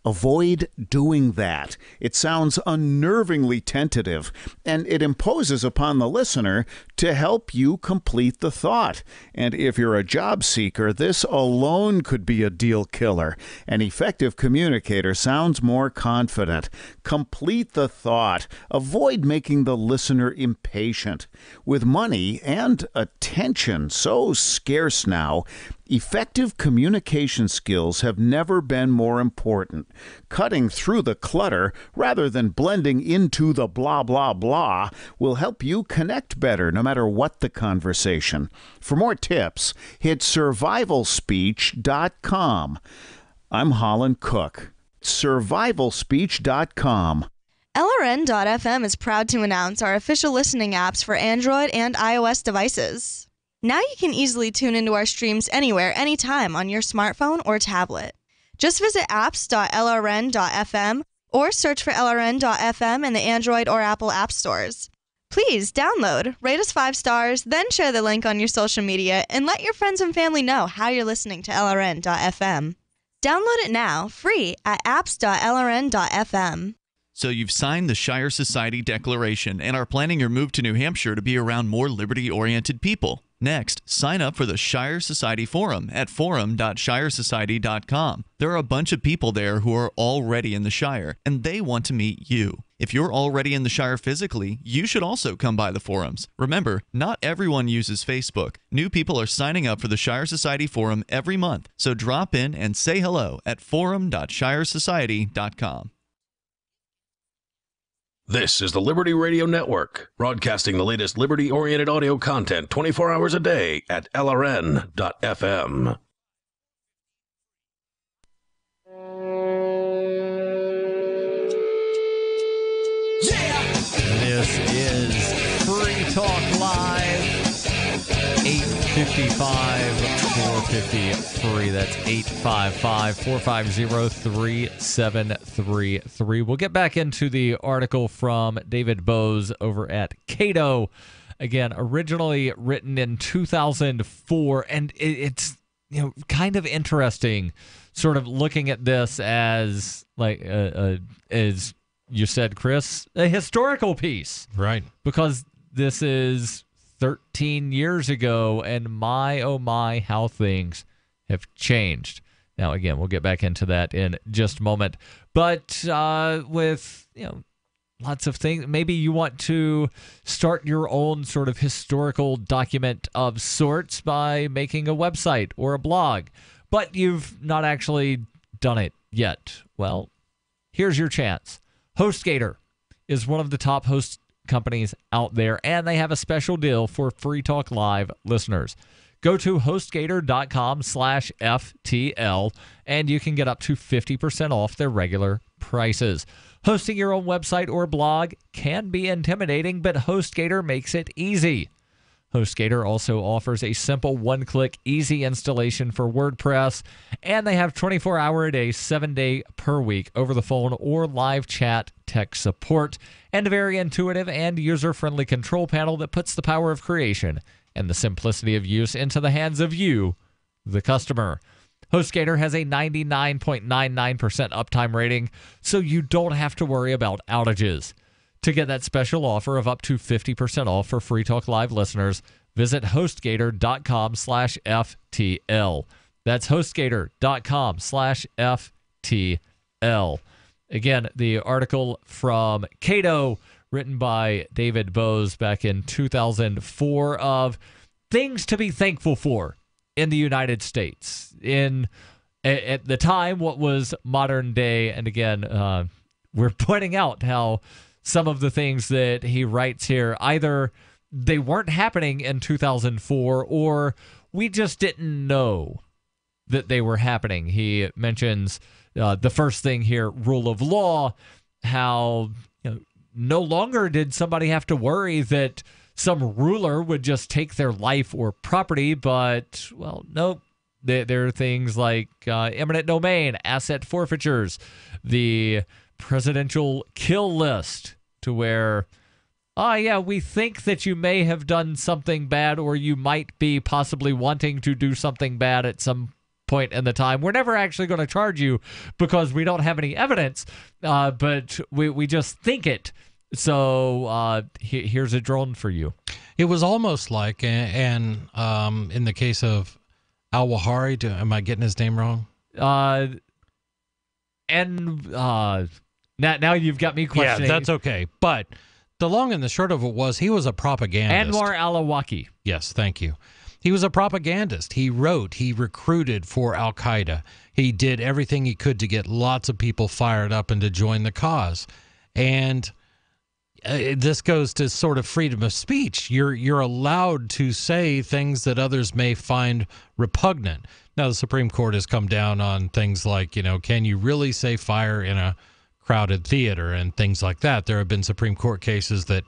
Avoid doing that. It sounds unnervingly tentative, and it imposes upon the listener to help you complete the thought. And if you're a job seeker, this alone could be a deal killer. An effective communicator sounds more confident. Complete the thought. Avoid making the listener impatient. With money and attention so scarce now, effective communication skills have never been more important. Cutting through the clutter rather than blending into the blah, blah, blah will help you connect better no matter what the conversation. For more tips, hit survivalspeech.com. I'm Holland Cook. Survivalspeech.com. LRN.FM is proud to announce our official listening apps for Android and iOS devices. Now you can easily tune into our streams anywhere, anytime on your smartphone or tablet. Just visit apps.lrn.fm or search for LRN.FM in the Android or Apple app stores. Please download, rate us 5 stars, then share the link on your social media and let your friends and family know how you're listening to LRN.FM. Download it now, free at apps.lrn.fm. So you've signed the Shire Society Declaration and are planning your move to New Hampshire to be around more liberty-oriented people. Next, sign up for the Shire Society Forum at forum.shiresociety.com. There are a bunch of people there who are already in the Shire, and they want to meet you. If you're already in the Shire physically, you should also come by the forums. Remember, not everyone uses Facebook. New people are signing up for the Shire Society Forum every month, so drop in and say hello at forum.shiresociety.com. This is the Liberty Radio Network, broadcasting the latest liberty-oriented audio content 24 hours a day at LRN.FM. This is Free Talk Live, 855-450-FREE. That's 855-450-3733. We'll get back into the article from David Boaz over at Cato. Again, originally written in 2004, and it's kind of interesting, sort of looking at this as like as you said, Chris, a historical piece, right? Because this is 13 years ago, and my, oh my, how things have changed. Now, again, we'll get back into that in just a moment. But with, lots of things, maybe you want to start your own sort of historical document of sorts by making a website or a blog, but you've not actually done it yet. Well, here's your chance. HostGator is one of the top host companies out there, and they have a special deal for Free Talk Live listeners. Go to hostgator.com/FTL, and you can get up to 50% off their regular prices. Hosting your own website or blog can be intimidating, but HostGator makes it easy. HostGator also offers a simple one-click, easy installation for WordPress, and they have 24-hour-a-day, 7-day-per-week over-the-phone or live chat tech support, and a very intuitive and user-friendly control panel that puts the power of creation and the simplicity of use into the hands of you, the customer. HostGator has a 99.99% uptime rating, so you don't have to worry about outages. To get that special offer of up to 50% off for Free Talk Live listeners, visit hostgator.com/FTL. That's hostgator.com/FTL. Again, the article from Cato, written by David Boaz back in 2004, of things to be thankful for in the United States. At the time, what was modern day, and again, we're pointing out how some of the things that he writes here, either they weren't happening in 2004 or we just didn't know that they were happening. He mentions the first thing here, rule of law, how no longer did somebody have to worry that some ruler would just take their life or property, but, well, nope. There are things like eminent domain, asset forfeitures, the presidential kill list, to where, we think that you may have done something bad, or you might be possibly wanting to do something bad at some point in the time. We're never actually going to charge you because we don't have any evidence, but we just think it. So here's a drone for you. It was almost like, and in the case of Al-Wahari, am I getting his name wrong? Now you've got me questioning. Yeah, that's okay. But the long and the short of it was he was a propagandist. Anwar al-Awlaki. Yes, thank you. He was a propagandist. He wrote, he recruited for Al-Qaeda. He did everything he could to get lots of people fired up and to join the cause. And this goes to sort of freedom of speech. You're allowed to say things that others may find repugnant. Now, the Supreme Court has come down on things like, can you really say fire in a crowded theater and things like that. There have been Supreme Court cases that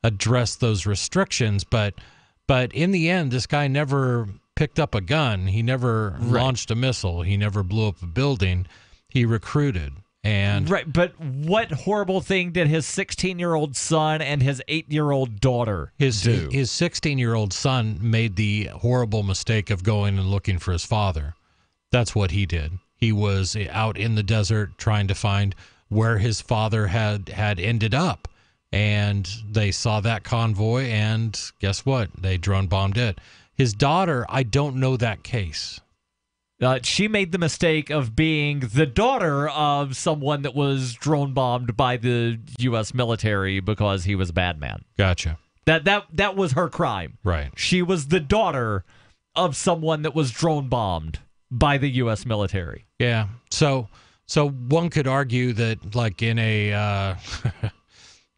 address those restrictions, but in the end, this guy never picked up a gun. He never launched a missile. He never blew up a building. He recruited. And but what horrible thing did his 16-year-old son and his 8-year-old daughter do? His 16-year-old son made the horrible mistake of going and looking for his father. That's what he did. He was out in the desert trying to find where his father had ended up. And they saw that convoy, and guess what? They drone bombed it. His daughter, I don't know that case. She made the mistake of being the daughter of someone that was drone bombed by the U.S. military because he was a bad man. Gotcha. That was her crime. Right. She was the daughter of someone that was drone bombed by the U.S. military. Yeah. So one could argue that, like in a,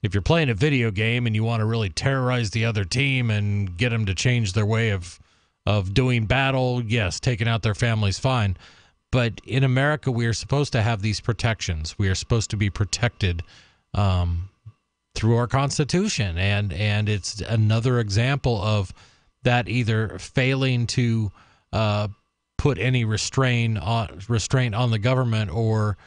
if you're playing a video game and you want to really terrorize the other team and get them to change their way of doing battle, yes, taking out their families, fine. But in America, we are supposed to have these protections. We are supposed to be protected through our Constitution, and it's another example of that either failing to put any restraint on the government, or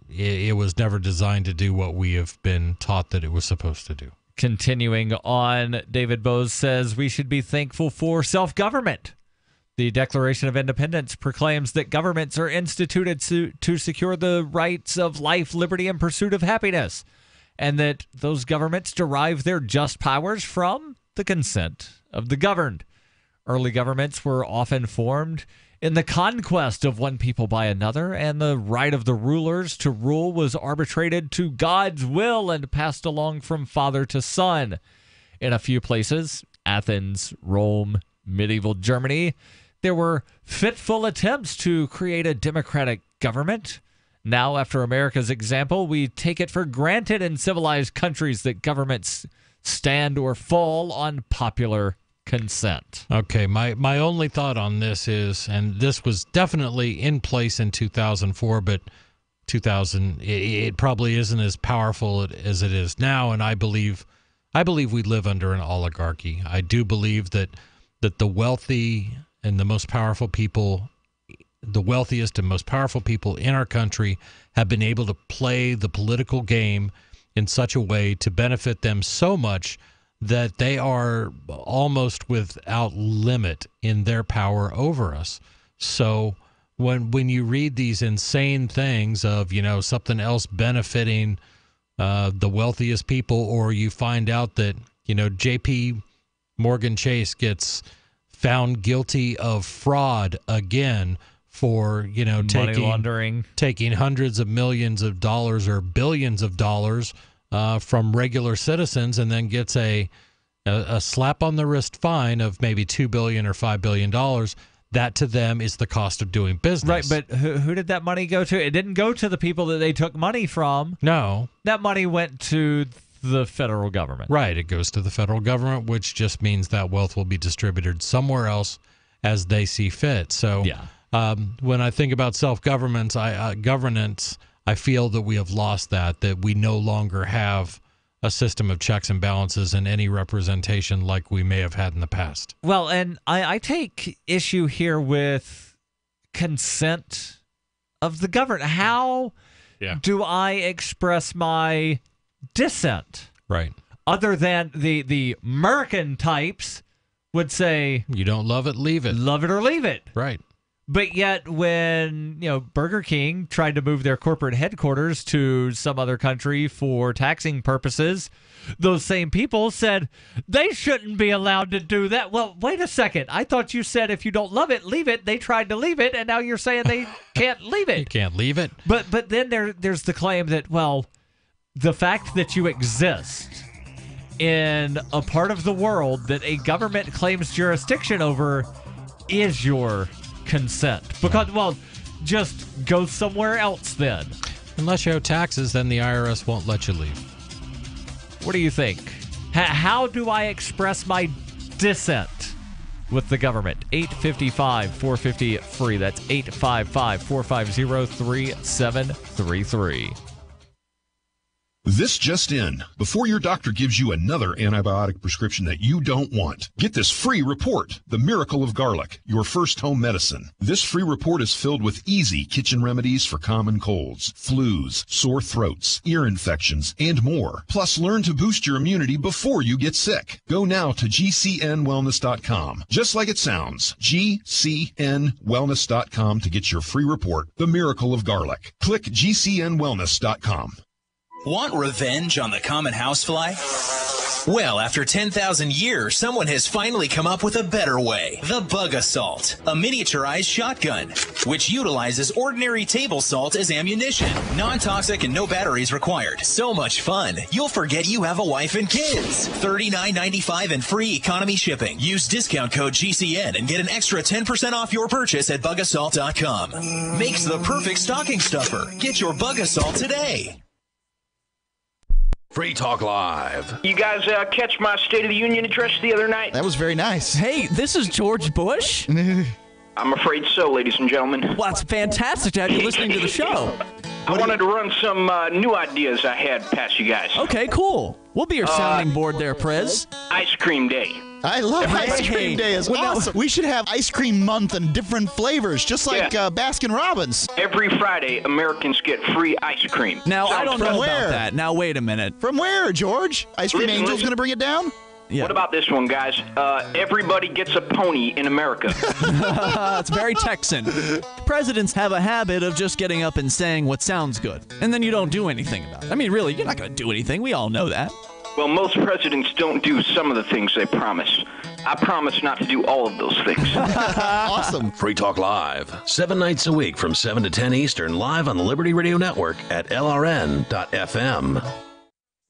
it was never designed to do what we have been taught that it was supposed to do. Continuing on, David Boaz says we should be thankful for self-government. The Declaration of Independence proclaims that governments are instituted to secure the rights of life, liberty, and pursuit of happiness, and that those governments derive their just powers from the consent of the governed. Early governments were often formed in the conquest of one people by another, and the right of the rulers to rule was arbitrated to God's will and passed along from father to son. In a few places, Athens, Rome, medieval Germany, there were fitful attempts to create a democratic government. Now, after America's example, we take it for granted in civilized countries that governments stand or fall on popular consent. Okay, my only thought on this is, and this was definitely in place in 2004, but it probably isn't as powerful as it is now, and I believe we live under an oligarchy. I do believe that the wealthy and the most powerful people, the wealthiest and most powerful people in our country, have been able to play the political game in such a way to benefit them so much that they are almost without limit in their power over us. So when you read these insane things of, something else benefiting the wealthiest people, or you find out that, JP Morgan Chase gets found guilty of fraud again for, money laundering, taking hundreds of millions of dollars or billions of dollars from regular citizens, and then gets a slap on the wrist fine of maybe $2 billion or $5 billion. That to them is the cost of doing business. Right, but who did that money go to? It didn't go to the people that they took money from. No. That money went to the federal government. Right, it goes to the federal government, which just means that wealth will be distributed somewhere else as they see fit. So when I think about self-governance, governance, I feel that we have lost that we no longer have a system of checks and balances and any representation like we may have had in the past. Well, and I take issue here with consent of the governed. How do I express my dissent? Right. Other than the American types would say, you don't love it, leave it. Love it or leave it. Right. But yet when, Burger King tried to move their corporate headquarters to some other country for taxing purposes, those same people said they shouldn't be allowed to do that. Well, wait a second. I thought you said if you don't love it, leave it. They tried to leave it, and now you're saying they can't leave it. You can't leave it. But then there's the claim that, well, the fact that you exist in a part of the world that a government claims jurisdiction over is your consent. Because, well, just go somewhere else then. Unless you owe taxes, then the IRS won't let you leave. What do you think? How do I express my dissent with the government? 855-450-FREE. That's 855-450-3733. This just in. Before your doctor gives you another antibiotic prescription that you don't want, get this free report, The Miracle of Garlic, your first home medicine. This free report is filled with easy kitchen remedies for common colds, flus, sore throats, ear infections, and more. Plus, learn to boost your immunity before you get sick. Go now to gcnwellness.com. Just like it sounds, gcnwellness.com to get your free report, The Miracle of Garlic. Click gcnwellness.com. Want revenge on the common housefly? Well, after 10,000 years, someone has finally come up with a better way. The Bug Assault, a miniaturized shotgun, which utilizes ordinary table salt as ammunition. Non-toxic and no batteries required. So much fun, you'll forget you have a wife and kids. $39.95 and free economy shipping. Use discount code GCN and get an extra 10% off your purchase at bugassault.com. Makes the perfect stocking stuffer. Get your Bug Assault today. Free Talk Live. You guys catch my State of the Union address the other night? That was very nice. Hey, this is George Bush? I'm afraid so, ladies and gentlemen. Well, it's fantastic to have you listening to the show. I wanted to run some new ideas I had past you guys. Okay, cool. We'll be your sounding board there, Prez. Ice Cream Day. I love Ice Cream Day. It's awesome. We should have Ice Cream Month and different flavors, just like Baskin-Robbins. Every Friday, Americans get free ice cream. Now, I don't know about that. Now, wait a minute. From where, George? Ice Cream Angel's going to bring it down? Yeah. What about this one, guys? Everybody gets a pony in America. It's very Texan. Presidents have a habit of just getting up and saying what sounds good, and then you don't do anything about it. I mean, really, you're not going to do anything. We all know that. Well, most presidents don't do some of the things they promise. I promise not to do all of those things. Awesome. Free Talk Live, 7 nights a week from 7 to 10 Eastern, live on the Liberty Radio Network at LRN.FM.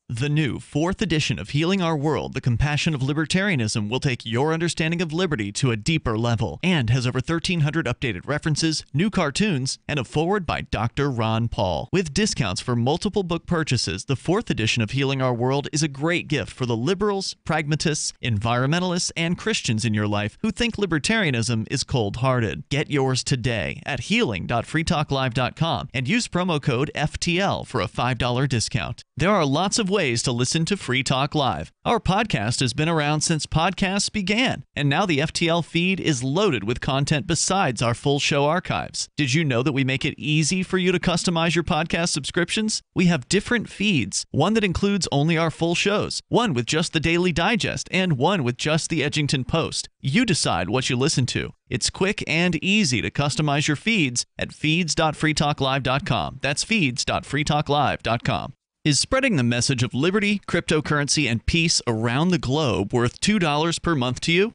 The new 4th edition of Healing Our World, The Compassion of Libertarianism, will take your understanding of liberty to a deeper level and has over 1,300 updated references, new cartoons, and a foreword by Dr. Ron Paul. With discounts for multiple book purchases, the 4th edition of Healing Our World is a great gift for the liberals, pragmatists, environmentalists, and Christians in your life who think libertarianism is cold-hearted. Get yours today at healing.freetalklive.com and use promo code FTL for a $5 discount. There are lots of ways to listen to Free Talk Live. Our podcast has been around since podcasts began, and now the FTL feed is loaded with content besides our full show archives. Did you know that we make it easy for you to customize your podcast subscriptions? We have different feeds, one that includes only our full shows, one with just the Daily Digest, and one with just the Edginton Post. You decide what you listen to. It's quick and easy to customize your feeds at feeds.freetalklive.com. That's feeds.freetalklive.com. Is spreading the message of liberty, cryptocurrency, and peace around the globe worth $2 per month to you?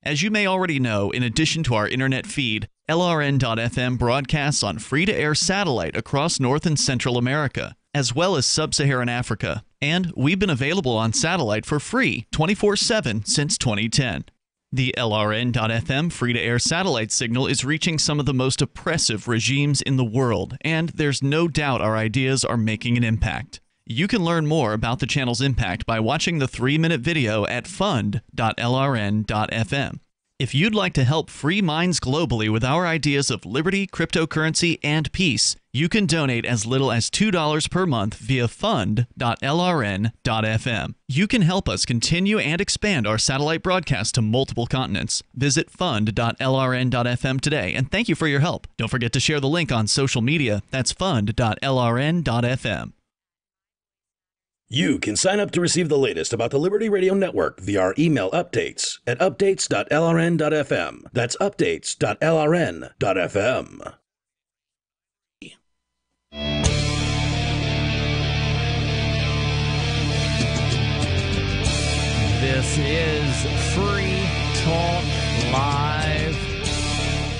As you may already know, in addition to our internet feed, LRN.FM broadcasts on free-to-air satellite across North and Central America, as well as Sub-Saharan Africa. And we've been available on satellite for free 24/7 since 2010. The LRN.FM free-to-air satellite signal is reaching some of the most oppressive regimes in the world, and there's no doubt our ideas are making an impact. You can learn more about the channel's impact by watching the 3-minute video at fund.lrn.fm. If you'd like to help free minds globally with our ideas of liberty, cryptocurrency, and peace, you can donate as little as $2 per month via fund.lrn.fm. You can help us continue and expand our satellite broadcast to multiple continents. Visit fund.lrn.fm today, and thank you for your help. Don't forget to share the link on social media. That's fund.lrn.fm. You can sign up to receive the latest about the Liberty Radio Network via our email updates at updates.lrn.fm. That's updates.lrn.fm. This is Free Talk Live.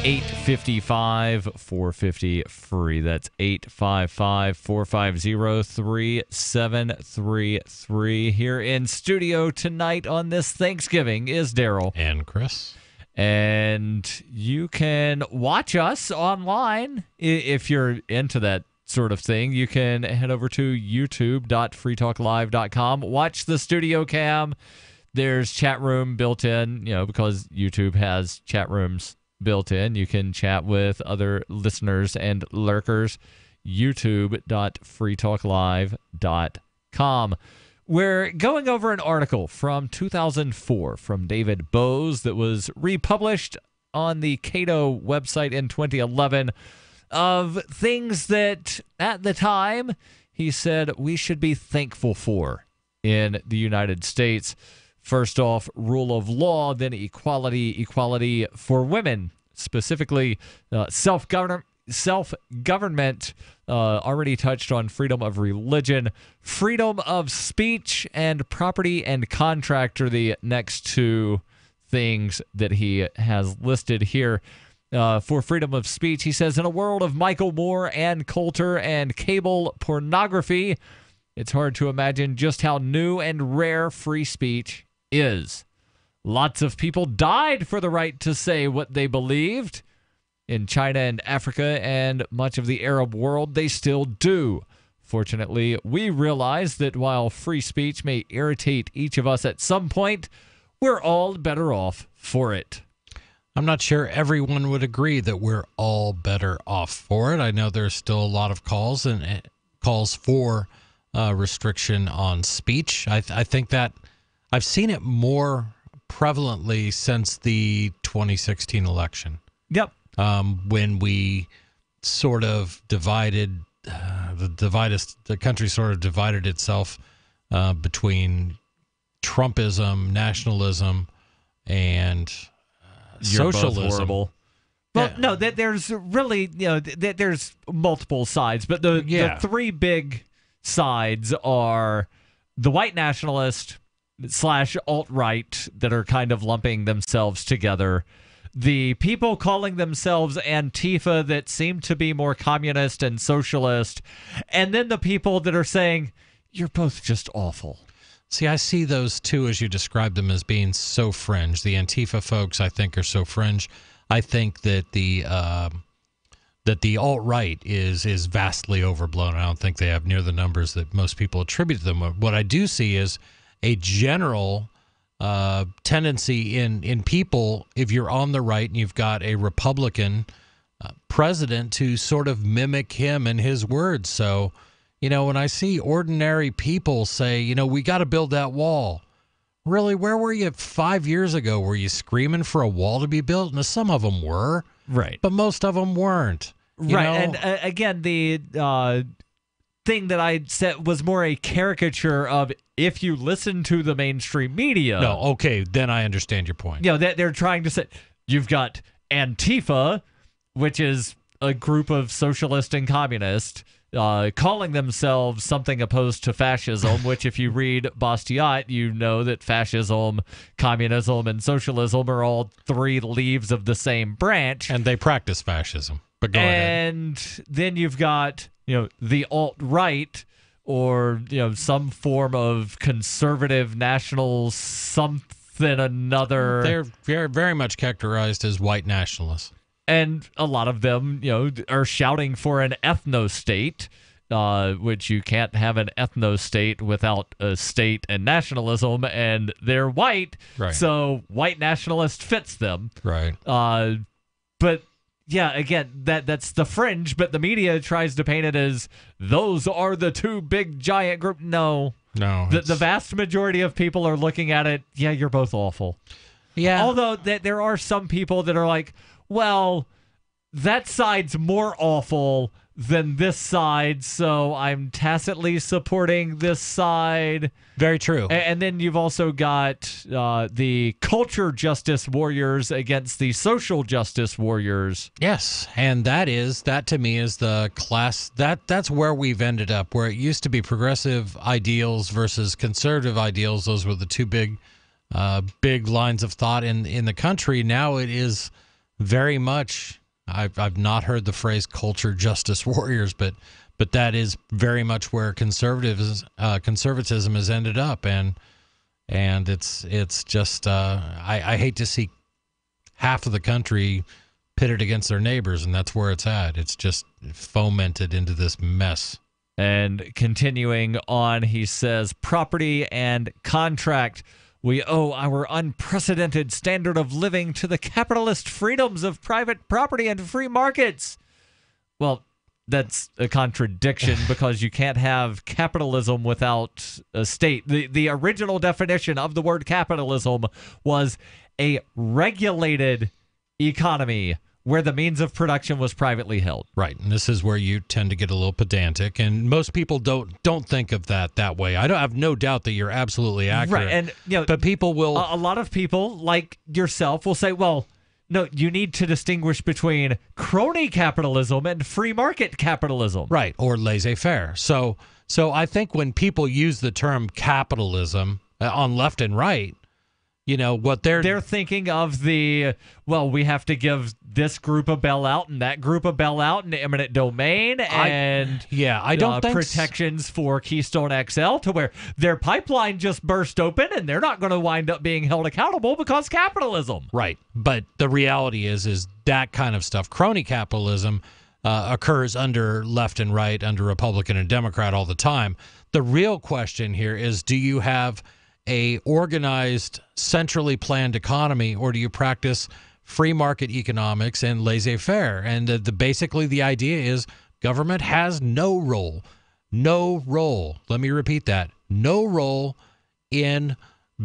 855-450-FREE. That's 855-450-3733. Here in studio tonight on this Thanksgiving is Darryl. And Chris. And you can watch us online if you're into that sort of thing. You can head over to youtube.freetalklive.com. Watch the studio cam. There's chat room built in, because YouTube has chat rooms built in. You can chat with other listeners and lurkers. youtube.freetalklive.com. We're going over an article from 2004 from David Boaz that was republished on the Cato website in 2011 of things that at the time he said we should be thankful for in the United States. First off, rule of law, then equality for women, specifically self-government, already touched on freedom of religion, freedom of speech, and property and contract are the next two things that he has listed here. For freedom of speech, he says, in a world of Michael Moore and Coulter and cable pornography, it's hard to imagine just how new and rare free speech is. Lots of people died for the right to say what they believed. In China and Africa and much of the Arab world, they still do. Fortunately, we realize that while free speech may irritate each of us at some point, we're all better off for it. I'm not sure everyone would agree that we're all better off for it. I know there's still a lot of calls for restriction on speech. I think that I've seen it more prevalently since the 2016 election. Yep. When we sort of divided, the country sort of divided itself between Trumpism, nationalism, and socialism. Both horrible. Well, no, there's really, there's multiple sides, but the three big sides are the white nationalist / alt-right that are kind of lumping themselves together, the people calling themselves Antifa that seem to be more communist and socialist, and then the people that are saying, you're both just awful. See, I see those two as you describe them as being so fringe. The Antifa folks, I think, are so fringe. I think that the alt-right is vastly overblown. I don't think they have near the numbers that most people attribute to them. What I do see is a general tendency in people, if you're on the right and you've got a Republican president, to sort of mimic him and his words. So, when I see ordinary people say, we got to build that wall. Really, where were you 5 years ago? Were you screaming for a wall to be built? And some of them were. Right. But most of them weren't. Right. And again, the thing that I said was more a caricature of if you listen to the mainstream media. No, okay, then I understand your point. They're trying to say you've got Antifa, which is a group of socialist and communist, calling themselves something opposed to fascism, which if you read Bastiat, you know that fascism, communism, and socialism are all three leaves of the same branch. And they practice fascism. But go ahead. And then you've got, the alt-right, or, some form of conservative national something another. They're very, very much characterized as white nationalists. And a lot of them, are shouting for an ethno-state, which you can't have an ethno-state without a state and nationalism, and they're white, right. So white nationalist fits them. Right. But yeah, again, that's the fringe, but the media tries to paint it as those are the two big giant group. No. The vast majority of people are looking at it, yeah, you're both awful. Yeah. Although there are some people that are like, well, that side's more awful, than this side, so I'm tacitly supporting this side. Very true. And then you've also got the culture justice warriors against the social justice warriors. Yes, and that to me is the class. That's where we've ended up, where it used to be progressive ideals versus conservative ideals. Those were the two big lines of thought in the country. Now it is very much. I've not heard the phrase culture justice warriors, but that is very much where conservatism has ended up, and it's just I hate to see half of the country pitted against their neighbors, and that's where it's at. It's just fomented into this mess. And continuing on, he says, property and contract. We owe our unprecedented standard of living to the capitalist freedoms of private property and free markets. Well, that's a contradiction because you can't have capitalism without a state. The original definition of the word capitalism was a regulated economy where the means of production was privately held. Right, and this is where you tend to get a little pedantic, and most people don't think of that way. I have no doubt that you're absolutely accurate. Right, and but people will. A lot of people like yourself will say, "Well, no, you need to distinguish between crony capitalism and free market capitalism." Right, or laissez-faire. So I think when people use the term capitalism on left and right, what they're thinking of we have to give this group a bailout and that group a bailout and eminent domain I don't think protections for Keystone XL to where their pipeline just burst open and they're not going to wind up being held accountable because capitalism. Right, but the reality is that kind of stuff, crony capitalism, occurs under left and right, under Republican and Democrat all the time. The real question here is, do you have a organized, centrally planned economy, or do you practice free market economics and laissez-faire? And basically the idea is government has no role. Let me repeat that. No role in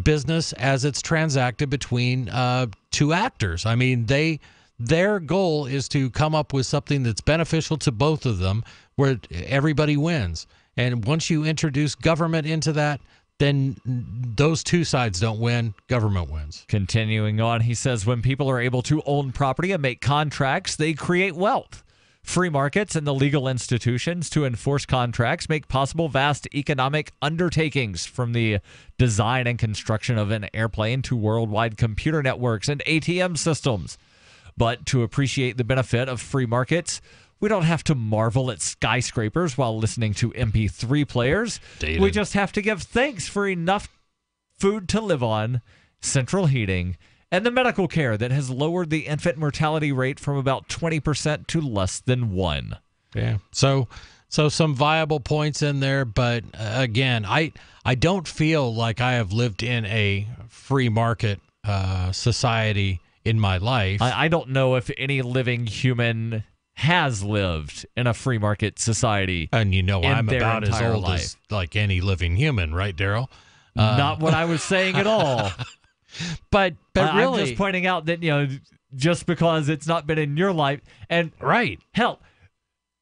business as it's transacted between two actors. I mean, their goal is to come up with something that's beneficial to both of them, where everybody wins. And once you introduce government into that, then those two sides don't win, government wins. Continuing on, he says, when people are able to own property and make contracts, they create wealth. Free markets and the legal institutions to enforce contracts make possible vast economic undertakings, from the design and construction of an airplane to worldwide computer networks and ATM systems. But to appreciate the benefit of free markets, we don't have to marvel at skyscrapers while listening to MP3 players. Dated. We just have to give thanks for enough food to live on, central heating, and the medical care that has lowered the infant mortality rate from about 20% to less than 1%. Yeah. So some viable points in there, but again, I don't feel like I have lived in a free market society in my life. I don't know if any living human has lived in a free market society. And I'm about as old as like any living human, right, Darryl? Not what I was saying at all. But really, I'm just pointing out that, just because it's not been in your life, and right, hell,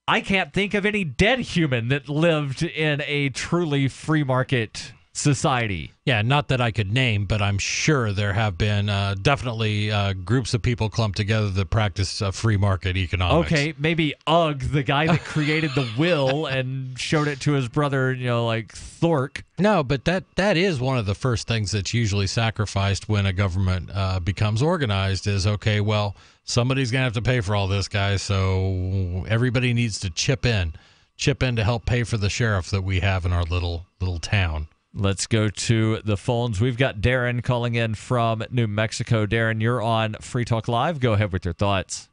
I can't think of any dead human that lived in a truly free market society. Yeah, not that I could name, but I'm sure there have been definitely groups of people clumped together that practice free market economics. Okay, maybe Ugg, the guy that created the will and showed it to his brother, like Thork. No, but that is one of the first things that's usually sacrificed when a government becomes organized is, okay, well, somebody's going to have to pay for all this, guys, so everybody needs to chip in to help pay for the sheriff that we have in our little town. Let's go to the phones. We've got Darren calling in from New Mexico. Darren, you're on Free Talk Live. Go ahead with your thoughts.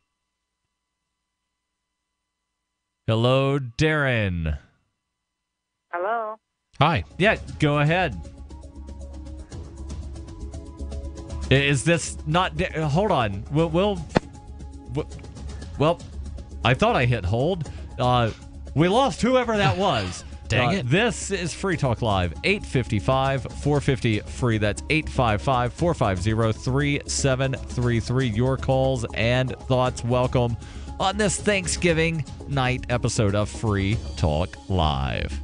Hello, Darren. Hello. Hi. Yeah, go ahead. Is this not... hold on. Well, I thought I hit hold. We lost whoever that was. Dang it. This is Free Talk Live, 855-450-FREE. That's 855-450-3733. Your calls and thoughts welcome on this Thanksgiving night episode of Free Talk Live.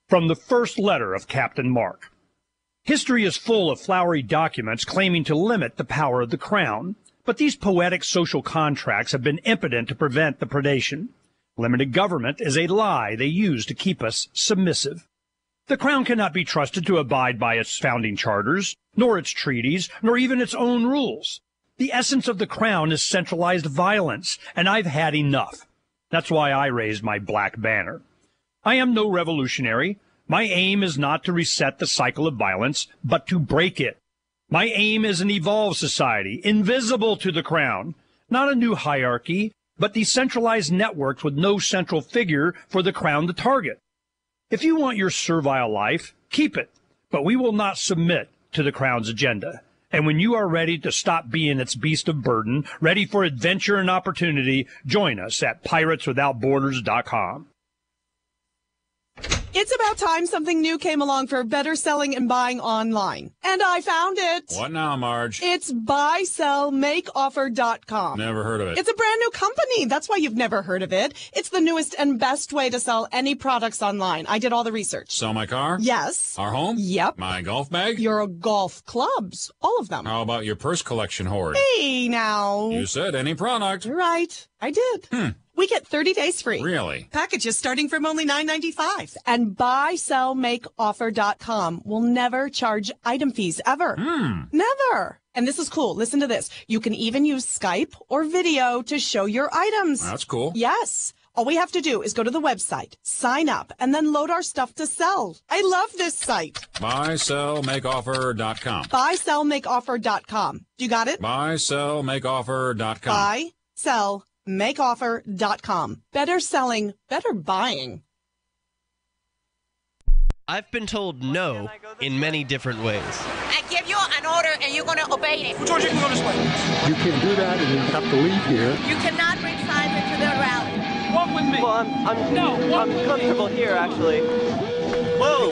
From the first letter of Captain Mark. History is full of flowery documents claiming to limit the power of the crown, but these poetic social contracts have been impotent to prevent the predation. Limited government is a lie they use to keep us submissive. The crown cannot be trusted to abide by its founding charters, nor its treaties, nor even its own rules. The essence of the crown is centralized violence, and I've had enough. That's why I raised my black banner. I am no revolutionary. My aim is not to reset the cycle of violence, but to break it. My aim is an evolved society, invisible to the crown, not a new hierarchy, but decentralized networks with no central figure for the crown to target. If you want your servile life, keep it, but we will not submit to the crown's agenda. And when you are ready to stop being its beast of burden, ready for adventure and opportunity, join us at pirateswithoutborders.com. It's about time something new came along for better selling and buying online. And I found it. What now, Marge? It's buysellmakeoffer.com. Never heard of it. It's a brand new company. That's why you've never heard of it. It's the newest and best way to sell any products online. I did all the research. Sell my car? Yes. Our home? Yep. My golf bag? Your golf clubs. All of them. How about your purse collection hoard? Hey, now. You said any product. Right. I did. We get 30 days free. Really? Packages starting from only $9.95. And buysellmakeoffer.com will never charge item fees ever. Never. And this is cool. Listen to this. You can even use Skype or video to show your items. That's cool. Yes. All we have to do is go to the website, sign up, and then load our stuff to sell. I love this site. Buysellmakeoffer.com. Buysellmakeoffer.com. You got it? Buysellmakeoffer.com. Buysellmakeoffer.com. Better selling, better buying. I've been told no in many different ways. I give you an order and you're going to obey it. Who told you to go this way? You can't do that and you have to leave here. You cannot bring Simon to the rally. Walk with me. Well, I'm comfortable here, actually. Whoa,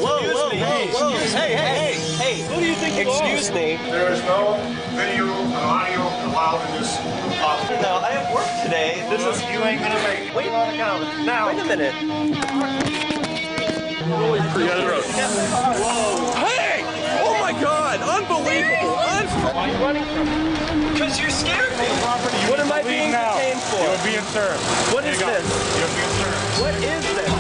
Hey. Who do you think you are? Excuse me. There is no video and audio allowed in this office. No, I have work today. You ain't gonna make it. Wait on account. Now. Wait a minute. Whoa. Hey! Oh my God! Unbelievable! Why are you running from me? Because you scared me. What am I being detained for? You're being served. What is this? You're being served. What is this?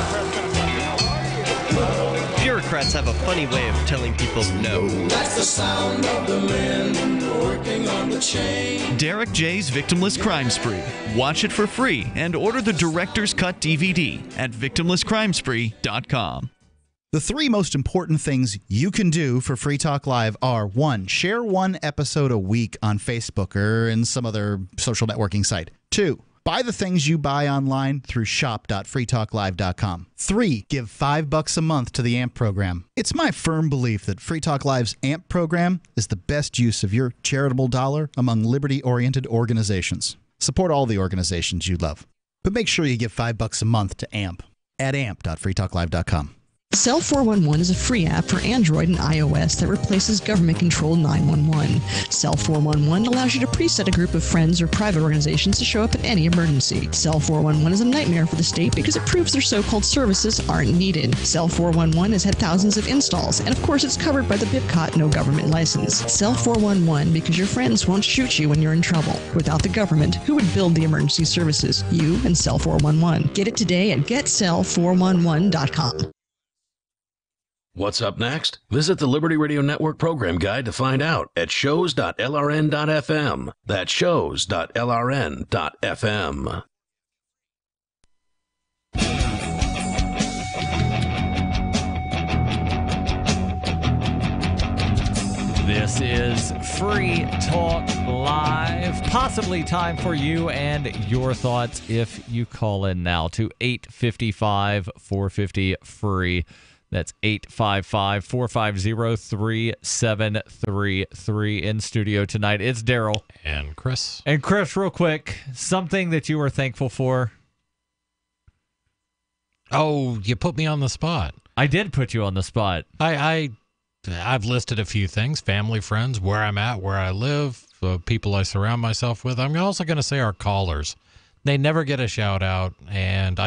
Bureaucrats have a funny way of telling people no. That's the sound of the men working on the chain. Derek J's Victimless Crime Spree. Watch it for free and order the Director's Cut DVD at victimlesscrimespree.com. The three most important things you can do for Free Talk Live are: 1, share one episode a week on Facebook or in some other social networking site. 2, buy the things you buy online through shop.freetalklive.com. 3, give $5 a month to the AMP program. It's my firm belief that Free Talk Live's AMP program is the best use of your charitable dollar among liberty-oriented organizations. Support all the organizations you love, but make sure you give $5 a month to AMP at amp.freetalklive.com. Cell 411 is a free app for Android and iOS that replaces government-controlled 911. Cell 411 allows you to preset a group of friends or private organizations to show up at any emergency. Cell 411 is a nightmare for the state because it proves their so-called services aren't needed. Cell 411 has had thousands of installs, and of course it's covered by the BIPCOT no government license. Cell 411 because your friends won't shoot you when you're in trouble. Without the government, who would build the emergency services? You and Cell 411. Get it today at getcell411.com. What's up next? Visit the Liberty Radio Network program guide to find out at shows.lrn.fm. That's shows.lrn.fm. This is Free Talk Live. Possibly time for you and your thoughts if you call in now to 855-450-FREE. That's 855-450-3733. In studio tonight, it's Darryl. And Chris. And Chris, real quick, something that you were thankful for? Oh, you put me on the spot. I did put you on the spot. I've listed a few things: family, friends, where I'm at, where I live, people I surround myself with. I'm also going to say our callers. They never get a shout out, and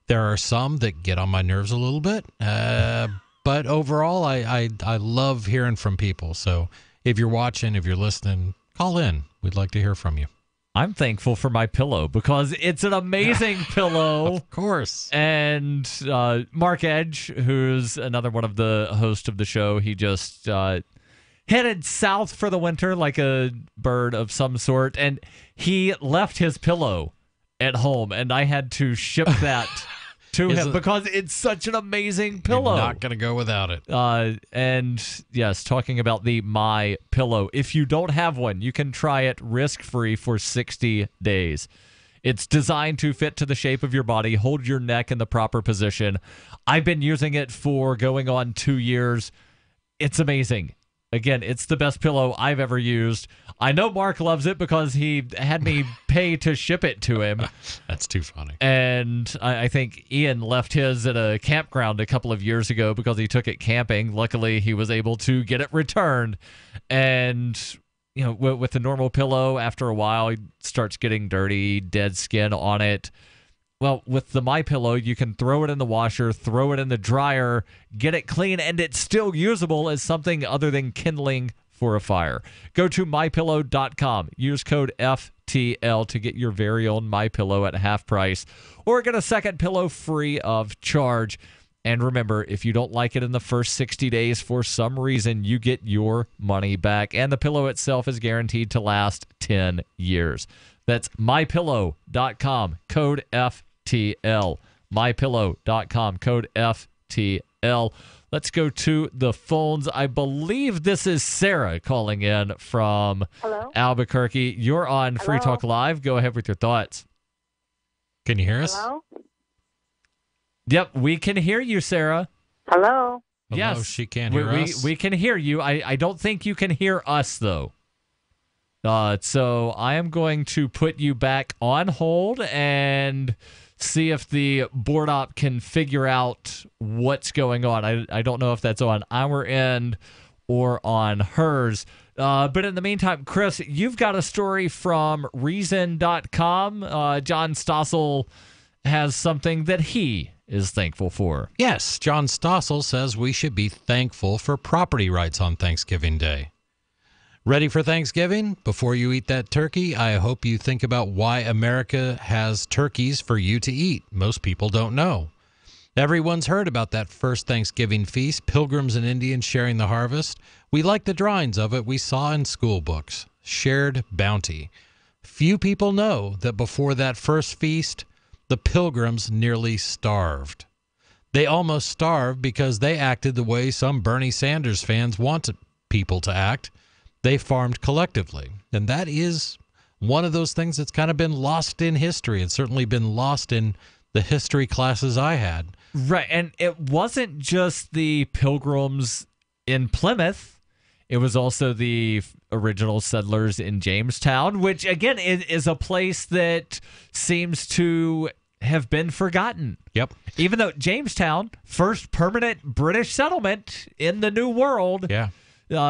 there are some that get on my nerves a little bit. But overall, I love hearing from people. So if you're watching, if you're listening, call in. We'd like to hear from you. I'm thankful for my pillow because it's an amazing pillow. Of course. And Mark Edge, who's another one of the hosts of the show, he just headed south for the winter like a bird of some sort. And he left his pillow at home, and I had to ship that to him because it's such an amazing pillow. You're not going to go without it. And yes, talking about the My Pillow. If you don't have one, you can try it risk-free for 60 days. It's designed to fit to the shape of your body, hold your neck in the proper position. I've been using it for going on 2 years. It's amazing. Again, it's the best pillow I've ever used. I know Mark loves it because he had me pay to ship it to him. That's too funny. And I think Ian left his at a campground a couple of years ago because he took it camping. Luckily, he was able to get it returned. And, you know, with the normal pillow, after a while, it starts getting dirty, dead skin on it. Well, with the My Pillow, you can throw it in the washer, throw it in the dryer, get it clean, and it's still usable as something other than kindling for a fire. Go to mypillow.com. Use code FTL to get your very own My Pillow at half price, or get a second pillow free of charge. And remember, if you don't like it in the first 60 days for some reason, you get your money back. And the pillow itself is guaranteed to last 10 years. That's mypillow.com, code FTL. mypillow.com, code FTL. Let's go to the phones. I believe this is Sarah calling in from Albuquerque. You're on Free Talk Live. Go ahead with your thoughts. Can you hear us? Hello? Yep, we can hear you, Sarah. Hello? Yes. Hello, she can't hear us. We can hear you. I don't think you can hear us, though. So I am going to put you back on hold and see if the board op can figure out what's going on. I don't know if that's on our end or on hers. But in the meantime, Chris, you've got a story from Reason.com. John Stossel has something that he is thankful for. Yes, John Stossel says we should be thankful for property rights on Thanksgiving Day. Ready for Thanksgiving? Before you eat that turkey, I hope you think about why America has turkeys for you to eat. Most people don't know. Everyone's heard about that first Thanksgiving feast, pilgrims and Indians sharing the harvest. We like the drawings of it we saw in school books. Shared bounty. Few people know that before that first feast, the pilgrims nearly starved. They almost starved because they acted the way some Bernie Sanders fans want people to act. They farmed collectively. And that is one of those things that's kind of been lost in history. It's certainly been lost in the history classes I had. Right. And it wasn't just the pilgrims in Plymouth. It was also the original settlers in Jamestown, which, again, is a place that seems to have been forgotten. Yep. Even though Jamestown, first permanent British settlement in the New World. Yeah.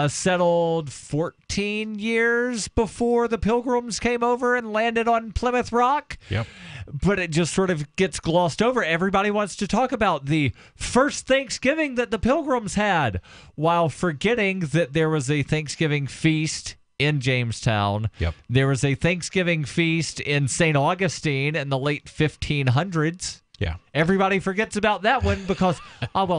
Settled 14 years before the Pilgrims came over and landed on Plymouth Rock. Yep. But it just sort of gets glossed over. Everybody wants to talk about the first Thanksgiving that the Pilgrims had, while forgetting that there was a Thanksgiving feast in Jamestown. Yep. There was a Thanksgiving feast in St. Augustine in the late 1500s. Yeah. Everybody forgets about that one because,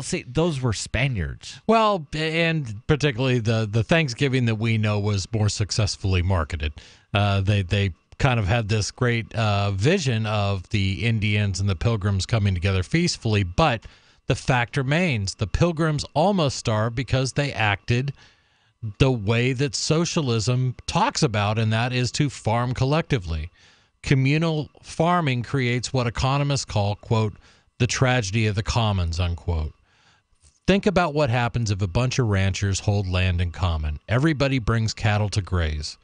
see, those were Spaniards. Well, and particularly the Thanksgiving that we know was more successfully marketed. They kind of had this great vision of the Indians and the Pilgrims coming together feastfully, but the fact remains, the Pilgrims almost starved because they acted the way that socialism talks about, and that is to farm collectively. Communal farming creates what economists call, quote, the tragedy of the commons, unquote. Think about what happens if a bunch of ranchers hold land in common. Everybody brings cattle to graze.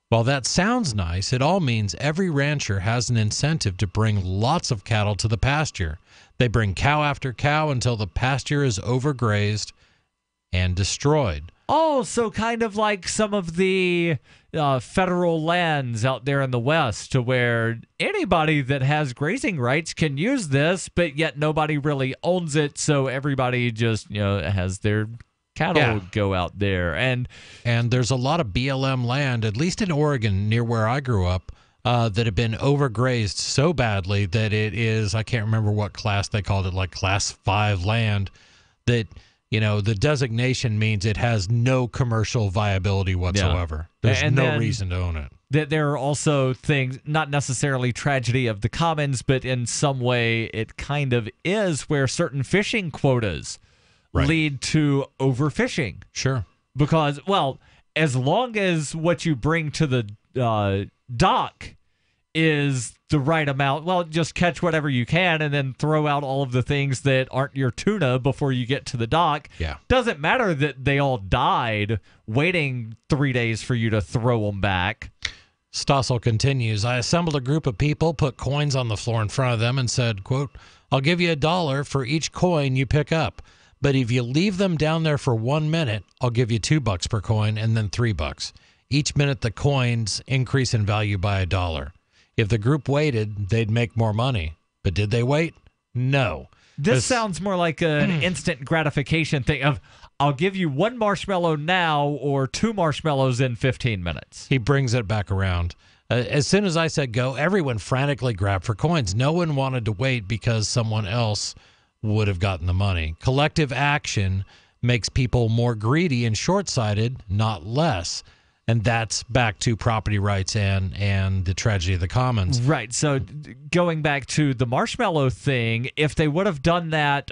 While that sounds nice, it all means every rancher has an incentive to bring lots of cattle to the pasture. They bring cow after cow until the pasture is overgrazed and destroyed. Oh, so kind of like some of the federal lands out there in the West, to where anybody that has grazing rights can use this, but yet nobody really owns it, so everybody just has their cattle go out there. And there's a lot of BLM land, at least in Oregon, near where I grew up, that have been overgrazed so badly that it is, I can't remember what class they called it, like class 5 land, that the designation means it has no commercial viability whatsoever. Yeah. There's no reason to own it. That there are also things, not necessarily tragedy of the commons, but in some way it kind of is, where certain fishing quotas lead to overfishing. Sure. Because, well, as long as what you bring to the dock is the right amount, well, just catch whatever you can and then throw out all of the things that aren't your tuna before you get to the dock. Yeah. Doesn't matter that they all died waiting 3 days for you to throw them back. Stossel continues, I assembled a group of people, put coins on the floor in front of them and said, quote, I'll give you $1 for each coin you pick up. But if you leave them down there for 1 minute, I'll give you $2 per coin and then $3. Each minute the coins increase in value by $1. If the group waited, they'd make more money. But did they wait? No. This sounds more like an instant gratification thing of, I'll give you 1 marshmallow now or 2 marshmallows in 15 minutes. He brings it back around. As soon as I said go, everyone frantically grabbed for coins. No one wanted to wait because someone else would have gotten the money. Collective action makes people more greedy and short-sighted, not less. And that's back to property rights and the tragedy of the commons. Right. So going back to the marshmallow thing, if they would have done that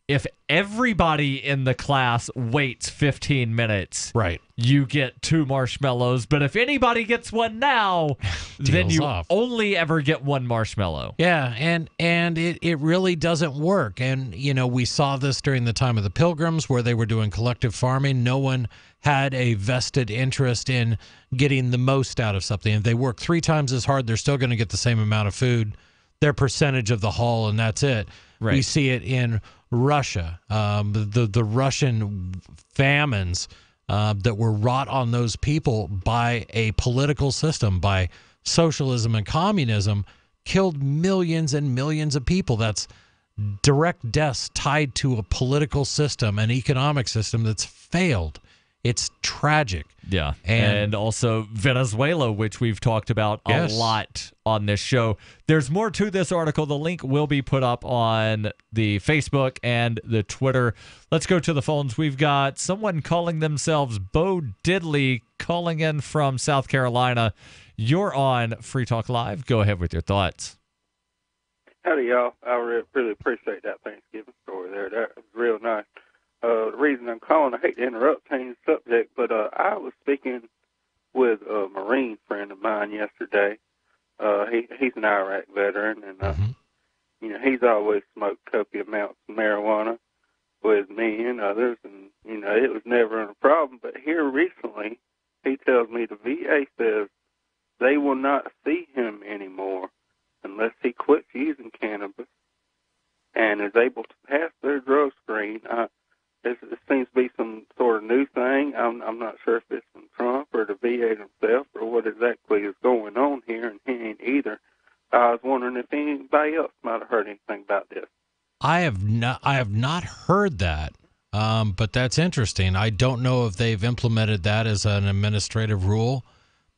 if everybody in the class waits 15 minutes, right, you get 2 marshmallows. But if anybody gets one now, then you only ever get 1 marshmallow. Yeah, and it really doesn't work. And, we saw this during the time of the Pilgrims where they were doing collective farming. No one had a vested interest in getting the most out of something. If they work 3 times as hard, they're still going to get the same amount of food, their percentage of the haul, and that's it. Right. We see it in Russia, the Russian famines that were wrought on those people by a political system, by socialism and communism, killed millions and millions of people. That's direct deaths tied to a political system, an economic system that's failed. It's tragic. Yeah. And also Venezuela, which we've talked about a lot on this show. There's more to this article. The link will be put up on the Facebook and the Twitter. Let's go to the phones. We've got someone calling themselves Bo Diddley calling in from South Carolina. You're on Free Talk Live. Go ahead with your thoughts. Howdy, y'all. I really appreciate that Thanksgiving story there. That was real nice. The reason I'm calling, I hate to interrupt, change the subject, but I was speaking with a Marine friend of mine yesterday. He's an Iraq veteran, and he's always smoked copious amounts of marijuana with me and others, and it was never a problem. But here recently, he tells me the VA says they will not see him anymore unless he quits using cannabis and is able to pass their drug screen. It seems to be some sort of new thing. I'm not sure if it's from Trump or the VA themselves or what exactly is going on here, and he ain't either. I was wondering if anybody else might have heard anything about this. I have not heard that, but that's interesting. I don't know if they've implemented that as an administrative rule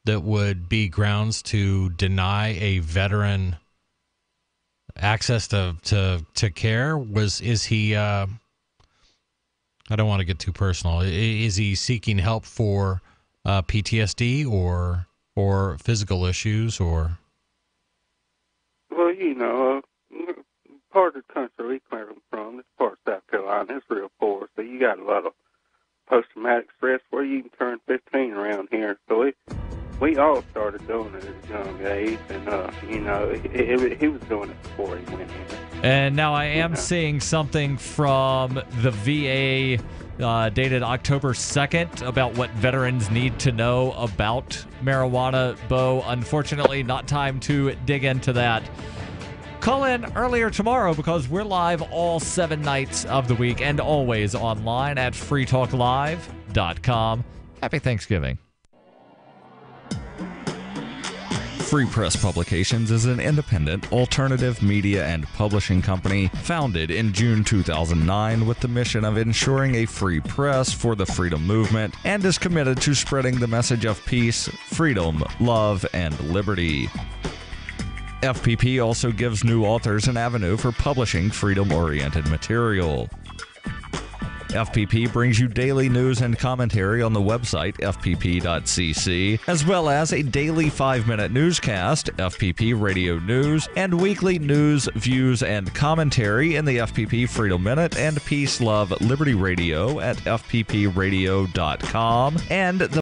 that would be grounds to deny a veteran access to care. Is he? I don't want to get too personal. Is he seeking help for PTSD or physical issues or? Well, part of the country we come from, this part of South Carolina, is real poor, so you got a lot of post-traumatic stress where you can turn 15 around here. So we all started doing it at a young age, and he was doing it before he went in. And now I am seeing something from the VA dated October 2nd about what veterans need to know about marijuana. Bo, unfortunately, not time to dig into that. Call in earlier tomorrow because we're live all 7 nights of the week and always online at freetalklive.com. FPPradio.com. Happy Thanksgiving. Free Press Publications is an independent, alternative media and publishing company founded in June 2009 with the mission of ensuring a free press for the freedom movement and is committed to spreading the message of peace, freedom, love, and liberty. FPP also gives new authors an avenue for publishing freedom-oriented material. FPP brings you daily news and commentary on the website fpp.cc, as well as a daily 5-minute newscast, FPP Radio News, and weekly news, views, and commentary in the FPP Freedom Minute and Peace, Love, Liberty Radio at fppradio.com, and the